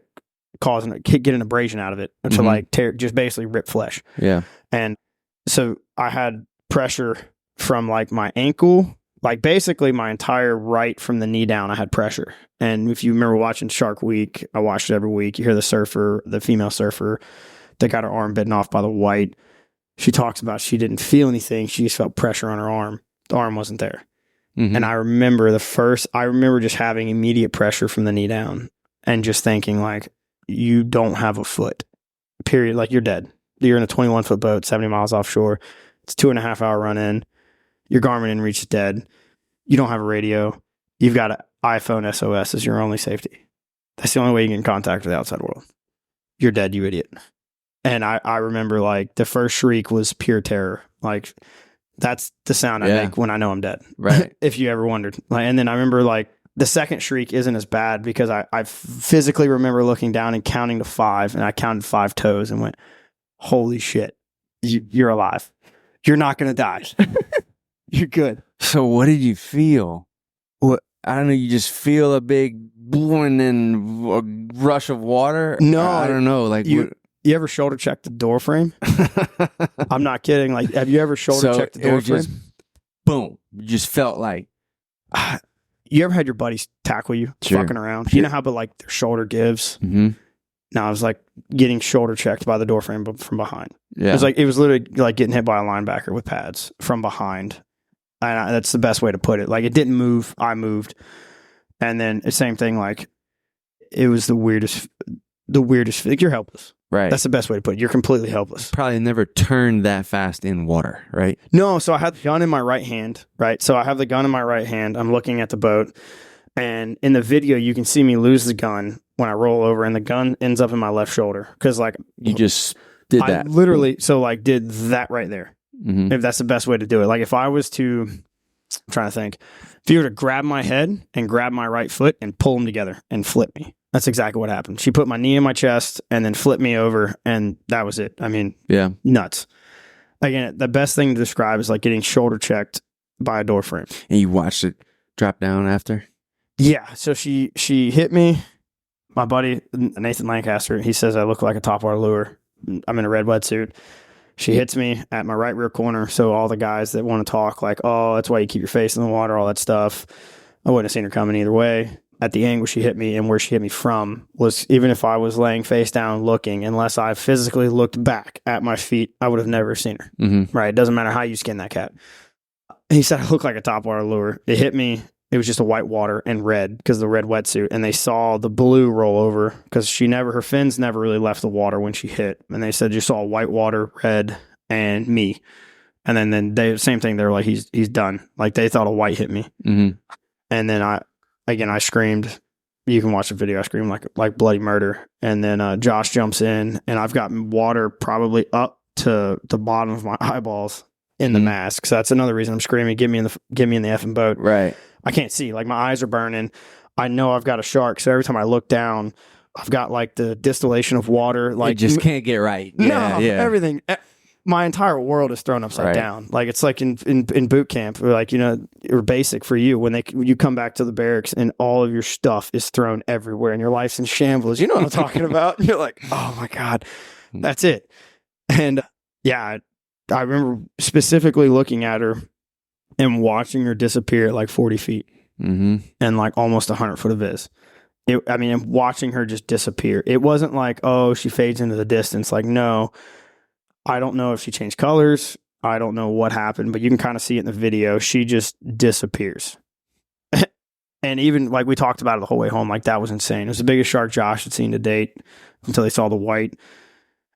get an abrasion out of it to like tear, just basically rip flesh. Yeah. And so I had pressure from like my ankle, like basically my entire right from the knee down, I had pressure. And if you remember watching Shark Week, I watched it every week. You hear the female surfer that got her arm bitten off by the white. She talks about she didn't feel anything. She just felt pressure on her arm. The arm wasn't there. And I remember just having immediate pressure from the knee down and just thinking like, you don't have a foot, period. Like you're dead. You're in a 21-foot boat, 70 miles offshore. It's 2.5 hour run in. Your Garmin inReach is dead. You don't have a radio. You've got an iPhone SOS as your only safety. That's the only way you get in contact with the outside world. You're dead, you idiot. And I remember like the first shriek was pure terror. Like that's the sound I make when I know I'm dead. Right. If you ever wondered. Like, and then I remember like the second shriek isn't as bad because I physically remember looking down and counting to 5, and I counted 5 toes and went, holy shit, you're alive. You're not going to die. You're good. So what did you feel? What, I don't know. You just feel a big boom and a rush of water? No. I don't know. Like you ever shoulder check the door frame? I'm not kidding. Like, have you ever shoulder checked the door frame? Just, boom. You just felt like... You ever had your buddies tackle you fucking around? You know how like their shoulder gives? Now I was like getting shoulder checked by the door frame from behind. Yeah. It was literally like getting hit by a linebacker with pads from behind. And that's the best way to put it. Like it didn't move. I moved. And then the same thing, like it was the weirdest, like you're helpless. Right. That's the best way to put it. You're completely helpless. Probably never turned that fast in water, right? No. So I had the gun in my right hand, right? So I have the gun in my right hand. I'm looking at the boat. And in the video, you can see me lose the gun when I roll over, and the gun ends up in my left shoulder. Because like you just did that. I literally, so like did that right there. If that's the best way to do it. Like if I was to, I'm trying to think, if you were to grab my head and grab my right foot and pull them together and flip me. That's exactly what happened. She put my knee in my chest and then flipped me over, and that was it. I mean, yeah, nuts. Again, the best thing to describe is like getting shoulder checked by a door frame. And you watched it drop down after? Yeah. So she hit me. My buddy, Nathan Lancaster, he says I look like a topwater lure. I'm in a red wetsuit. She hits me at my right rear corner. So all the guys that want to talk like, oh, that's why you keep your face in the water, all that stuff. I wouldn't have seen her coming either way. At the angle she hit me and where she hit me from was, even if I was laying face down looking, unless I physically looked back at my feet, I would have never seen her. Right? It doesn't matter how you skin that cat. He said I look like a topwater lure. It hit me. It was just a white water and red because of the red wetsuit. And they saw the blue roll over because her fins never really left the water when she hit. And they said you saw white water, red, and me. And then they, same thing. They were like, he's done. Like they thought a white hit me. And then I screamed. You can watch the video. I screamed like bloody murder. And then Josh jumps in, and I've got water probably up to the bottom of my eyeballs in the mask. So that's another reason I'm screaming, get me in the effing boat. Right. I can't see. Like my eyes are burning. I know I've got a shark. So every time I look down, I've got like the distillation of water. Like you just can't get right. Yeah, everything. My entire world is thrown upside down. Like it's like in boot camp, or like, or basic for you when you come back to the barracks and all of your stuff is thrown everywhere and your life's in shambles. You know what I'm talking about? You're like, oh my God, that's it. And yeah, I remember specifically looking at her and watching her disappear at like 40 feet and like almost 100 foot of viz. And watching her just disappear. It wasn't like, oh, she fades into the distance. Like, no, I don't know if she changed colors. I don't know what happened, but you can kind of see it in the video. She just disappears. And even like we talked about it the whole way home, like that was insane. It was the biggest shark Josh had seen to date until they saw the white.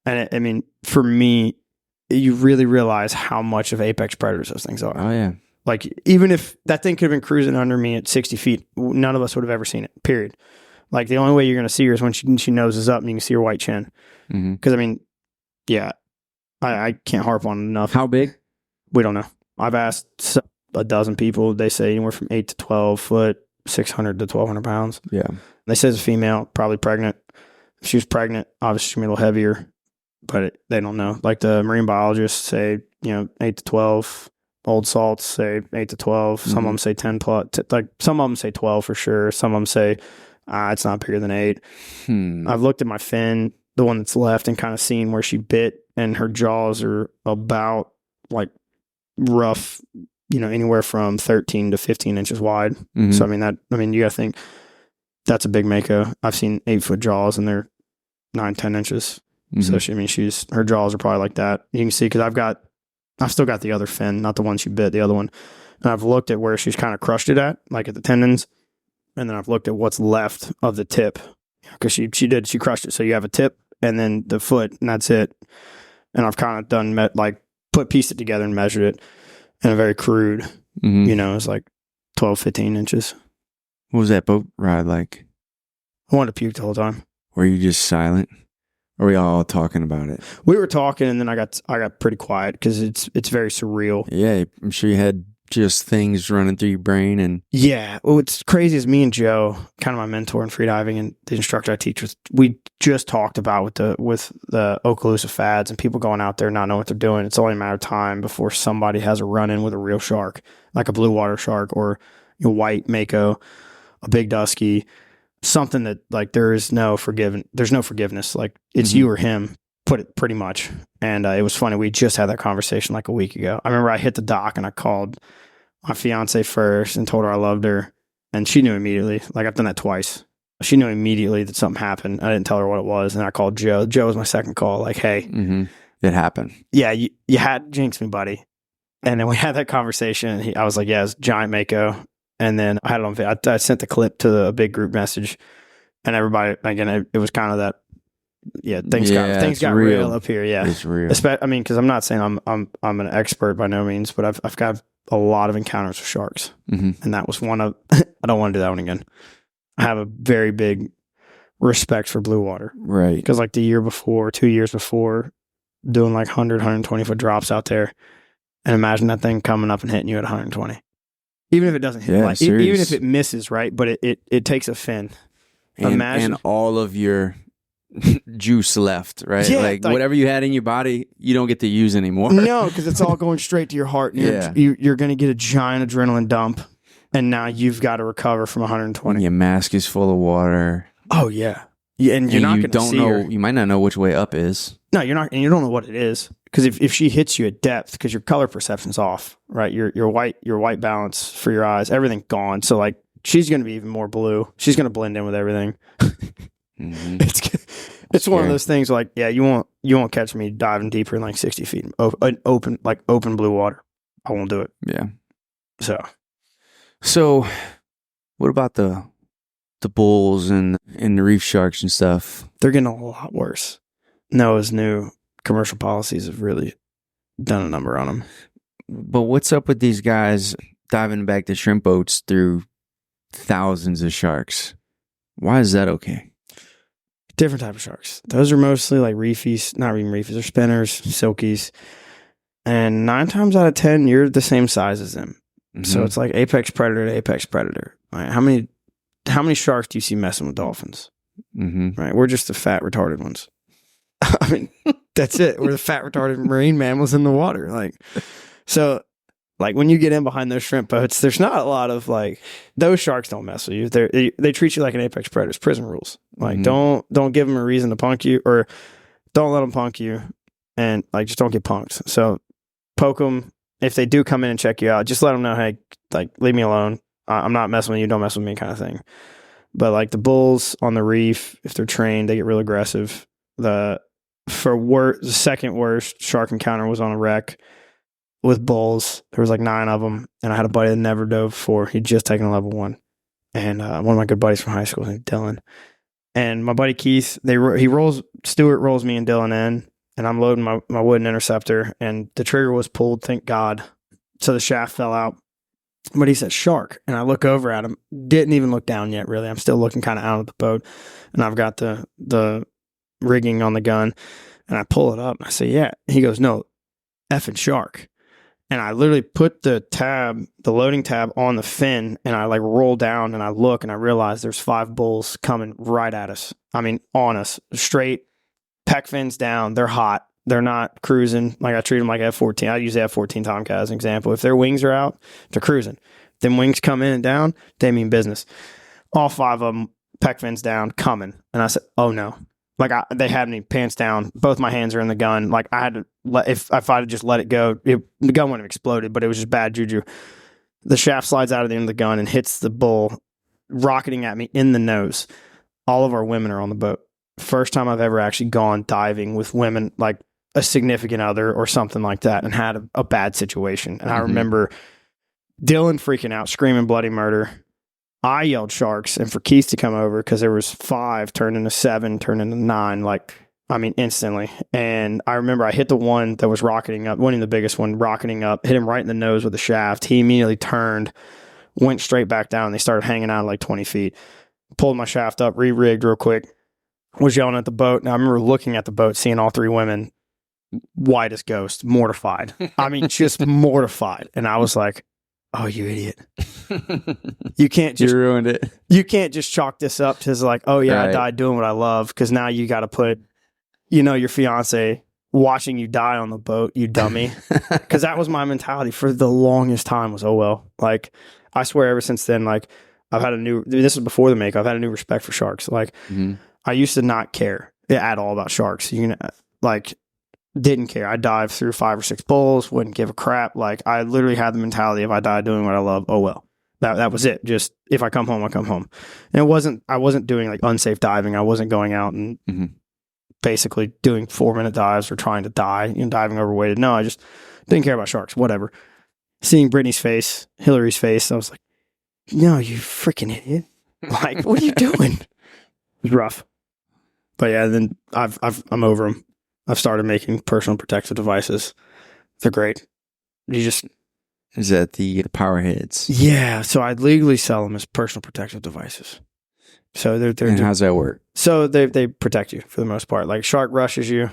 And for me, you really realize how much of apex predators those things are. Oh, yeah. Like, even if that thing could have been cruising under me at 60 feet, none of us would have ever seen it, period. Like, the only way you're going to see her is when she noses up and you can see her white chin. Because, I can't harp on it enough. How big? We don't know. I've asked a dozen people. They say anywhere from 8 to 12 foot, 600 to 1,200 pounds. Yeah. They say it's a female, probably pregnant. If she was pregnant, obviously she'd be a little heavier, but they don't know. Like the marine biologists say, 8 to 12. Old salts say 8 to 12. Some of them say 10 plus. Some of them say 12 for sure. Some of them say it's not bigger than 8. I've looked at my fin, the one that's left, and kind of seen where she bit, and her jaws are about like rough, anywhere from 13 to 15 inches wide. So you got to think that's a big Mako. I've seen 8-foot jaws and they're 9-10 inches. So her jaws are probably like that. You can see, because I've still got the other fin, not the one she bit, the other one. And I've looked at where she's kind of crushed it at, like at the tendons. And then I've looked at what's left of the tip, because she crushed it. So you have a tip and then the foot, and that's it. And I've kind of pieced it together and measured it in a very crude, it's like 12, 15 inches. What was that boat ride like? I wanted to puke the whole time. Were you just silent? Or were we all talking about it? We were talking, and then I got pretty quiet because it's very surreal. Yeah, I'm sure you had just things running through your brain. And yeah, well, what's crazy is me and Joe, kind of my mentor in freediving and the instructor I teach with, we just talked about with the Okaloosa fads and people going out there not knowing what they're doing. It's only a matter of time before somebody has a run-in with a real shark, like a blue water shark or white Mako, a big dusky, something that like there's no forgiveness. Like it's you or him, put it pretty much. And it was funny. We just had that conversation like a week ago. I remember I hit the dock and I called my fiance first and told her I loved her. And she knew immediately. Like I've done that twice. She knew immediately that something happened. I didn't tell her what it was. And I called Joe. Joe was my second call. Like, hey, it happened. Yeah, you had jinxed me, buddy. And then we had that conversation. And I was like, yeah, it's giant Mako. And then I had it on video. I sent the clip to a big group message, and everybody, again, it was kind of that. Yeah, things got real up here. Yeah, it's real. Because I'm not saying I'm an expert by no means, but I've got a lot of encounters with sharks, and that was one of. I don't want to do that one again. I have a very big respect for blue water, right? Because like the year before, 2 years before, doing like 100, 120 foot drops out there, and imagine that thing coming up and hitting you at 120. Even if it doesn't hit, even if it misses, right? But it takes a fin. And all of your juice left, right? Yeah, like whatever you had in your body, you don't get to use anymore. No, because it's all going straight to your heart. And you're going to get a giant adrenaline dump, and now you've got to recover from 120. And your mask is full of water. Oh yeah, and you're not going to see her. You might not know which way up is. No, you're not, and you don't know what it is. Because if she hits you at depth, because your color perception's off, right? Your white balance for your eyes, everything gone. So like she's going to be even more blue. She's going to blend in with everything. It's one of those things like, yeah, you won't catch me diving deeper than like 60 feet, open blue water. I won't do it. Yeah. So what about the bulls and the reef sharks and stuff? They're getting a lot worse. Noah's new commercial policies have really done a number on them. But what's up with these guys diving back to shrimp boats through thousands of sharks? Why is that okay? Different type of sharks. Those are mostly like reefies, not even reefies, they're spinners, silkies. And 9 times out of 10, you're the same size as them. So it's like apex predator to apex predator. Right? How many sharks do you see messing with dolphins? Right? We're just the fat, retarded ones. I mean, that's it. We're the fat, retarded marine mammals in the water. So when you get in behind those shrimp boats, there's not a lot of those sharks don't mess with you. They treat you like an apex predator. It's prison rules. Don't give them a reason to punk you, or don't let them punk you, and just don't get punked. So poke them, if they do come in and check you out, just let them know, hey, like, leave me alone. I'm not messing with you. Don't mess with me, kind of thing. But like the bulls on the reef, if they're trained, they get real aggressive. The second worst shark encounter was on a wreck with bulls. There was like 9 of them, and I had a buddy that never dove before. He'd just taken a level 1, and one of my good buddies from high school named Dylan. And my buddy Keith, Stuart rolls me and Dylan in, and I'm loading my wooden interceptor, and the trigger was pulled, thank God. So the shaft fell out. But he said, shark. And I look over at him, didn't even look down yet, really. I'm still looking kind of out of the boat, and I've got the rigging on the gun, and I pull it up, and I say, yeah. He goes, no, effing shark. And I literally put the loading tab on the fin, and I like roll down, and I look, and I realize there's 5 bulls coming right at us. I mean, on us, straight, pec fins down. They're hot. They're not cruising. Like, I treat them like F-14. I use the F-14 Tomcat as an example. If their wings are out, they're cruising. Them wings come in and down, they mean business. All 5 of them, pec fins down, coming. And I said, oh no. Like, they had me pants down. Both my hands are in the gun. Like, I had to if I'd have just let it go, the gun wouldn't have exploded, but it was just bad juju. The shaft slides out of the end of the gun and hits the bull, rocketing at me in the nose. All of our women are on the boat. First time I've ever actually gone diving with women, like a significant other or something like that, and had a bad situation. And I remember Dylan freaking out, screaming bloody murder. I yelled sharks, and for Keith to come over, because there was 5 turned into 7, turned into 9, like, I mean, instantly. And I remember I hit the one that was rocketing up, winning the biggest one, rocketing up, hit him right in the nose with the shaft. He immediately turned, went straight back down. They started hanging out like 20 feet. Pulled my shaft up, re-rigged real quick, was yelling at the boat. And I remember looking at the boat, seeing all 3 women, white as ghost, mortified. I mean, just mortified. And I was like, oh, you idiot. You can't just... You ruined it. You can't just chalk this up to like, oh yeah, right. I died doing what I love, because now you got to put, your fiance watching you die on the boat, you dummy. Because that was my mentality for the longest time was, oh well. Like, I swear ever since then, like, I've had this was before the Mako, I've had a new respect for sharks. Like, I used to not care at all about sharks. Didn't care. I dived through 5 or 6 bulls, wouldn't give a crap. Like, I literally had the mentality, if I died doing what I love, oh well. That was it. Just, if I come home, I come home. And I wasn't doing like unsafe diving. I wasn't going out and basically doing 4-minute dives or trying to die, diving overweighted. No, I just didn't care about sharks, whatever. Seeing Brittany's face, Hillary's face, I was like, no, you freaking idiot. Like, what are you doing? It was rough. But yeah, then I'm over them. I've started making personal protective devices. They're great. Is that the power heads? Yeah. So I legally sell them as personal protective devices. So they're and how's that work? So they protect you for the most part. Like, shark rushes you.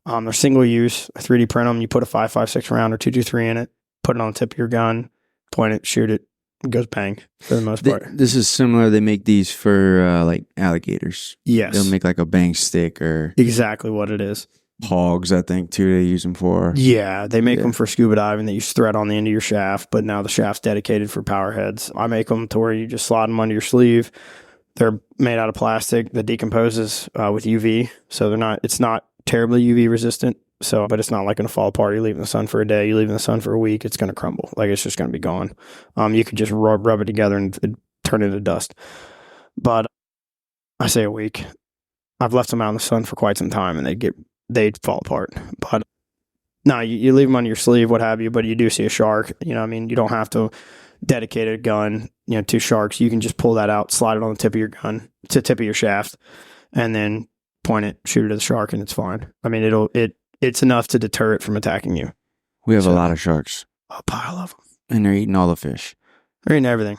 They're single use. I 3D print them. You put a 5.56 round or 223 in it. Put it on the tip of your gun. Point it. Shoot it. It goes bang for the most part. This is similar. They make these for like alligators. Yes. They'll make like a bang stick or... Exactly what it is. Hogs, I think, too, they use them for. Yeah, they make them for scuba diving. They use thread on the end of your shaft, but now the shaft's dedicated for power heads. I make them to where you just slide them under your sleeve. They're made out of plastic that decomposes with UV, so it's not terribly UV resistant. So, but it's not like going to fall apart. You leave it in the sun for a day, you leave it in the sun for a week, it's going to crumble. Like, it's just going to be gone. You could just rub it together and it'd turn into dust. But I say a week. I've left them out in the sun for quite some time, and they'd fall apart. But no, you leave them on your sleeve, what have you, but you do see a shark. You don't have to dedicate a gun, to sharks. You can just pull that out, slide it on the tip of your gun, to the tip of your shaft, and then point it, shoot it at the shark, and it's fine. I mean, it's enough to deter it from attacking you. We have a lot of sharks. A pile of them. And they're eating all the fish. They're eating everything.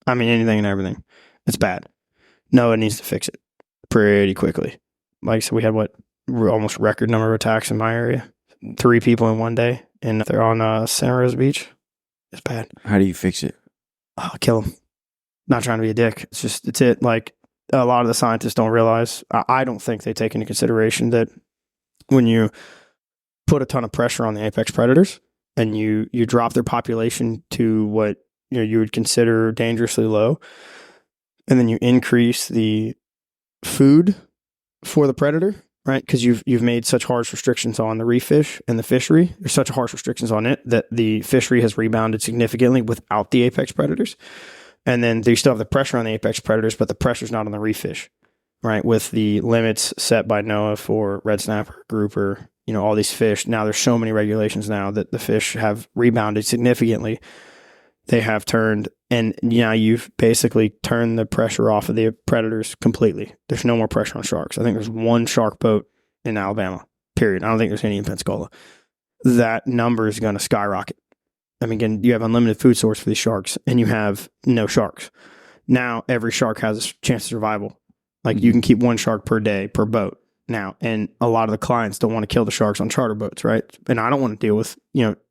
I mean, anything and everything. It's bad. No, it needs to fix it pretty quickly. Like I said, we had almost record number of attacks in my area. 3 people in one day, and they're on Santa Rosa Beach. It's bad. How do you fix it? I'll kill them. Not trying to be a dick. It's it. Like, a lot of the scientists don't realize, I don't think they take into consideration that when you put a ton of pressure on the apex predators and you drop their population to what you would consider dangerously low, and then you increase the food for the predator, right? Because you've made such harsh restrictions on the reef fish and the fishery. There's such harsh restrictions on it that the fishery has rebounded significantly without the apex predators. And then they still have the pressure on the apex predators, but the pressure's not on the reef fish, right? With the limits set by NOAA for red snapper, grouper, all these fish. Now there's so many regulations now that the fish have rebounded significantly. They have turned, and now you've basically turned the pressure off of the predators completely. There's no more pressure on sharks. I think there's one shark boat in Alabama, period. I don't think there's any in Pensacola. That number is going to skyrocket. I mean, again, you have unlimited food source for these sharks, and you have no sharks. Now, every shark has a chance of survival. Like, you can keep one shark per day, per boat now. And a lot of the clients don't want to kill the sharks on charter boats, right? And I don't want to deal with,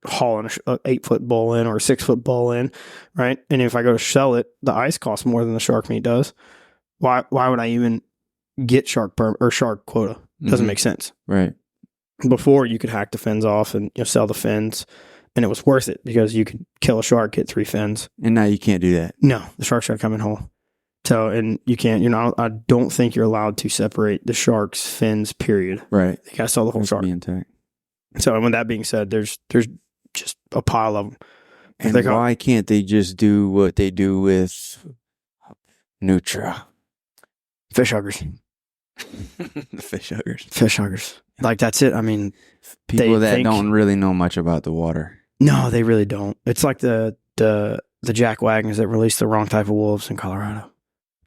hauling an 8-foot bull in or a 6-foot bull in, right? And if I go to sell it, the ice costs more than the shark meat does. Why would I even get shark quota? Doesn't make sense. Right. Before, you could hack the fins off and sell the fins. And it was worth it because you could kill a shark, get 3 fins. And now you can't do that. No, the shark's got to come in whole. So, and you can't, I don't think you're allowed to separate the shark's fins, period. Right. You got to sell the whole shark. Intact. So, and with that being said, there's just a pile of them. And why can't they just do what they do with Nutra? Fish huggers. Fish huggers. Fish huggers. Like, that's it. I mean, people that don't really know much about the water. No, they really don't. It's like the jack wagons that released the wrong type of wolves in Colorado.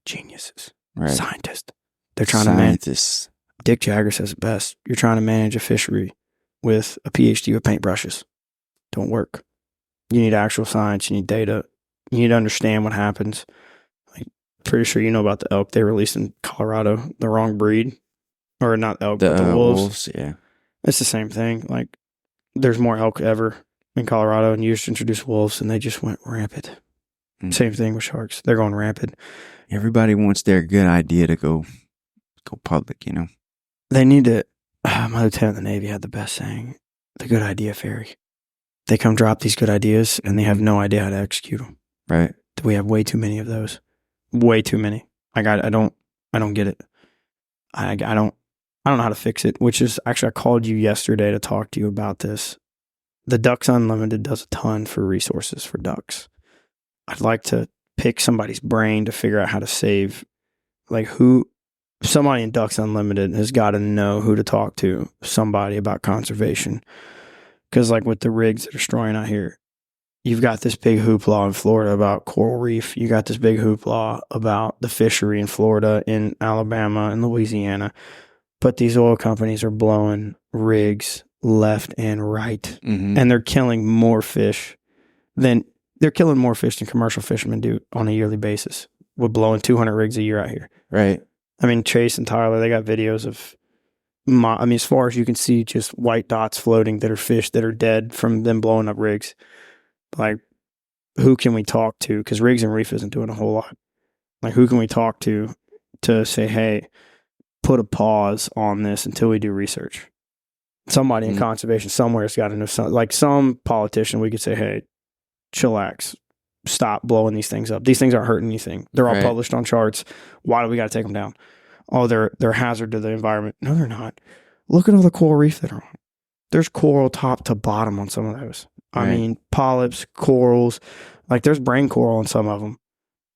Geniuses. Right. Scientists. They're trying to manage. Dick Jagger says it best. You're trying to manage a fishery with a PhD with paintbrushes. Don't work. You need actual science. You need data. You need to understand what happens. Like, pretty sure you know about the elk they released in Colorado, the wrong breed. Or not elk, but the wolves. Yeah. It's the same thing. Like, there's more elk ever in Colorado, and you just introduced wolves, and they just went rampant. Same thing with sharks. They're going rampant. Everybody wants their good idea to go public, They need to. My lieutenant in the Navy had the best saying, the good idea fairy. They come drop these good ideas, and they have no idea how to execute them. Right. We have way too many of those. Way too many. I don't get it. I don't know how to fix it, which is actually, I called you yesterday to talk to you about this. The Ducks Unlimited does a ton for resources for ducks. I'd like to pick somebody's brain to figure out how to save, somebody in Ducks Unlimited has got to know who to talk to, somebody about conservation. Because with the rigs that are destroying out here, you've got this big hoopla in Florida about coral reef. You got this big hoopla about the fishery in Florida, in Alabama, and Louisiana. But these oil companies are blowing rigs left and right. Mm-hmm. And they're killing more fish than commercial fishermen do on a yearly basis. We're blowing 200 rigs a year out here. Right. I mean, Chase and Tyler, they got videos of, as far as you can see, just white dots floating that are fish that are dead from them blowing up rigs. Like, who can we talk to? Because Rigs and Reef isn't doing a whole lot. Like, who can we talk to say, hey, put a pause on this until we do research? Somebody in conservation somewhere has got to know something. Like, some politician, we could say, hey, chillax, stop blowing these things up. These things aren't hurting anything. They're all published on charts. Why do we got to take them down? Oh, they're a hazard to the environment. No, they're not. Look at all the coral reef that are on. There's coral top to bottom on some of those. I mean, polyps, corals, there's brain coral on some of them.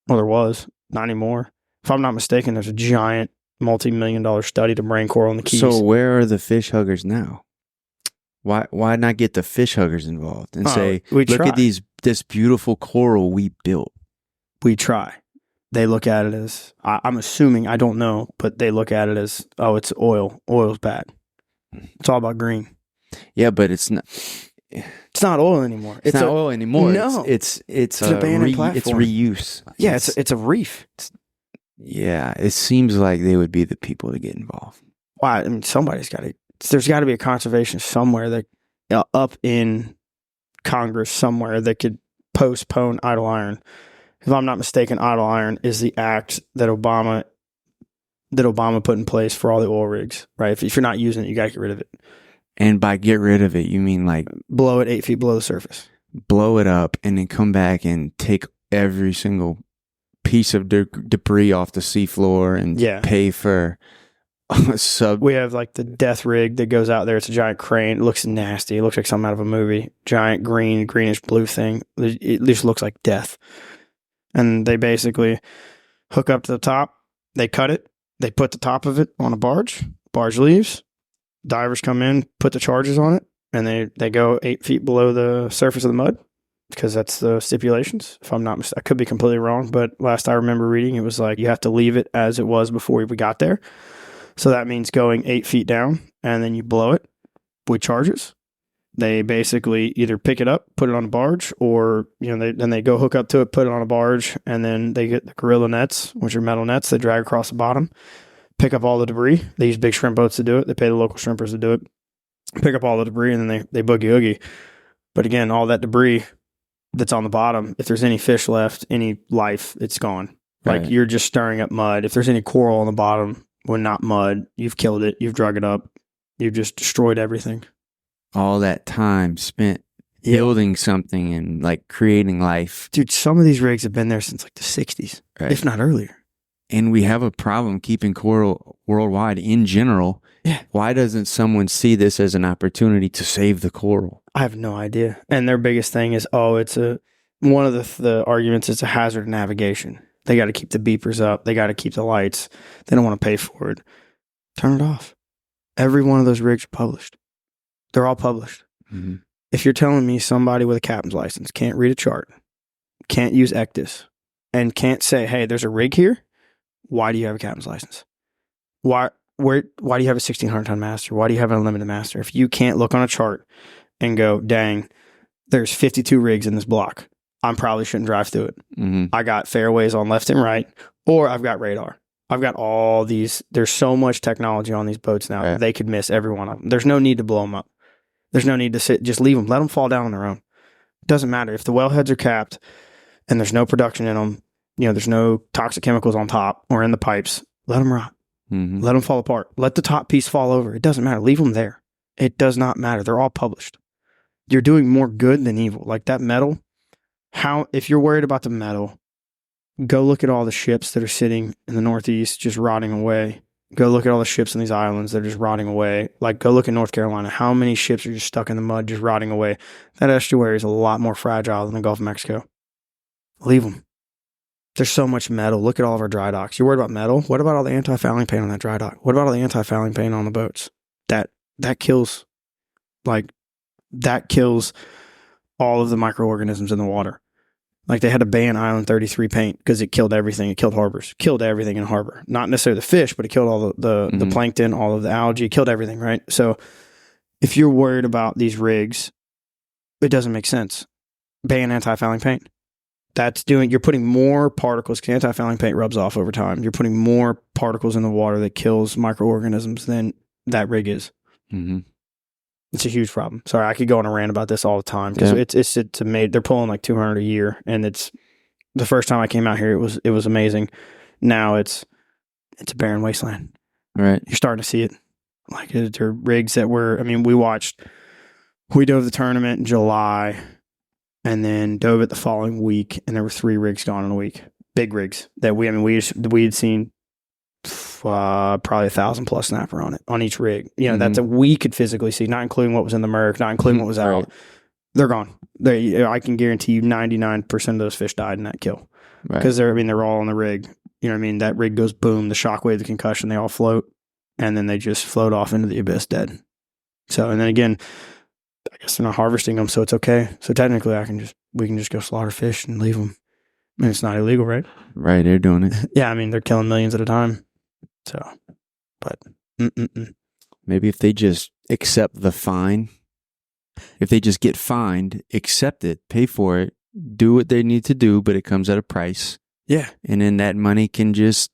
Well, there was, not anymore. If I'm not mistaken, there's a giant multi-million-dollar study to brain coral in the Keys. So where are the fish huggers now? Why not get the fish huggers involved and say, look at this beautiful coral we built? We try. They look at it as, I'm assuming, I don't know, but they look at it as, oh, it's oil. Oil's bad. It's all about green. Yeah, but it's not. It's not oil anymore. It's not oil anymore. No, it's an abandoned platform. It's reuse. Yeah, it's a reef. Yeah, it seems like they would be the people to get involved. Why? I mean, somebody's got to. There's got to be a conservation somewhere that up in Congress somewhere that could postpone idle iron. If I'm not mistaken, idle iron is the act that Obama put in place for all the oil rigs. Right? If you're not using it, you got to get rid of it. And by get rid of it, you mean blow it 8 feet below the surface. Blow it up and then come back and take every single piece of debris off the seafloor and pay for We have like the death rig that goes out there. It's a giant crane. It looks nasty. It looks like something out of a movie. Giant greenish blue thing. It just looks like death. And they basically hook up to the top. They cut it. They put the top of it on a barge. Barge leaves. Divers come in, put the charges on it, and they go 8 feet below the surface of the mud, because that's the stipulations. If I'm not mistaken, I could be completely wrong, but last I remember reading, it was like you have to leave it as it was before we got there. So that means going 8 feet down, and then you blow it with charges. They basically either pick it up, put it on a barge, or then they go hook up to it, put it on a barge, and then they get the gorilla nets, which are metal nets. They drag across the bottom, pick up all the debris. They use big shrimp boats to do it. They pay the local shrimpers to do it. Pick up all the debris, and then they boogie oogie. But again, all that debris that's on the bottom, if there's any fish left, any life, it's gone. Like, you're just stirring up mud. If there's any coral on the bottom, when not mud, you've killed it. You've drug it up. You've just destroyed everything. All that time spent building something and like creating life. Dude, some of these rigs have been there since like the 60s, if not earlier. And we have a problem keeping coral worldwide in general. Yeah. Why doesn't someone see this as an opportunity to save the coral? I have no idea. And their biggest thing is, one of the arguments is a hazard of navigation. They got to keep the beepers up. They got to keep the lights. They don't want to pay for it. Turn it off. Every one of those rigs are published. They're all published. Mm-hmm. If you're telling me somebody with a captain's license can't read a chart, can't use ECDIS, and can't say, hey, there's a rig here, why do you have a captain's license? Why do you have a 1,600-ton master? Why do you have an unlimited master? If you can't look on a chart and go, dang, there's 52 rigs in this block, I probably shouldn't drive through it. Mm-hmm. I got fairways on left and right, or I've got radar. I've got all these. There's so much technology on these boats now. Right. They could miss every one of them. There's no need to blow them up. There's no need to sit. Just leave them. Let them fall down on their own. It doesn't matter. If the wellheads are capped and there's no production in them, there's no toxic chemicals on top or in the pipes, let them rot. Mm-hmm. Let them fall apart. Let the top piece fall over. It doesn't matter. Leave them there. It does not matter. They're all published. You're doing more good than evil. Like that metal. If you're worried about the metal, go look at all the ships that are sitting in the Northeast just rotting away. Go look at all the ships on these islands that are just rotting away. Like, go look at North Carolina. How many ships are just stuck in the mud, just rotting away? That estuary is a lot more fragile than the Gulf of Mexico. Leave them. There's so much metal. Look at all of our dry docks. You're worried about metal? What about all the anti-fouling paint on that dry dock? What about all the anti-fouling paint on the boats? That kills, all of the microorganisms in the water. Like, they had to ban Island 33 paint because it killed everything. It killed harbors. Killed everything in harbor. Not necessarily the fish, but it killed all the plankton, all of the algae. It killed everything, right? So if you're worried about these rigs, it doesn't make sense. Ban anti-fouling paint. You're putting more particles, because anti-fouling paint rubs off over time. You're putting more particles in the water that kills microorganisms than that rig is. Mm-hmm. It's a huge problem. Sorry, I could go on a rant about this all the time, because they're pulling like 200 a year, and it's the first time I came out here, it was amazing. Now it's a barren wasteland. Right. You're starting to see it. Like, there are rigs that we dove the tournament in July, and then dove it the following week, and there were 3 rigs gone in a week. Big rigs that we had seen probably 1,000+ snapper on each rig. That's we could physically see, not including what was in the Merc, not including what was out. Right. They're gone. I can guarantee you 99% of those fish died in that kill, because they're all on the rig. That rig goes boom, the shockwave, the concussion, they all float, and then they just float off into the abyss dead. So, and then again, I guess they're not harvesting them, so it's okay. So technically, we can just go slaughter fish and leave them. I mean, it's not illegal, right? Right, they're doing it. Yeah, they're killing millions at a time. So, but maybe if they just accept the fine, if they just get fined, accept it, pay for it, do what they need to do, but it comes at a price. Yeah. And then that money can just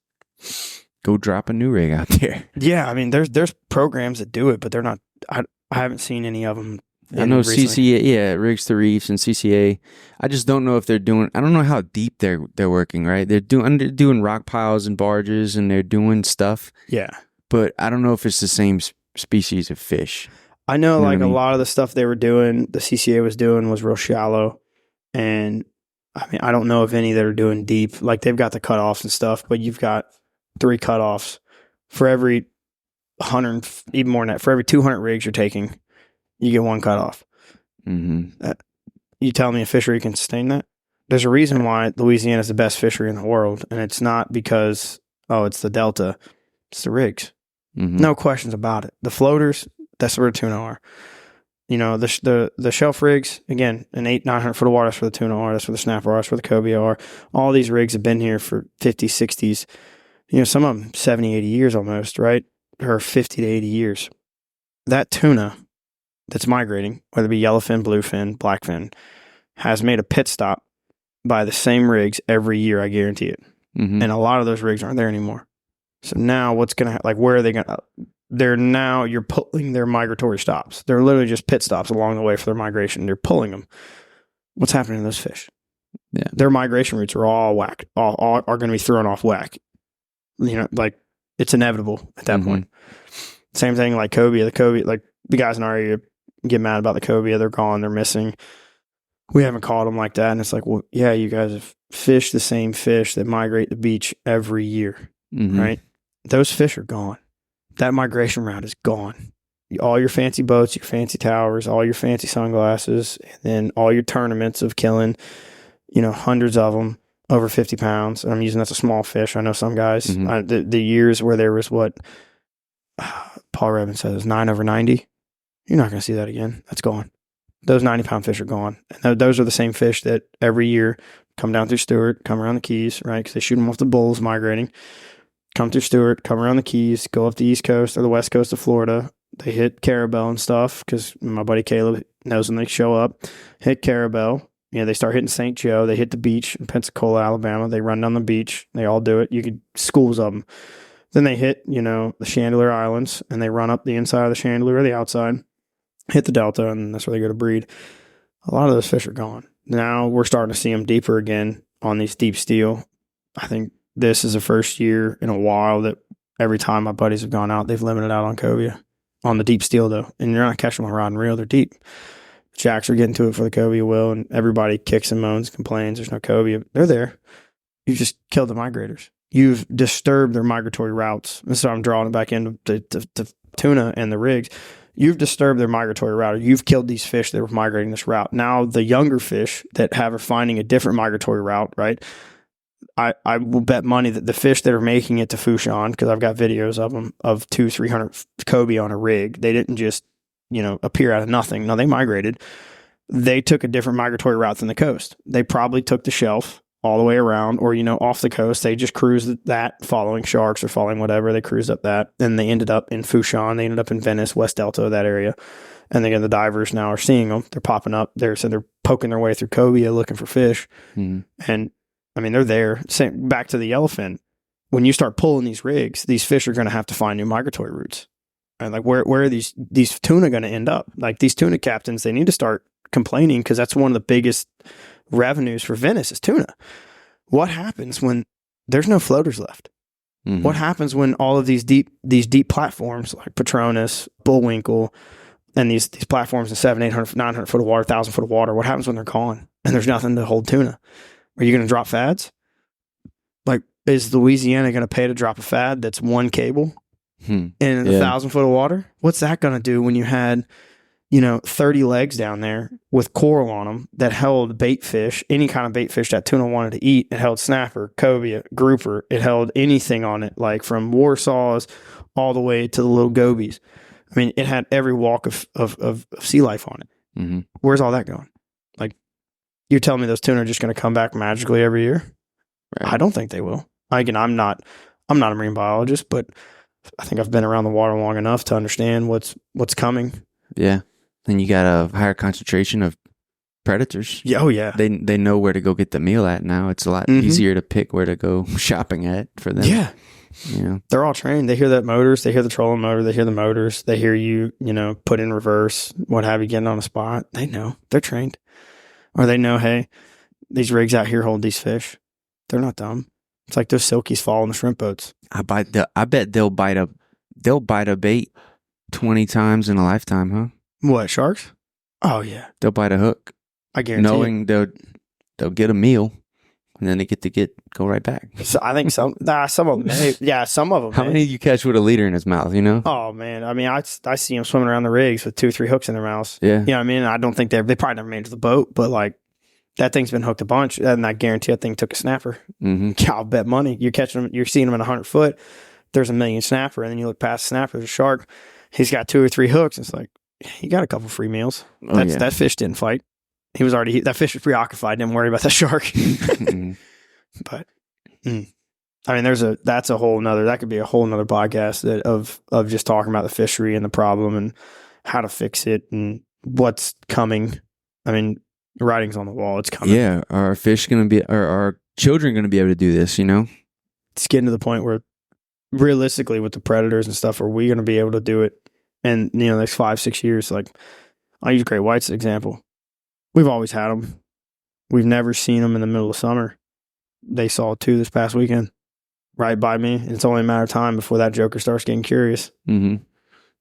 go drop a new rig out there. Yeah, there's programs that do it, but they're not, I haven't seen any of them. I know recently. CCA, Rigs to Reefs and CCA. I just don't know if they're doing, I don't know how deep they're working, right? They're doing rock piles and barges, and they're doing stuff. Yeah. But I don't know if it's the same species of fish. I know, a lot of the stuff they were doing, the CCA was doing, was real shallow. And I don't know if any that are doing deep. Like, they've got the cutoffs and stuff, but you've got 3 cutoffs for every 100, even more than that. For every 200 rigs you're taking, you get one cut off. Mm-hmm. You tell me a fishery can sustain that? There's a reason why Louisiana is the best fishery in the world, and it's not because, it's the Delta. It's the rigs. Mm-hmm. No questions about it. The floaters, that's where the tuna are. The shelf rigs, again, an 800-900 foot of water, that's where the tuna are, that's where the snapper are, that's where the cobia are. All these rigs have been here for 50s, 60s, some of them 70, 80 years almost, right? Or 50 to 80 years. That tuna that's migrating, whether it be yellowfin, bluefin, blackfin, has made a pit stop by the same rigs every year, I guarantee it. Mm-hmm. And a lot of those rigs aren't there anymore. So now what's going to, where are they going to, you're pulling their migratory stops. They're literally just pit stops along the way for their migration. They're pulling them. What's happening to those fish? Yeah. Their migration routes are all whacked, all are going to be thrown off whack. It's inevitable at that point. Same thing like cobia. The cobia, the guys in our area get mad about the cobia. They're gone. They're missing. We haven't caught them like that. And it's well, yeah, you guys have fished the same fish that migrate the beach every year, right? Those fish are gone. That migration route is gone. All your fancy boats, your fancy towers, all your fancy sunglasses, and then all your tournaments of killing, hundreds of them over 50 pounds. And I'm using that's a small fish. I know some guys, the years where there was Paul Revin says 9 over 90. You're not going to see that again. That's gone. Those 90-pound fish are gone. And those are the same fish that every year come down through Stewart, come around the Keys, right? Because they shoot them off the bulls migrating. Come through Stewart, come around the Keys, go up the East Coast or the West Coast of Florida. They hit Carabel and stuff because my buddy Caleb knows when they show up. Hit Carabel. They start hitting St. Joe. They hit the beach in Pensacola, Alabama. They run down the beach. They all do it. You could schools of them. Then they hit, the Chandelier Islands, and they run up the inside of the Chandelier or the outside, hit the Delta, and that's where they go to breed. A lot of those fish are gone. Now we're starting to see them deeper again on these deep steel. I think this is the first year in a while that every time my buddies have gone out, they've limited out on cobia. On the deep steel, though. And you're not catching them on rod and reel. They're deep. Jacks are getting to it for the cobia will, and everybody kicks and moans, complains. There's no cobia. They're there. You just killed the migrators. You've disturbed their migratory routes. And so I'm drawing it back into the tuna and the rigs. You've disturbed their migratory route. You've killed these fish that were migrating this route. Now the younger fish that are finding a different migratory route, right? I will bet money that the fish that are making it to Fushan, because I've got videos of them, of 200-300 cobia on a rig, they didn't just, appear out of nothing. No, they migrated. They took a different migratory route than the coast. They probably took the shelf all the way around, or, off the coast. They just cruised that, following sharks or following whatever. They cruised up that, and they ended up in Fushan. They ended up in Venice, West Delta, that area. And again, the divers now are seeing them. They're popping up. They're poking their way through cobia looking for fish. And they're there. Same, back to the yellowfin. When you start pulling these rigs, these fish are going to have to find new migratory routes. And where are these tuna going to end up? These tuna captains, they need to start complaining, because that's one of the biggest revenues for Venice is tuna. What happens when there's no floaters left? What happens when all of these deep platforms like Patronus, Bullwinkle, and these platforms in 700, 800, 900 foot of water, 1,000 foot of water, what happens when they're gone and there's nothing to hold tuna? Are you going to drop fads? Is Louisiana going to pay to drop a fad that's one cable in 1,000 foot of water? What's that going to do when you had 30 legs down there with coral on them that held bait fish, any kind of bait fish that tuna wanted to eat? It held snapper, cobia, grouper. It held anything on it, from warsaws all the way to the little gobies. It had every walk of sea life on it. Where's all that going? You're telling me those tuna are just going to come back magically every year? Right. I don't think they will. Again, I'm not a marine biologist, but I think I've been around the water long enough to understand what's coming. Yeah. Then you got a higher concentration of predators. Yeah, oh yeah. They know where to go get the meal at now. It's a lot easier to pick where to go shopping at for them. Yeah. They're all trained. They hear that motors, they hear the trolling motor, they hear the motors, they hear you, put in reverse, what have you, getting on a spot. They know. They're trained. Or they know, hey, these rigs out here hold these fish. They're not dumb. It's like those silkies fall in the shrimp boats. I bet they'll bite a bait 20 times in a lifetime, huh? What, sharks? Oh yeah. They'll bite a hook. I guarantee knowing they'll get a meal and then they get to go right back. So I think some of them, some of them. How many do you catch with a leader in his mouth? You know? Oh man, I mean, I see them swimming around the rigs with 2 or 3 hooks in their mouths. Yeah, you know what I mean. I don't think they probably never made it to the boat, but like that thing's been hooked a bunch, and I guarantee that thing took a snapper. Mm-hmm. I'll bet money you're catching them, you're seeing them at 100 foot. There's a million snapper, and then you look past the snapper, there's a shark. He's got 2 or 3 hooks. It's like he got a couple free meals. That fish didn't fight. He was already that fish was preoccupied. Didn't worry about the shark. But I mean, that's a whole nother. That could be a whole nother podcast of just talking about the fishery and the problem and how to fix it and what's coming. I mean, the writing's on the wall. It's coming. Yeah, are our children going to be able to do this? You know, it's getting to the point where realistically, with the predators and stuff, are we going to be able to do it? And the next 5-6 years, like I'll use great whites as an example. We've always had them. We've never seen them in the middle of summer. They saw 2 this past weekend, right by me. And it's only a matter of time before that joker starts getting curious. Mm-hmm.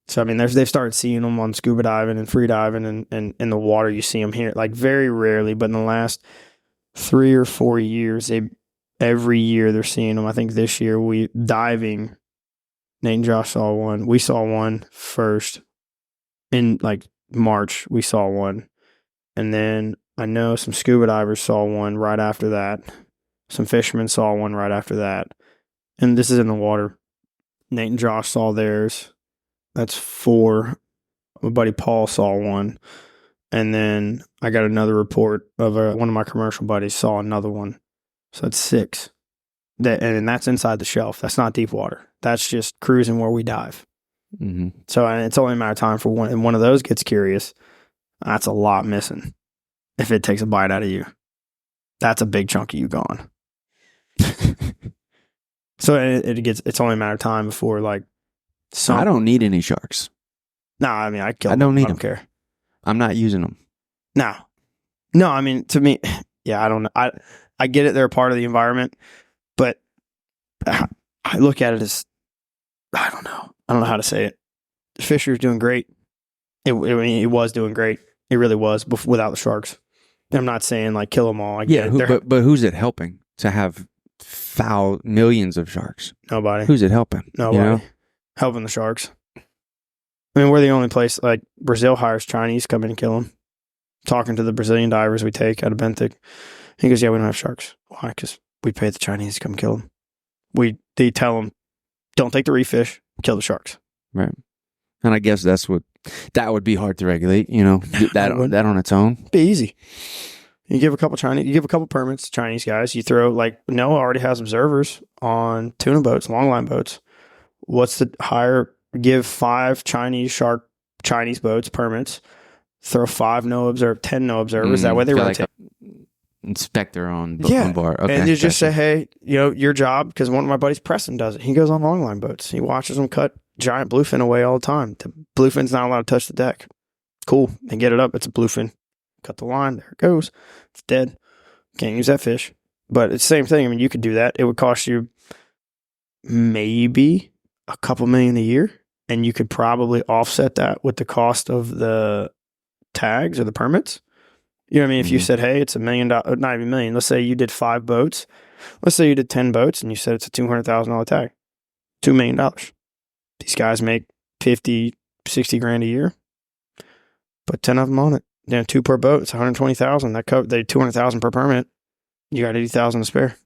So I mean, they've started seeing them on scuba diving and free diving, and in the water. You see them here, like very rarely, but in the last 3 or 4 years, every year they're seeing them. I think this year diving. Nate and Josh saw one. We saw one first in like March. We saw one. And then I know some scuba divers saw one right after that. Some fishermen saw one right after that. And this is in the water. Nate and Josh saw theirs. That's 4. My buddy Paul saw one. And then I got another report of one of my commercial buddies saw another one. So that's 6. And that's inside the shelf. That's not deep water. That's just cruising where we dive. Mm-hmm. So and it's only a matter of time for one. And one of those gets curious. That's a lot missing. If it takes a bite out of you, that's a big chunk of you gone. So it's only a matter of time before like. I don't need any sharks. No, I mean I kill. I don't need them. I don't care. I'm not using them. No. I mean to me, yeah, I don't know. I get it. They're a part of the environment, but I look at it as I don't know. I don't know how to say it. The fishery's doing great. It was doing great. It really was without the sharks. I'm not saying like kill them all. But who's it helping to have foul millions of sharks? Nobody. Who's it helping? Nobody. You know? Helping the sharks. I mean, we're the only place, like Brazil hires Chinese to come in and kill them. Talking to the Brazilian divers we take out of Benthic. He goes, yeah, we don't have sharks. Why? Because we pay the Chinese to come kill them. They tell them, don't take the reef fish, kill the sharks. Right. And I guess that would be hard to regulate, that on its own. Be easy. You give a couple permits to Chinese guys. You throw, like, NOAA already has observers on tuna boats, longline boats. What's the higher? Give 5 Chinese boats permits. Throw 5 NOAA observers, 10 NOAA observers. That way they rotate. Like inspector on bar. Okay. And you just say, hey, your job, because one of my buddies, Preston, does it. He goes on longline boats. He watches them cut giant bluefin away all the time. The bluefin's not allowed to touch the deck. Cool. They get it up. It's a bluefin. Cut the line. There it goes. It's dead. Can't use that fish. But it's the same thing. I mean, you could do that. It would cost you maybe a couple million a year, and you could probably offset that with the cost of the tags or the permits. You know what I mean? If you said, hey, it's $1 million, not even $1 million. Let's say you did 5 boats. Let's say you did 10 boats and you said it's a $200,000 tag. $2 million. These guys make 50, 60 grand a year. Put 10 of them on it. 2 per boat. It's 120,000. That covered they 200,000 per permit. You got 80,000 to spare.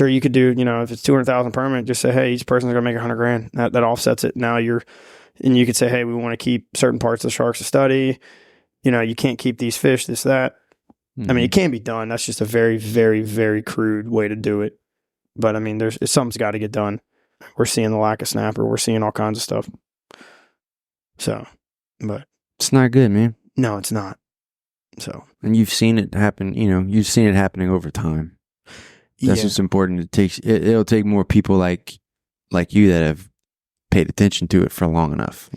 Or you could do, if it's 200,000 permit, just say, hey, each person's going to make 100 grand. That offsets it. Now and you could say, hey, we want to keep certain parts of the sharks to study. You can't keep these fish, this, that. Mm-hmm. I mean, it can be done. That's just a very, very, very crude way to do it. But I mean, something's got to get done. We're seeing the lack of snapper. We're seeing all kinds of stuff. So, but it's not good, man. No, it's not. So, and you've seen it happen. You've seen it happening over time. That's what's important. It'll take more people like you that have paid attention to it for long enough.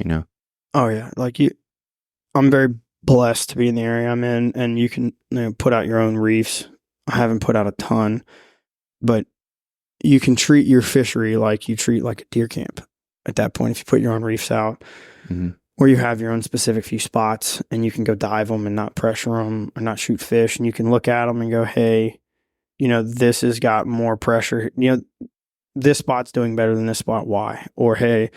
Oh yeah, like you. I'm very blessed to be in the area I'm in, and you can put out your own reefs. I haven't put out a ton, but you can treat your fishery like you treat like a deer camp. At that point, if you put your own reefs out, or you have your own specific few spots, and you can go dive them and not pressure them or not shoot fish, and you can look at them and go, hey, this has got more pressure. This spot's doing better than this spot. Why? Or, hey,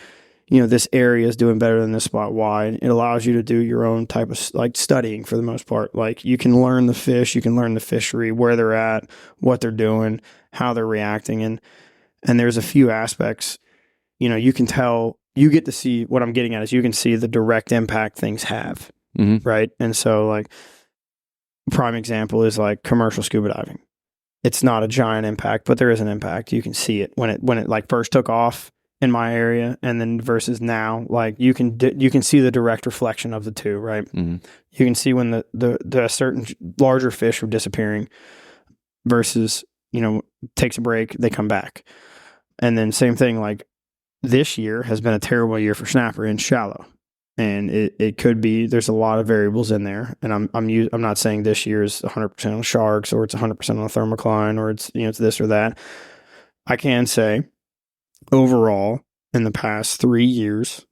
this area is doing better than this spot. Why? And it allows you to do your own type of studying for the most part. Like you can learn the fish, you can learn the fishery, where they're at, what they're doing, how they're reacting. And there's a few aspects, you can tell, you get to see what I'm getting at is you can see the direct impact things have. Mm-hmm. Right. And so like prime example is like commercial scuba diving. It's not a giant impact, but there is an impact. You can see it when it like first took off in my area, and then versus now, like you can see the direct reflection of the two, right? Mm-hmm. You can see when the certain larger fish were disappearing versus, takes a break, they come back. And then same thing, like this year has been a terrible year for snapper in shallow. And it could be, there's a lot of variables in there. And I'm not saying this year is 100% on sharks or it's 100% on thermocline or it's, it's this or that. I can say overall in the past 3 years,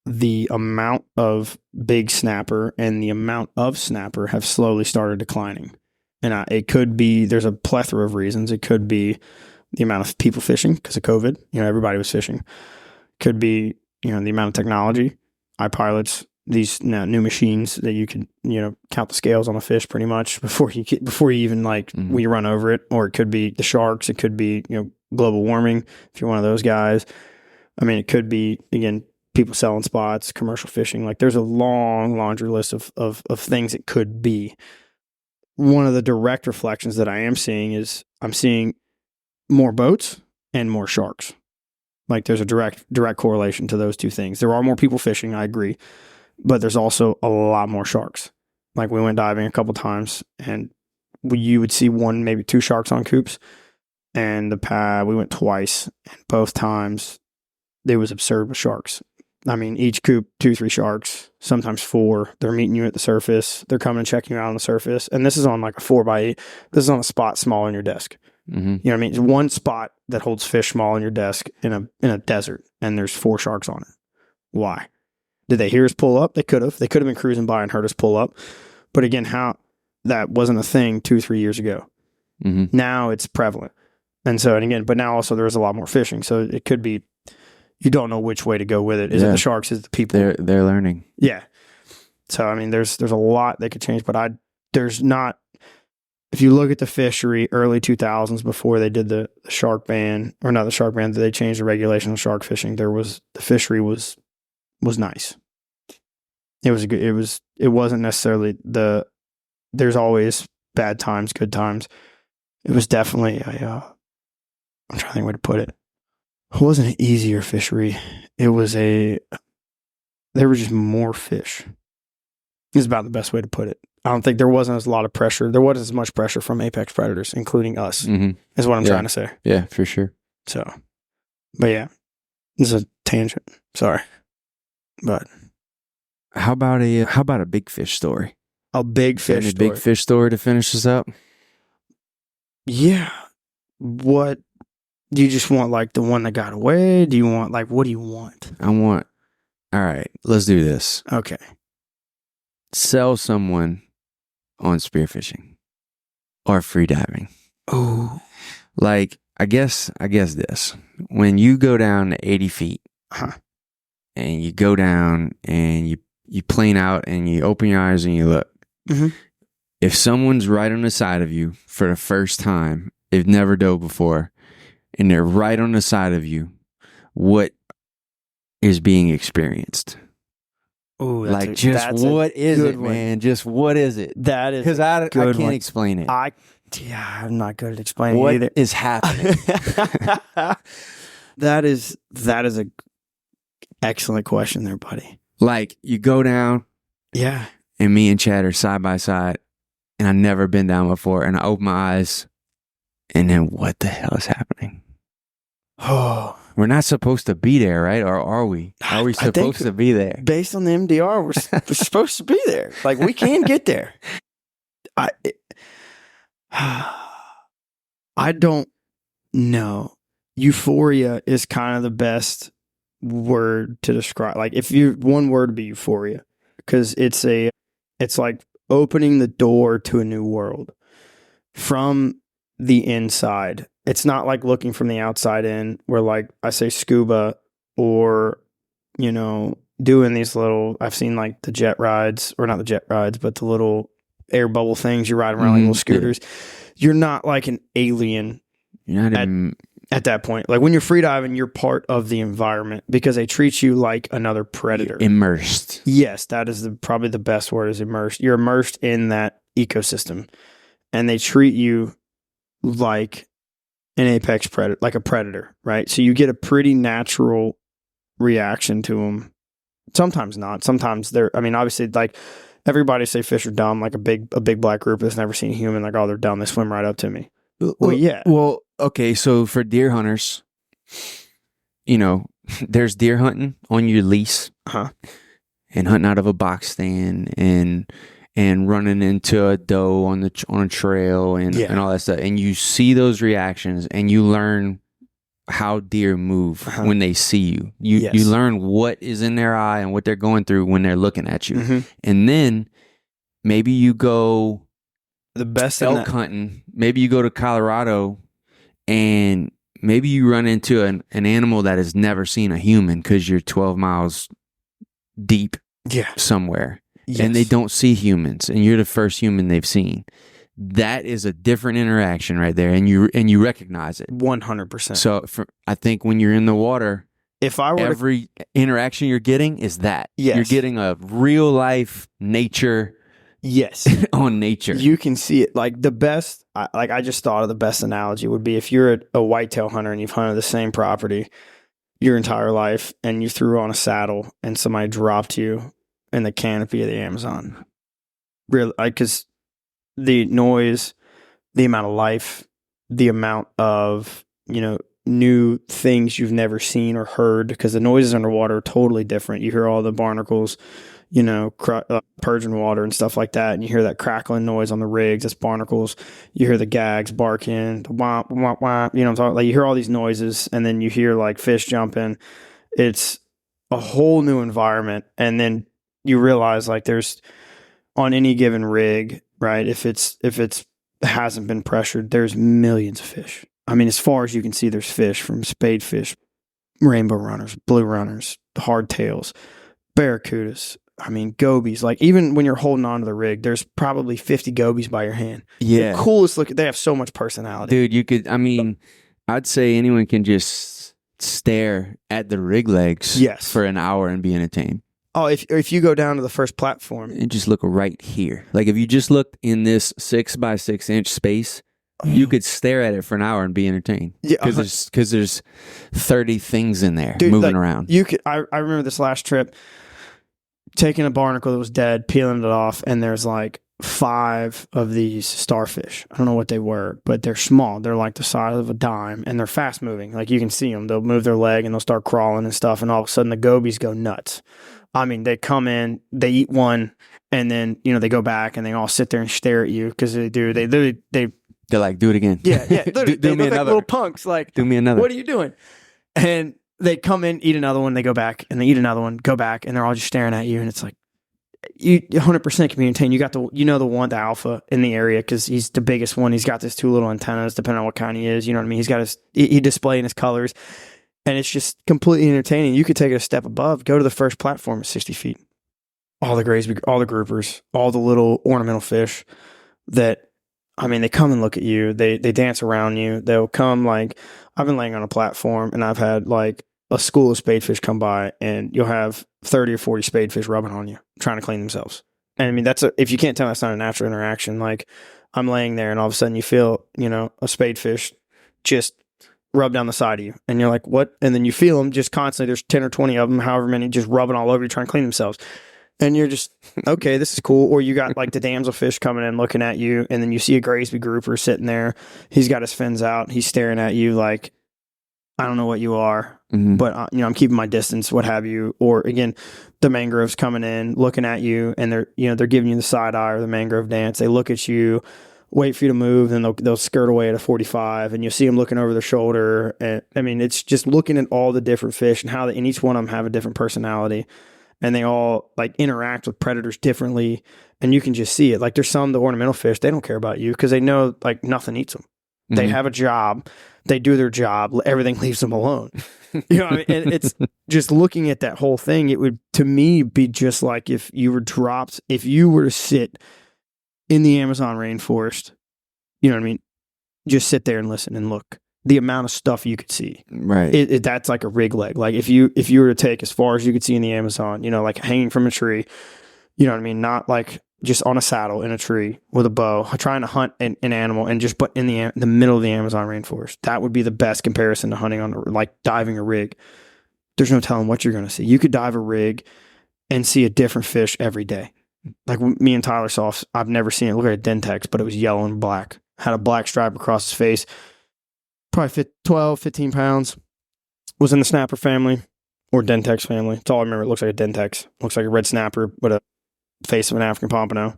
the amount of big snapper and the amount of snapper have slowly started declining. And it could be, there's a plethora of reasons. It could be the amount of people fishing because of COVID. Everybody was fishing. Could be, the amount of technology. iPilots, these new machines that you can, count the scales on a fish pretty much before you even when you run over it. Or it could be the sharks. It could be, global warming if you're one of those guys. I mean, it could be, again, people selling spots, commercial fishing. Like there's a long laundry list of things it could be. One of the direct reflections that I am seeing is I'm seeing more boats and more sharks. Like there's a direct correlation to those two things. There are more people fishing, I agree, but there's also a lot more sharks. Like we went diving a couple times and you would see one, maybe two sharks on coops. And the pad, we went twice, and both times it was absurd with sharks. I mean, each coop, 2-3 sharks, sometimes 4. They're meeting you at the surface. They're coming and checking you out on the surface. And this is on like a 4x8. This is on a spot small on your desk. Mm-hmm. You know what I mean? It's one spot that holds fish small on your desk in a desert, and there's 4 sharks on it. Why? Did they hear us pull up? They could have. They could have been cruising by and heard us pull up. But again, how that wasn't a thing 2-3 years ago. Mm-hmm. Now it's prevalent. And so, and again, but now also there's a lot more fishing. So it could be, you don't know which way to go with it. Is it the sharks? Is it the people? They're learning. Yeah. So, I mean, there's a lot that could change, but there's not, if you look at the fishery early 2000s before they did the shark ban, or not the shark ban, they changed the regulation on shark fishing. The fishery was nice. It was good. It wasn't necessarily there's always bad times, good times. It was definitely I'm trying to think of a way to put it. It wasn't an easier fishery. It was there were just more fish. Is about the best way to put it. I don't think there wasn't a lot of pressure. There wasn't as much pressure from apex predators, including us, is what I'm trying to say. Yeah, for sure. So, but yeah, this is a tangent. Sorry. But how about a big fish story? A big fish story. Big fish story to finish us up? Yeah. What do you just want, like the one that got away? Do you want, like, what do you want? All right, let's do this. Okay. Sell someone on spearfishing or freediving. Oh. Like, I guess this. When you go down to 80 feet and you go down and you plane out and you open your eyes and you look, if someone's right on the side of you for the first time, they've never dove before, and they're right on the side of you, what is being experienced? Oh, what is it, man? Just what is it? That is because I can't explain it. I'm not good at explaining what either. Is happening. That is a excellent question there, buddy. Like you go down, yeah, and me and Chad are side by side, and I've never been down before, and I open my eyes, and then what the hell is happening? Oh. We're not supposed to be there, right? Or are we? Are we supposed to be there? Based on the MDR, we're supposed to be there. Like, we can get there. I don't know. Euphoria is kind of the best word to describe. Like, one word would be euphoria, because it's like opening the door to a new world. From the inside. It's not like looking from the outside in, where like I say scuba or, you know, doing these little, I've seen like the jet rides, or not the jet rides, but the little air bubble things you ride around like little scooters. Yeah. You're not like an alien. You're not at that point. Like when you're freediving, you're part of the environment because they treat you like another predator. You're immersed. Yes, that is probably the best word, is immersed. You're immersed in that ecosystem, and they treat you like an apex predator, like a predator, right? So you get a pretty natural reaction to them. Sometimes not. Sometimes they're, I mean, obviously, like everybody say fish are dumb, like a big black group that's never seen a human, like, oh, they're dumb, they swim right up to me. Well, yeah. Well, okay, so for deer hunters, you know, there's deer hunting on your lease, and hunting out of a box stand, and running into a doe on a trail, and all that stuff, and you see those reactions, and you learn how deer move when they see you. You learn what is in their eye and what they're going through when they're looking at you, and then maybe you go the best elk hunting. Maybe you go to Colorado, and maybe you run into an animal that has never seen a human because you're 12 miles deep somewhere. Yes. And they don't see humans, and you're the first human they've seen. That is a different interaction right there, and you recognize it 100%. So I think when you're in the water, if I were every interaction you're getting is that you're getting a real life nature. Yes, on nature, you can see it. Like the best, I just thought of the best analogy would be if you're a whitetail hunter and you've hunted the same property your entire life, and you threw on a saddle and somebody dropped you in the canopy of the Amazon. Really, because the noise, the amount of life, the amount of, you know, new things you've never seen or heard, because the noises underwater are totally different. You hear all the barnacles, you know, purging water and stuff like that, and you hear that crackling noise on the rigs. That's barnacles. You hear the gags barking, the womp, womp, womp. You know what I'm talking? Like you hear all these noises, and then you hear like fish jumping. It's a whole new environment, and then you realize like there's on any given rig, right? If it's hasn't been pressured, there's millions of fish. I mean, as far as you can see, there's fish, from spadefish, rainbow runners, blue runners, hardtails, barracudas. I mean, gobies. Like even when you're holding on to the rig, there's probably 50 gobies by your hand. Yeah, the coolest look. They have so much personality, dude. You could. I mean, I'd say anyone can just stare at the rig legs, for an hour and be entertained. Oh, if you go down to the first platform and just look right here, like if you just looked in this 6x6 inch space, you could stare at it for an hour and be entertained. Yeah, because there's 30 things in there, dude, moving around. You could. I remember this last trip, taking a barnacle that was dead, peeling it off, and there's like 5 of these starfish. I don't know what they were, but they're small. They're like the size of a dime, and they're fast moving. Like you can see them. They'll move their leg and they'll start crawling and stuff, and all of a sudden the gobies go nuts. I mean, they come in, they eat one, and then, you know, they go back and they all sit there and stare at you because they do. They're like, do it again. Yeah. They look like little punks. Like, do me another. What are you doing? And they come in, eat another one, they go back, and they eat another one, go back, and they're all just staring at you. And it's like, you 100% can be entertained. You got the alpha in the area because he's the biggest one. He's got this 2 little antennas, depending on what kind he is. You know what I mean? He's got he displaying his colors. And it's just completely entertaining. You could take it a step above, go to the first platform at 60 feet. All the grays, all the groupers, all the little ornamental fish that, I mean, they come and look at you. They dance around you. They'll come, like, I've been laying on a platform and I've had like a school of spadefish come by, and you'll have 30 or 40 spadefish rubbing on you, trying to clean themselves. And I mean, if you can't tell, that's not a natural interaction. Like I'm laying there and all of a sudden you feel, you know, a spadefish just rub down the side of you, and you're like, what? And then you feel them just constantly. There's 10 or 20 of them, however many, just rubbing all over you, trying to clean themselves. And you're just, okay, this is cool. Or you got like the damselfish coming in, looking at you, and then you see a Graysby grouper sitting there. He's got his fins out. He's staring at you like, I don't know what you are, but you know, I'm keeping my distance, what have you. Or again, the mangroves coming in, looking at you, and they're giving you the side eye or the mangrove dance. They look at you, wait for you to move, then they'll skirt away at a 45, and you'll see them looking over their shoulder. And I mean, it's just looking at all the different fish and how and each one of them have a different personality, and they all like interact with predators differently. And you can just see it. Like there's the ornamental fish, they don't care about you because they know like nothing eats them. They have a job. They do their job. Everything leaves them alone. You know what I mean? And it's just looking at that whole thing. It would, to me, be just like if you were to sit in the Amazon rainforest, you know what I mean? Just sit there and listen and look. The amount of stuff you could see. Right. That's like a rig leg. Like if you were to take as far as you could see in the Amazon, you know, like hanging from a tree, you know what I mean? Not like just on a saddle in a tree with a bow, trying to hunt an animal and just put in the middle of the Amazon rainforest. That would be the best comparison to hunting on, like diving a rig. There's no telling what you're going to see. You could dive a rig and see a different fish every day. Like me and Tyler saw, I've never seen it. Look at a Dentex, but it was yellow and black. Had a black stripe across his face. Probably 12, 15 pounds. Was in the snapper family or Dentex family. That's all I remember. It looks like a Dentex. Looks like a red snapper, but a face of an African pompano.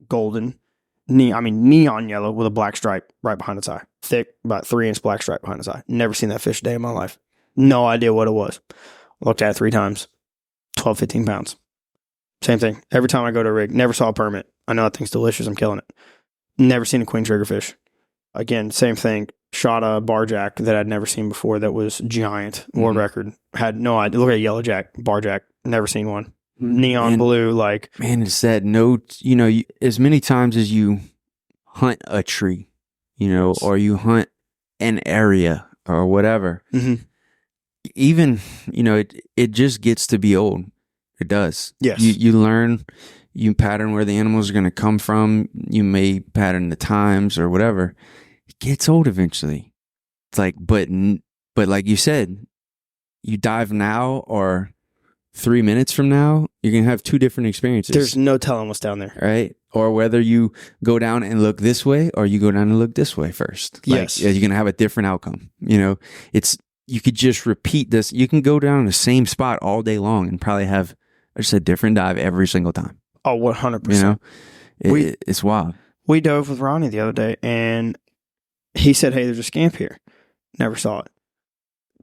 Golden. Neon yellow with a black stripe right behind its eye. Thick, about 3-inch black stripe behind its eye. Never seen that fish a day in my life. No idea what it was. Looked at it 3 times. 12, 15 pounds. Same thing. Every time I go to a rig, never saw a permit. I know that thing's delicious. I'm killing it. Never seen a queen triggerfish. Again, same thing. Shot a barjack that I'd never seen before that was giant. World record. Had no idea. Look at a yellowjack, barjack. Never seen one. Neon blue, like. Man, it's that note, you know, as many times as you hunt a tree, you know, or you hunt an area or whatever, even, you know, it just gets to be old. It does. Yes. You learn, you pattern where the animals are going to come from. You may pattern the times or whatever. It gets old eventually. It's like, but like you said, you dive now or 3 minutes from now, you're going to have 2 different experiences. There's no telling what's down there. Right? Or whether you go down and look this way or you go down and look this way first. Yes. Like, you're going to have a different outcome. You know, you could just repeat this. You can go down the same spot all day long and probably have just a different dive every single time. Oh, 100%. You know, it's wild. We dove with Ronnie the other day and he said, hey, there's a scamp here. Never saw it.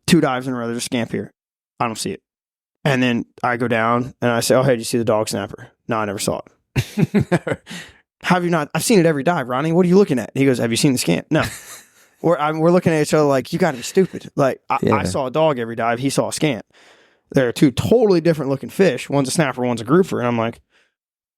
2 dives in a row, there's a scamp here. I don't see it. And then I go down and I say, oh, hey, did you see the dog snapper? No, I never saw it. Have you not? I've seen it every dive, Ronnie. What are you looking at? He goes, have you seen the scamp? No. We're looking at each other like, you got to be stupid. Like, I saw a dog every dive. He saw a scamp. There are 2 totally different looking fish. One's a snapper, one's a grouper. And I'm like,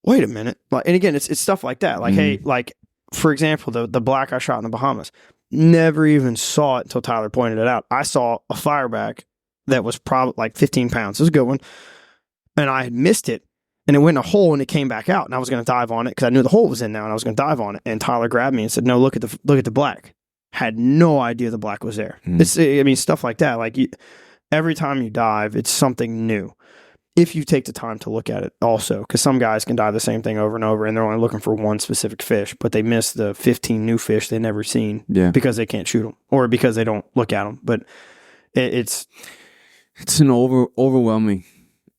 wait a minute. Like, and again, it's stuff like that. Like, hey, like, for example, the black I shot in the Bahamas, never even saw it until Tyler pointed it out. I saw a fireback that was probably like 15 pounds. It was a good one. And I had missed it. And it went in a hole and it came back out. And I was going to dive on it because I knew the hole was in now and I was going to dive on it. And Tyler grabbed me and said, no, look at the black. Had no idea the black was there. Stuff like that. Like every time you dive, it's something new. If you take the time to look at it also, because some guys can dive the same thing over and over and they're only looking for one specific fish, but they miss the 15 new fish they've never seen because they can't shoot them or because they don't look at them. But it's an overwhelming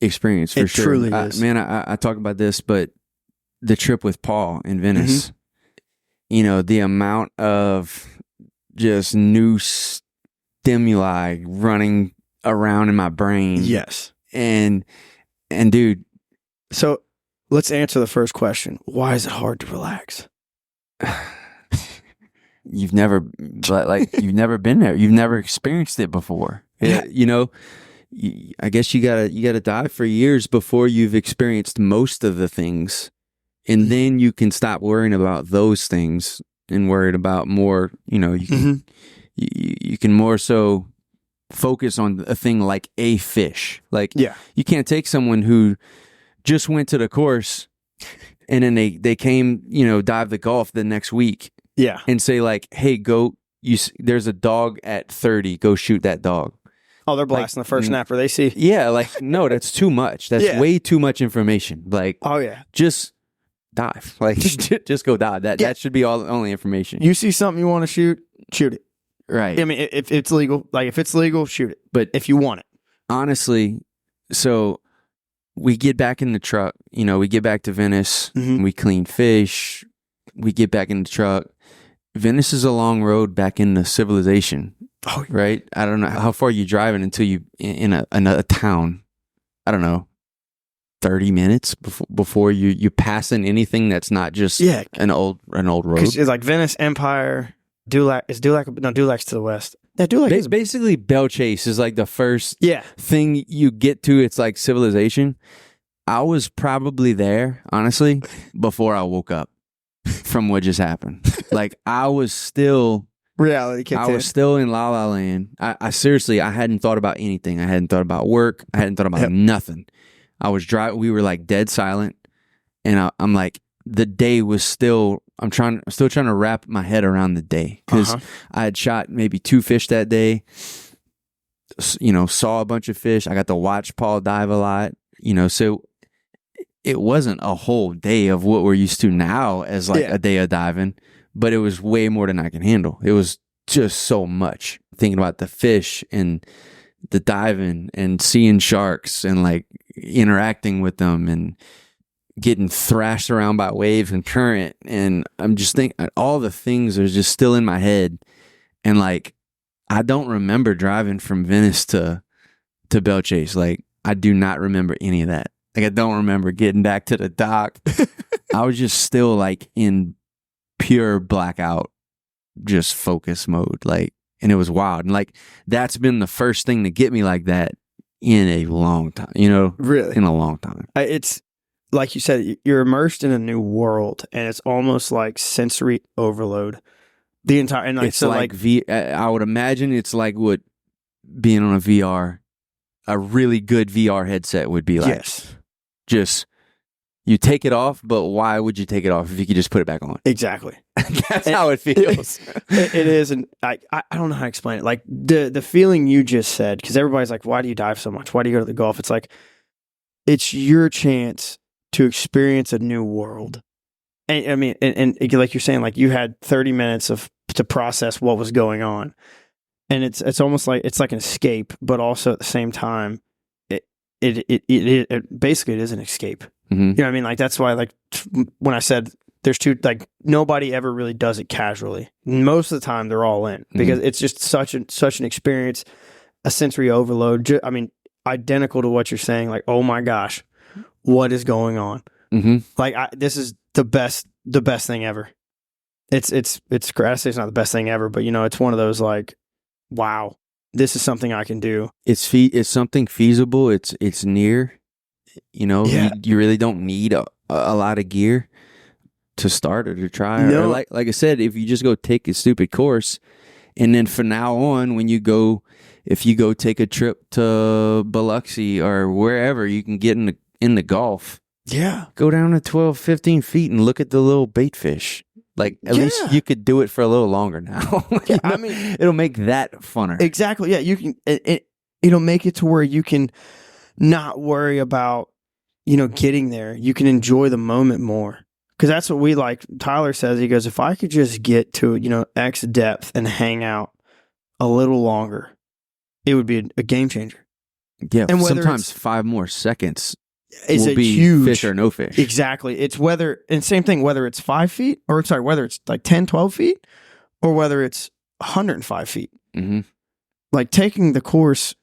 experience for sure. It truly is. Man, I talk about this, but the trip with Paul in Venice, you know, the amount of just new stimuli running around in my brain. Yes. And dude. So let's answer the first question. Why is it hard to relax? You've never been there. You've never experienced it before. Yeah. You know, I guess you gotta dive for years before you've experienced most of the things. And then you can stop worrying about those things and worried about more, you know, you can more so focus on a thing like a fish. Like, you can't take someone who just went to the course and then they came, you know, dive the Gulf the next week. Yeah. And say like, hey, there's a dog at 30, go shoot that dog. Oh, they're blasting the first snapper they see. Yeah, like, no, that's too much. That's way too much information. Like, oh yeah, just dive. Like, just go dive. That should be only information. You see something you want to shoot it. Right. I mean, if it's legal, shoot it. But if you want it, honestly, so we get back in the truck. You know, we get back to Venice. We clean fish. We get back in the truck. Venice is a long road back into civilization. Oh, right. I don't know how far you're driving until you in a town. I don't know. 30 minutes before you passing anything that's not just an old road. It's like Venice, Empire, Dulac's to the west. Yeah, Dulac is Basically, Bell Chase is like the first yeah. thing you get to. It's like civilization. I was probably there, honestly, before I woke up from what just happened. Like, I was still Reality kicked in. I was still in La La Land. I seriously, I hadn't thought about anything. I hadn't thought about work. I hadn't thought about nothing. I was driving. We were like dead silent, and I'm like, the day was still. I'm still trying to wrap my head around the day because I had shot maybe 2 fish that day. You know, saw a bunch of fish. I got to watch Paul dive a lot. You know, so it wasn't a whole day of what we're used to now as like a day of diving. But it was way more than I can handle. It was just so much. Thinking about the fish and the diving and seeing sharks and like interacting with them and getting thrashed around by waves and current. And I'm just thinking all the things are just still in my head. And like, I don't remember driving from Venice to Bell Chase. Like, I do not remember any of that. Like, I don't remember getting back to the dock. I was just still like in pure blackout, just focus mode, like, and it was wild. And like, that's been the first thing to get me like that in a long time, you know, really in a long time. It's like you said, you're immersed in a new world, and it's almost like sensory overload. The entire, and like, it's so like I would imagine it's like what being on a really good VR headset would be like. Yes, just. You take it off, but why would you take it off if you could just put it back on? Exactly. That's how it feels. It is, and I don't know how to explain it. Like the feeling you just said, because everybody's like, why do you dive so much? Why do you go to the Gulf? It's like, it's your chance to experience a new world. And I mean, and like you're saying, like you had 30 minutes to process what was going on. And it's almost like, it's like an escape, but also at the same time, it basically it is an escape. Mm-hmm. You know what I mean? Like, that's why, like, when I said there's two, like, nobody ever really does it casually. Most of the time, they're all in because it's just such an experience, a sensory overload. I mean, identical to what you're saying. Like, oh my gosh, what is going on? Mm-hmm. Like, this is the best thing ever. It's I say it's not the best thing ever, but you know, it's one of those like, wow, this is something I can do. It's something feasible. It's near. You know, you really don't need a lot of gear to start or to try. No. Or like I said, if you just go take a stupid course, and then from now on, if you go take a trip to Biloxi or wherever you can get in the Gulf, go down to 12, 15 feet and look at the little bait fish. Like, at least you could do it for a little longer now. I mean, it'll make that funner. Exactly. Yeah, you can. It'll make it to where you can not worry about, you know, getting there. You can enjoy the moment more. Because that's what we like. Tyler says, he goes, if I could just get to, you know, X depth and hang out a little longer, it would be a game changer. Yeah, and sometimes 5 more seconds will be huge fish or no fish. Exactly. It's same thing, whether it's 5 feet, or sorry, whether it's like 10, 12 feet, or whether it's 105 feet. Mm-hmm. Like, taking the course,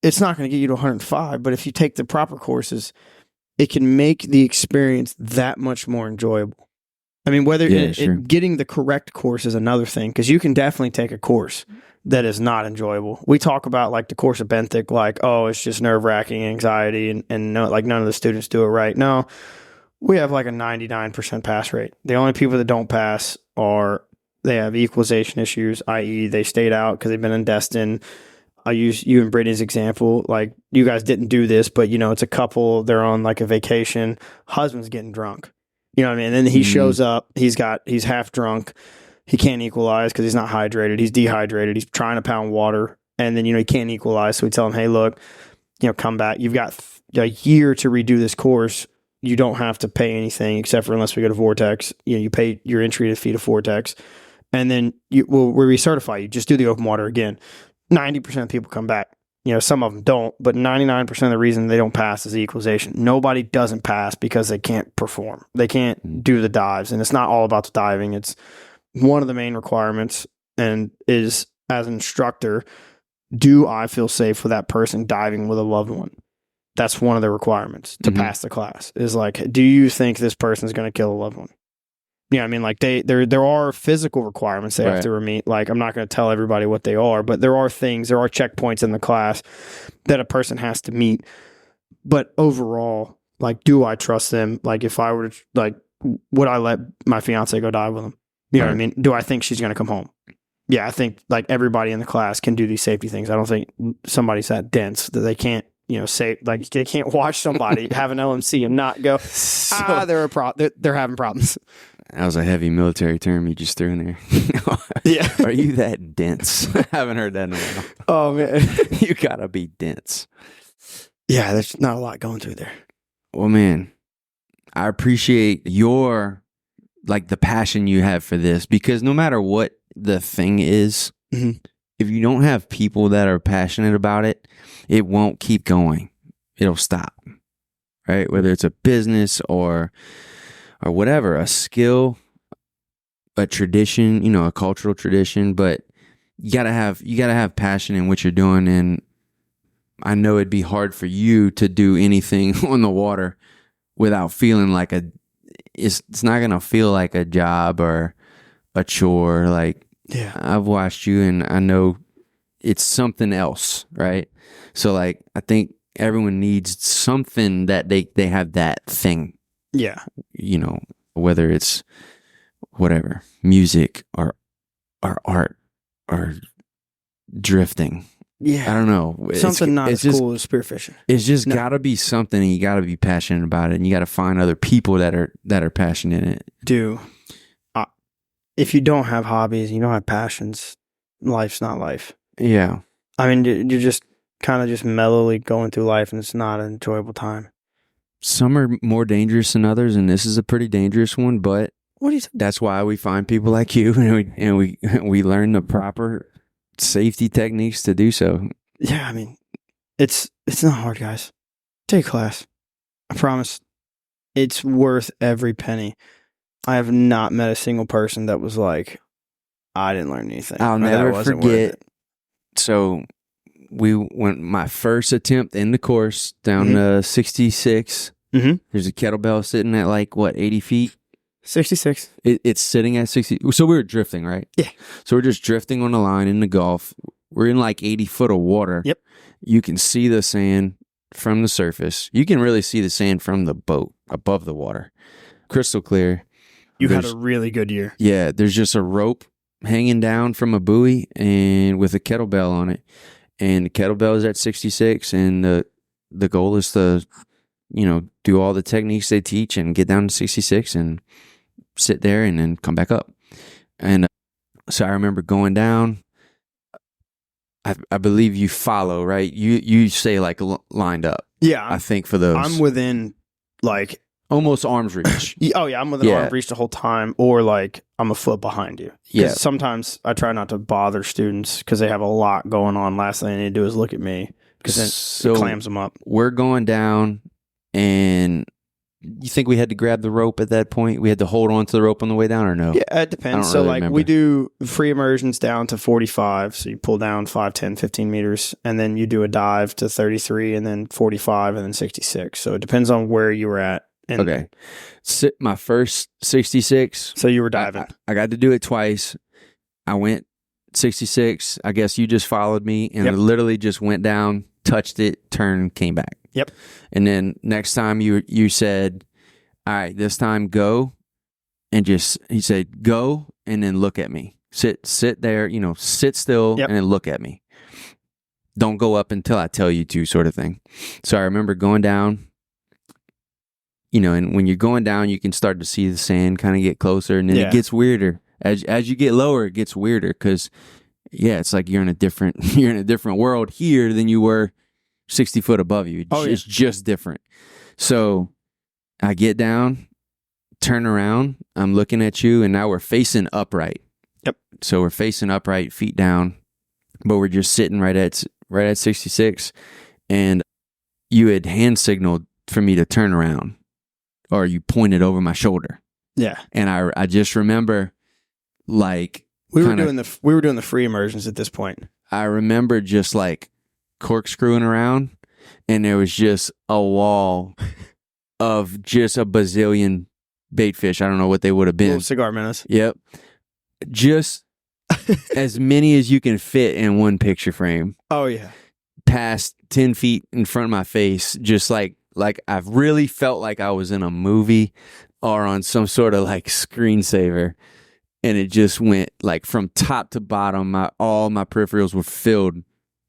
it's not going to get you to 105, but if you take the proper courses, it can make the experience that much more enjoyable. I mean, getting the correct course is another thing, because you can definitely take a course that is not enjoyable. We talk about like the course of Benthic, like, oh, it's just nerve-wracking anxiety, and no, like none of the students do it right. No, we have like a 99% pass rate. The only people that don't pass they have equalization issues, i.e. they stayed out because they've been in Destin. I'll use you and Brittany's example. Like, you guys didn't do this, but you know, it's a couple, they're on like a vacation, husband's getting drunk. You know what I mean? And then he shows up, he's half drunk, he can't equalize because he's not hydrated, he's dehydrated, he's trying to pound water, and then, you know, he can't equalize. So we tell him, hey, look, you know, come back. You've got a year to redo this course. You don't have to pay anything except for unless we go to Vortex. You know, you pay your entry fee to Vortex, and then we'll recertify you. Just do the open water again. 90% of people come back. You know, some of them don't, but 99% of the reason they don't pass is the equalization. Nobody doesn't pass because they can't perform. They can't do the dives, and it's not all about the diving. It's one of the main requirements, and is, as an instructor, do I feel safe with that person diving with a loved one? That's one of the requirements to pass the class, is like, do you think this person is going to kill a loved one? You know what I mean? Like there are physical requirements they have to meet. Like I'm not going to tell everybody what they are, but there are checkpoints in the class that a person has to meet. But overall, like, do I trust them? Like if I were to, like, would I let my fiance go dive with them? You know what I mean? Do I think she's going to come home? Yeah, I think like everybody in the class can do these safety things. I don't think somebody's that dense that they can't, say, like they can't watch somebody have an LMC and not go, they're having problems. That was a heavy military term you just threw in there. Yeah. Are you that dense? I haven't heard that in a while. Oh, man. You gotta be dense. Yeah, there's not a lot going through there. Well, man, I appreciate your, like, the passion you have for this, because no matter what the thing is, if you don't have people that are passionate about it, it won't keep going. It'll stop, right? Whether it's a business or whatever, a skill, a tradition, a cultural tradition, but you gotta have passion in what you're doing. And I know it'd be hard for you to do anything on the water without feeling like it's not gonna feel like a job or a chore. Like, yeah, I've watched you and I know it's something else, right? So like, I think everyone needs something that they have that thing. Yeah. Whether it's whatever, music or art or drifting. Yeah. I don't know. Something not as cool as spearfishing. It's just gotta be something, and you gotta be passionate about it, and you gotta find other people that are passionate in it. If you don't have hobbies, you don't have passions, life's not life. Yeah. I mean, you're just kind of just mellowly going through life, and it's not an enjoyable time. Some are more dangerous than others, and this is a pretty dangerous one. But that's why we find people like you, and we learn the proper safety techniques to do so. Yeah, I mean, it's not hard, guys. Take a class. I promise. It's worth every penny. I have not met a single person that was like, I didn't learn anything. I'll never forget. So we went my first attempt in the course down to 66. There's a kettlebell sitting at like 80 feet? 66. It's sitting at 60. So we were drifting, right? Yeah. So we're just drifting on the line in the Gulf. We're in like 80 foot of water. Yep. You can see the sand from the surface. You can really see the sand from the boat above the water. Crystal clear. You had a really good year. Yeah. There's just a rope hanging down from a buoy and with a kettlebell on it. And the kettlebell is at 66, and the goal is to, do all the techniques they teach and get down to 66 and sit there and then come back up. And so I remember going down. I believe you follow, right? You say like lined up. Yeah. I think for those. I'm within like almost arm's reach. Oh yeah, I'm within arm's reach the whole time, or like I'm a foot behind you. Yeah. Sometimes I try not to bother students because they have a lot going on. Last thing they need to do is look at me, because then it clams them up. We're going down, and you think we had to grab the rope at that point? We had to hold on to the rope on the way down, or no? Yeah, it depends. So like we do free immersions down to 45. So you pull down 5, 10, 15 meters, and then you do a dive to 33, and then 45, and then 66. So it depends on where you were at. And okay. My first 66. So you were diving. I got to do it twice. I went 66. I guess you just followed me, and I literally just went down, touched it, turned, came back. Yep. And then next time you said, all right, this time go, and he said, go, and then look at me. Sit there, sit still, and then look at me. Don't go up until I tell you to, sort of thing. So I remember going down. And when you're going down, you can start to see the sand kind of get closer, and then it gets weirder. As you get lower, it gets weirder because, it's like you're in a different world here than you were 60 foot above you. It's just different. So I get down, turn around, I'm looking at you, and now we're facing upright. Yep. So we're facing upright, feet down, but we're just sitting right at 66, and you had hand signaled for me to turn around. Or you pointed over my shoulder. Yeah. And I just remember, like, we were doing the free immersions at this point. I remember just like corkscrewing around, and there was just a wall of just a bazillion bait fish. I don't know what they would have been. Little cigar minnows. Yep. Just as many as you can fit in one picture frame. Oh, yeah. Past 10 feet in front of my face, just like I've really felt like I was in a movie or on some sort of like screensaver, and it just went like from top to bottom. All my peripherals were filled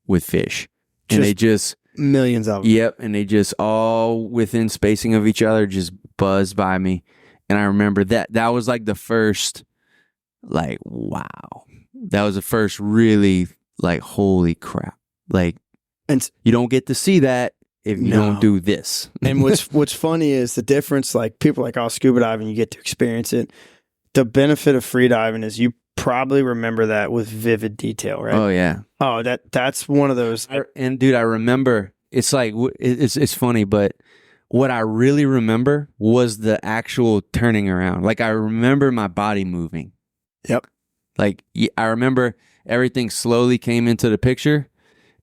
with fish, and they just millions of them. Yep, and they just all within spacing of each other just buzzed by me, and I remember that was like the first, like, wow, that was the first really like, holy crap, like. And you don't get to see that if you don't do this. And what's funny is the difference, like people like, oh, scuba diving, you get to experience it. The benefit of free diving is you probably remember that with vivid detail, right? Oh, yeah. Oh, that's one of those. And dude, I remember, it's like, it's funny, but what I really remember was the actual turning around. Like, I remember my body moving. Yep. Like, I remember everything slowly came into the picture.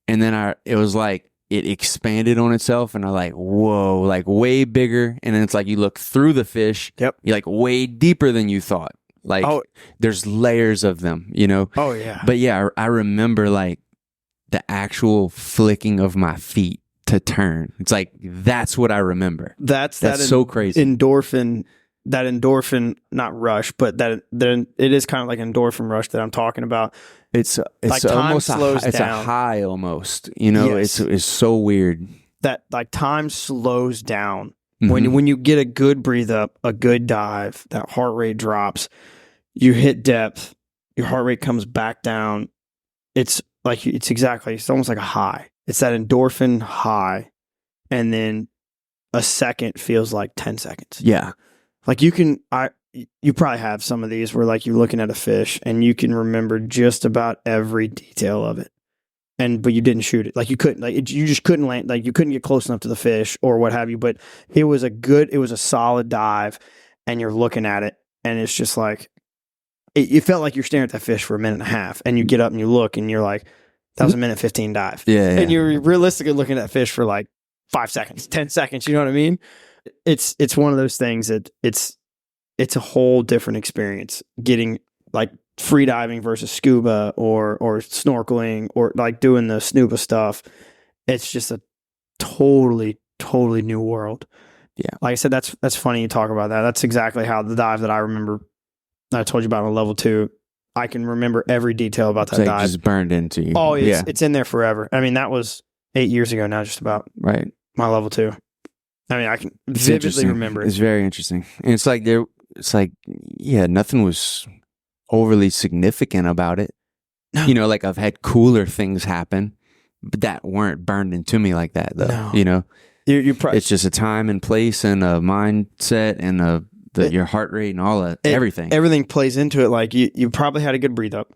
And then it was like it expanded on itself, and I like, whoa, like way bigger. And then it's like you look through the fish, yep, you're like way deeper than you thought. Like there's layers of them, you know? Oh yeah. But yeah, I remember like the actual flicking of my feet to turn. It's like that's what I remember. That's so crazy. Endorphin, not rush, but that it is kind of like endorphin rush that I'm talking about. It's like almost it's a high almost, you know. Yes. It's so weird that like time slows down mm-hmm. when you get a good breathe up, a good dive, that heart rate drops, you hit depth, your heart rate comes back down. It's almost like a high. It's that endorphin high, and then a second feels like 10 seconds. Yeah, like you probably have some of these where like you're looking at a fish and you can remember just about every detail of it, but you didn't shoot it. Like you couldn't, you just couldn't land, like you couldn't get close enough to the fish or what have you. But it was a solid dive, and you're looking at it, and it's just like it felt like you're staring at that fish for a minute and a half, and you get up and you look, and you're like, that was a minute 15 dive. Yeah. And you're realistically looking at that fish for like 5 seconds, 10 seconds. You know what I mean? It's one of those things that it's a whole different experience getting like free diving versus scuba or snorkeling or like doing the snuba stuff. It's just a totally new world. Yeah. Like I said, that's funny you talk about that. That's exactly how the dive that I remember that I told you about on level 2, I can remember every detail about that dive. Just burned into you. Oh, it's in there forever. I mean, that was 8 years ago now, just about. Right. My level 2. I mean, I can vividly remember it. It's very interesting. And it's like nothing was overly significant about it. No. You know, like I've had cooler things happen, but that weren't burned into me like that, though. No. You know, it's just a time and place and a mindset and your heart rate and all that, everything. Everything plays into it. Like you probably had a good breathe up.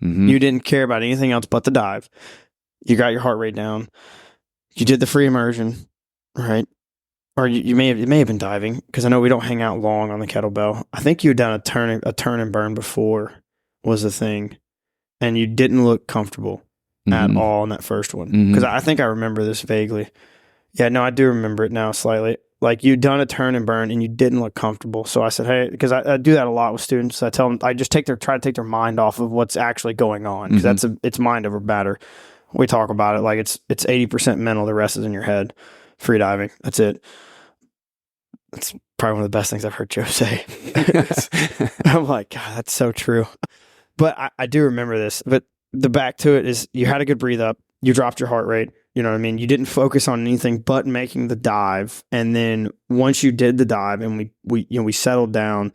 Mm-hmm. You didn't care about anything else but the dive. You got your heart rate down. You did the free immersion, right? Or you may have been diving, because I know we don't hang out long on the kettlebell. I think you had done a turn and burn before was the thing, and you didn't look comfortable at all in that first one. Because I think I remember this vaguely. Yeah, no, I do remember it now slightly. Like you'd done a turn and burn and you didn't look comfortable. So I said, hey, because I do that a lot with students. I tell them, I just try to take their mind off of what's actually going on, because it's mind over matter. We talk about it like it's 80% mental, the rest is in your head. Free diving, that's it. That's probably one of the best things I've heard Joe say. I'm like, God, that's so true. But I do remember this. But the back to it is you had a good breathe up. You dropped your heart rate. You know what I mean? You didn't focus on anything but making the dive. And then once you did the dive and we settled down,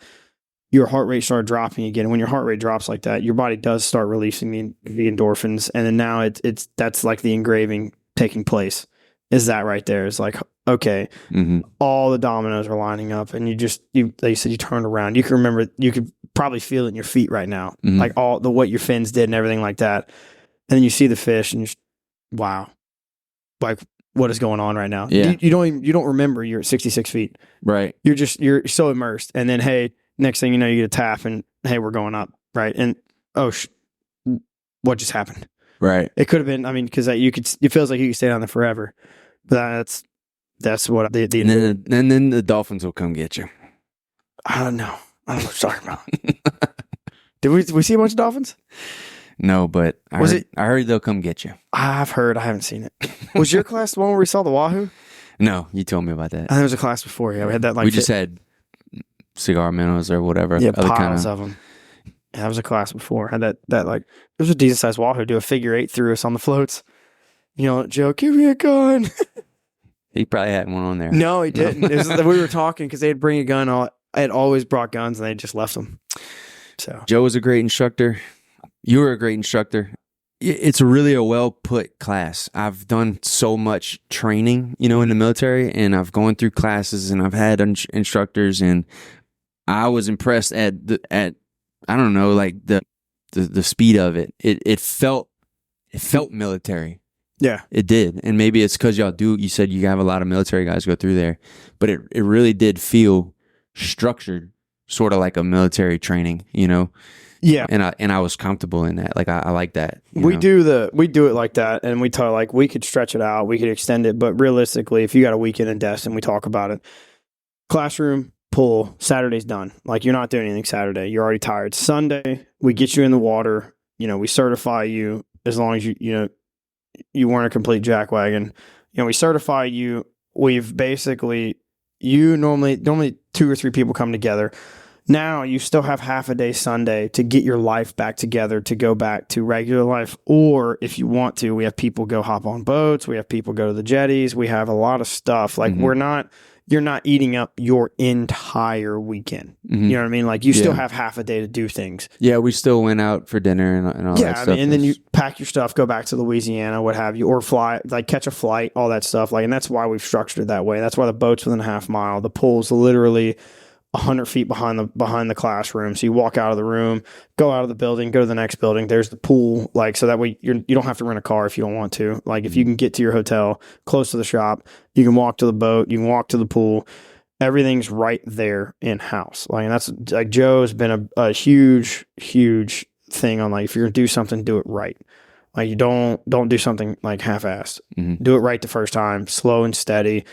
your heart rate started dropping again. And when your heart rate drops like that, your body does start releasing the endorphins. And then now that's like the engraving taking place. Is that right there? It's like, okay, all the dominoes are lining up, and like you said, you turned around. You can remember, you could probably feel it in your feet right now, like all what your fins did and everything like that. And then you see the fish, and wow, like what is going on right now? Yeah. You don't remember you're at 66 feet, right? You're so immersed, and then hey, next thing you know, you get a tap, and hey, we're going up, right? And what just happened? Right. It could have been, I mean, because it feels like you could stay down there forever. But that's what and then the dolphins will come get you. I don't know. I don't know what you're talking about. Did we see a bunch of dolphins? No, but I heard they'll come get you. I've heard. I haven't seen it. Was your class the one where we saw the wahoo? No, you told me about that. I think there was a class before. Yeah, we had that. Like we just had cigar minnows or whatever. Yeah, piles of them. Yeah, that was a class before. Had that like, it was a decent sized wahoo do a figure 8 through us on the floats. You know, Joe, give me a gun. He probably had one on there. No, he didn't. We were talking because they'd bring a gun. I had always brought guns and they just left them. So Joe was a great instructor. You were a great instructor. It's really a well put class. I've done so much training, in the military, and I've gone through classes and I've had instructors, and I was impressed at I don't know, like the speed of it. It felt military. yeah, It did. And maybe it's because you said you have a lot of military guys go through there, but it really did feel structured, sort of like a military training, Yeah. And I was comfortable in that. Like I like that. We do it like that, and we talk like we could stretch it out, we could extend it, but realistically, if you got a weekend in Destin, we talk about it. Classroom, pool, Saturday's done. Like you're not doing anything Saturday. You're already tired. Sunday, we get you in the water. We certify you as long as you weren't a complete jackwagon. We certify you. We've basically normally 2 or 3 people come together. Now you still have half a day Sunday to get your life back together, to go back to regular life. Or if you want to, we have people go hop on boats. We have people go to the jetties. We have a lot of stuff. Like you're not eating up your entire weekend. Mm-hmm. You know what I mean? Like you still have half a day to do things. Yeah, we still went out for dinner and all that stuff. And then you pack your stuff, go back to Louisiana, what have you, or fly, like catch a flight, all that stuff. Like, and that's why we've structured it that way. That's why the boat's within a half mile. The pool's literally 100 feet behind the classroom. So you walk out of the room, go out of the building, go to the next building. There's the pool. Like, so that way you don't have to rent a car if you don't want to. Like if you can get to your hotel close to the shop, you can walk to the boat, you can walk to the pool. Everything's right there in house. Like, and that's like Joe's been a huge, huge thing on like, if you're gonna do something, do it right. Like you don't do something like half-assed. Mm-hmm. Do it right the first time, slow and steady.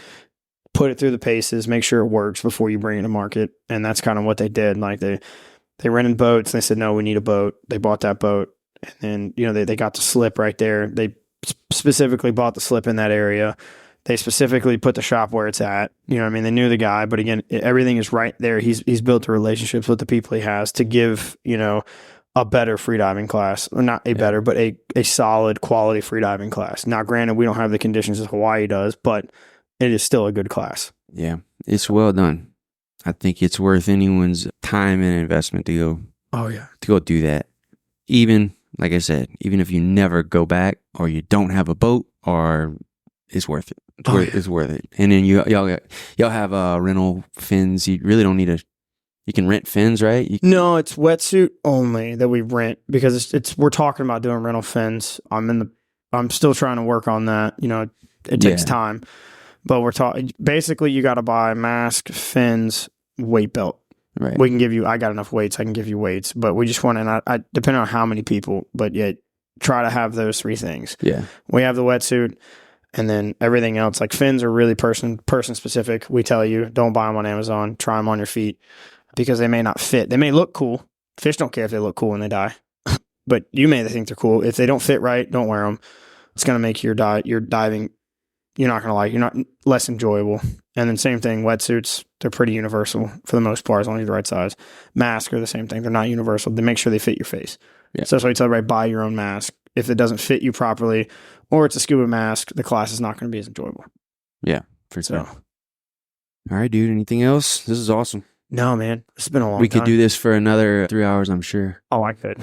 Put it through the paces, make sure it works before you bring it to market. And that's kind of what they did. Like they rented boats and they said, no, we need a boat. They bought that boat. And then, they got the slip right there. They specifically bought the slip in that area. They specifically put the shop where it's at. You know what I mean? They knew the guy, but again, everything is right there. He's built the relationships with the people he has to give, a better freediving class, or not a better, but a solid quality freediving class. Now, granted, we don't have the conditions as Hawaii does, but it is still a good class. Yeah, it's well done. I think it's worth anyone's time and investment to go. Oh yeah, to go do that. Even like I said, even if you never go back or you don't have a boat, or it's worth it. It's worth it. And then y'all have rental fins. You really don't need you can rent fins, right? No, it's wetsuit only that we rent because we're talking about doing rental fins. I'm still trying to work on that. It takes time. But we're talking, basically you got to buy mask, fins, weight belt. Right. We can give you, I got enough weights, I can give you weights, but we just want to, I depending on how many people, but yet try to have those 3 things. Yeah. We have the wetsuit, and then everything else, like fins are really person specific. We tell you, don't buy them on Amazon, try them on your feet because they may not fit. They may look cool. Fish don't care if they look cool when they die, but you may think they're cool. If they don't fit right, don't wear them. It's going to make your diving, you're not going to like, you're not less enjoyable. And then same thing, wetsuits, they're pretty universal for the most part, as long as you're the right size. Masks are the same thing. They're not universal. They make sure they fit your face. Yeah. So that's why you tell everybody, buy your own mask. If it doesn't fit you properly, or it's a scuba mask, the class is not going to be as enjoyable. Yeah, for sure. All right, dude. Anything else? This is awesome. No, man. It's been a long time. We could do this for another 3 hours, I'm sure. Oh, I could.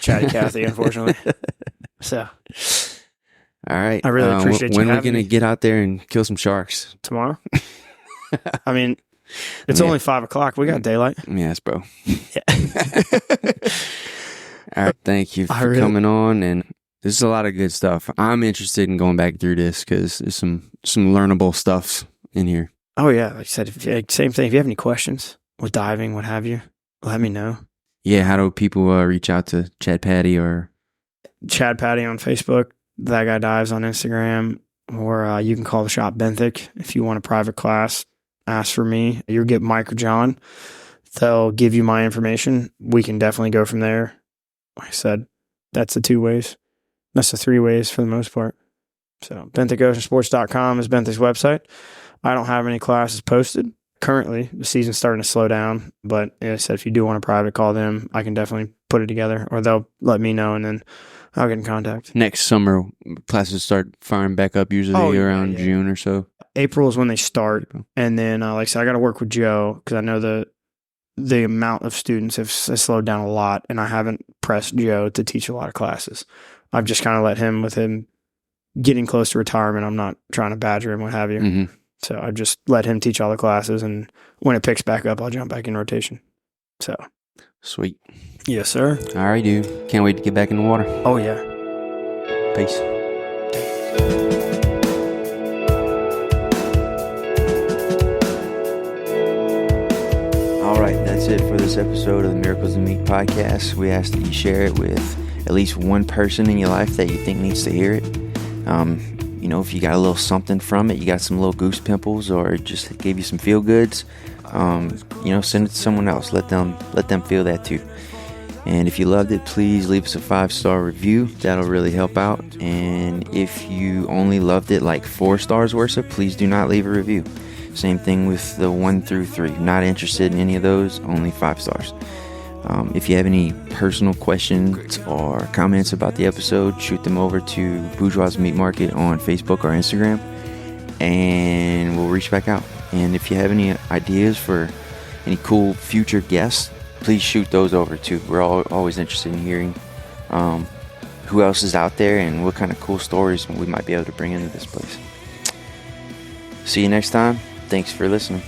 Chatty Cathy, unfortunately. So... All right. I really appreciate you. When are we going to get out there and kill some sharks? Tomorrow? I mean, it's only 5 o'clock. We got daylight. Yes, bro. Yeah. All right. Thank you for coming on. And this is a lot of good stuff. I'm interested in going back through this because there's some learnable stuff in here. Oh, yeah. Like I said, same thing. If you have any questions with diving, what have you, let me know. Yeah. How do people reach out to Chad Patti or? Chad Patti on Facebook. That Guy Dives on Instagram, or you can call the shop Benthic if you want a private class. ask for me. You'll get Mike or John. They'll give you my information. We can definitely go from there. Like I said, that's the 2 ways. That's the 3 ways for the most part. So BenthicOceanSports.com is Benthic's website. I don't have any classes posted currently. The season's starting to slow down, but like I said, if you do want a private, call them. I can definitely put it together, or they'll let me know, and then I'll get in contact. Next summer, classes start firing back up usually around June or so. April is when they start, and then like I said, I got to work with Joe because I know the amount of students has slowed down a lot, and I haven't pressed Joe to teach a lot of classes. I've just kind of let him, with him getting close to retirement, I'm not trying to badger him, what have you. Mm-hmm. So I just let him teach all the classes, and when it picks back up, I'll jump back in rotation. So sweet. Yes, sir. All right, dude. Can't wait to get back in the water. Oh, yeah. Peace. All right, that's it for this episode of the Miracles of Meat podcast. We ask that you share it with at least one person in your life that you think needs to hear it. If you got a little something from it, you got some little goose pimples, or it just gave you some feel goods, send it to someone else. Let them feel that too. And if you loved it, please leave us a 5-star review. That'll really help out. And if you only loved it like 4 stars worth, please do not leave a review. Same thing with the 1 through 3. Not interested in any of those, only 5 stars. If you have any personal questions or comments about the episode, shoot them over to Bourgeois Meat Market on Facebook or Instagram, and we'll reach back out. And if you have any ideas for any cool future guests, please shoot those over too. We're always interested in hearing who else is out there and what kind of cool stories we might be able to bring into this place. See you next time. Thanks for listening.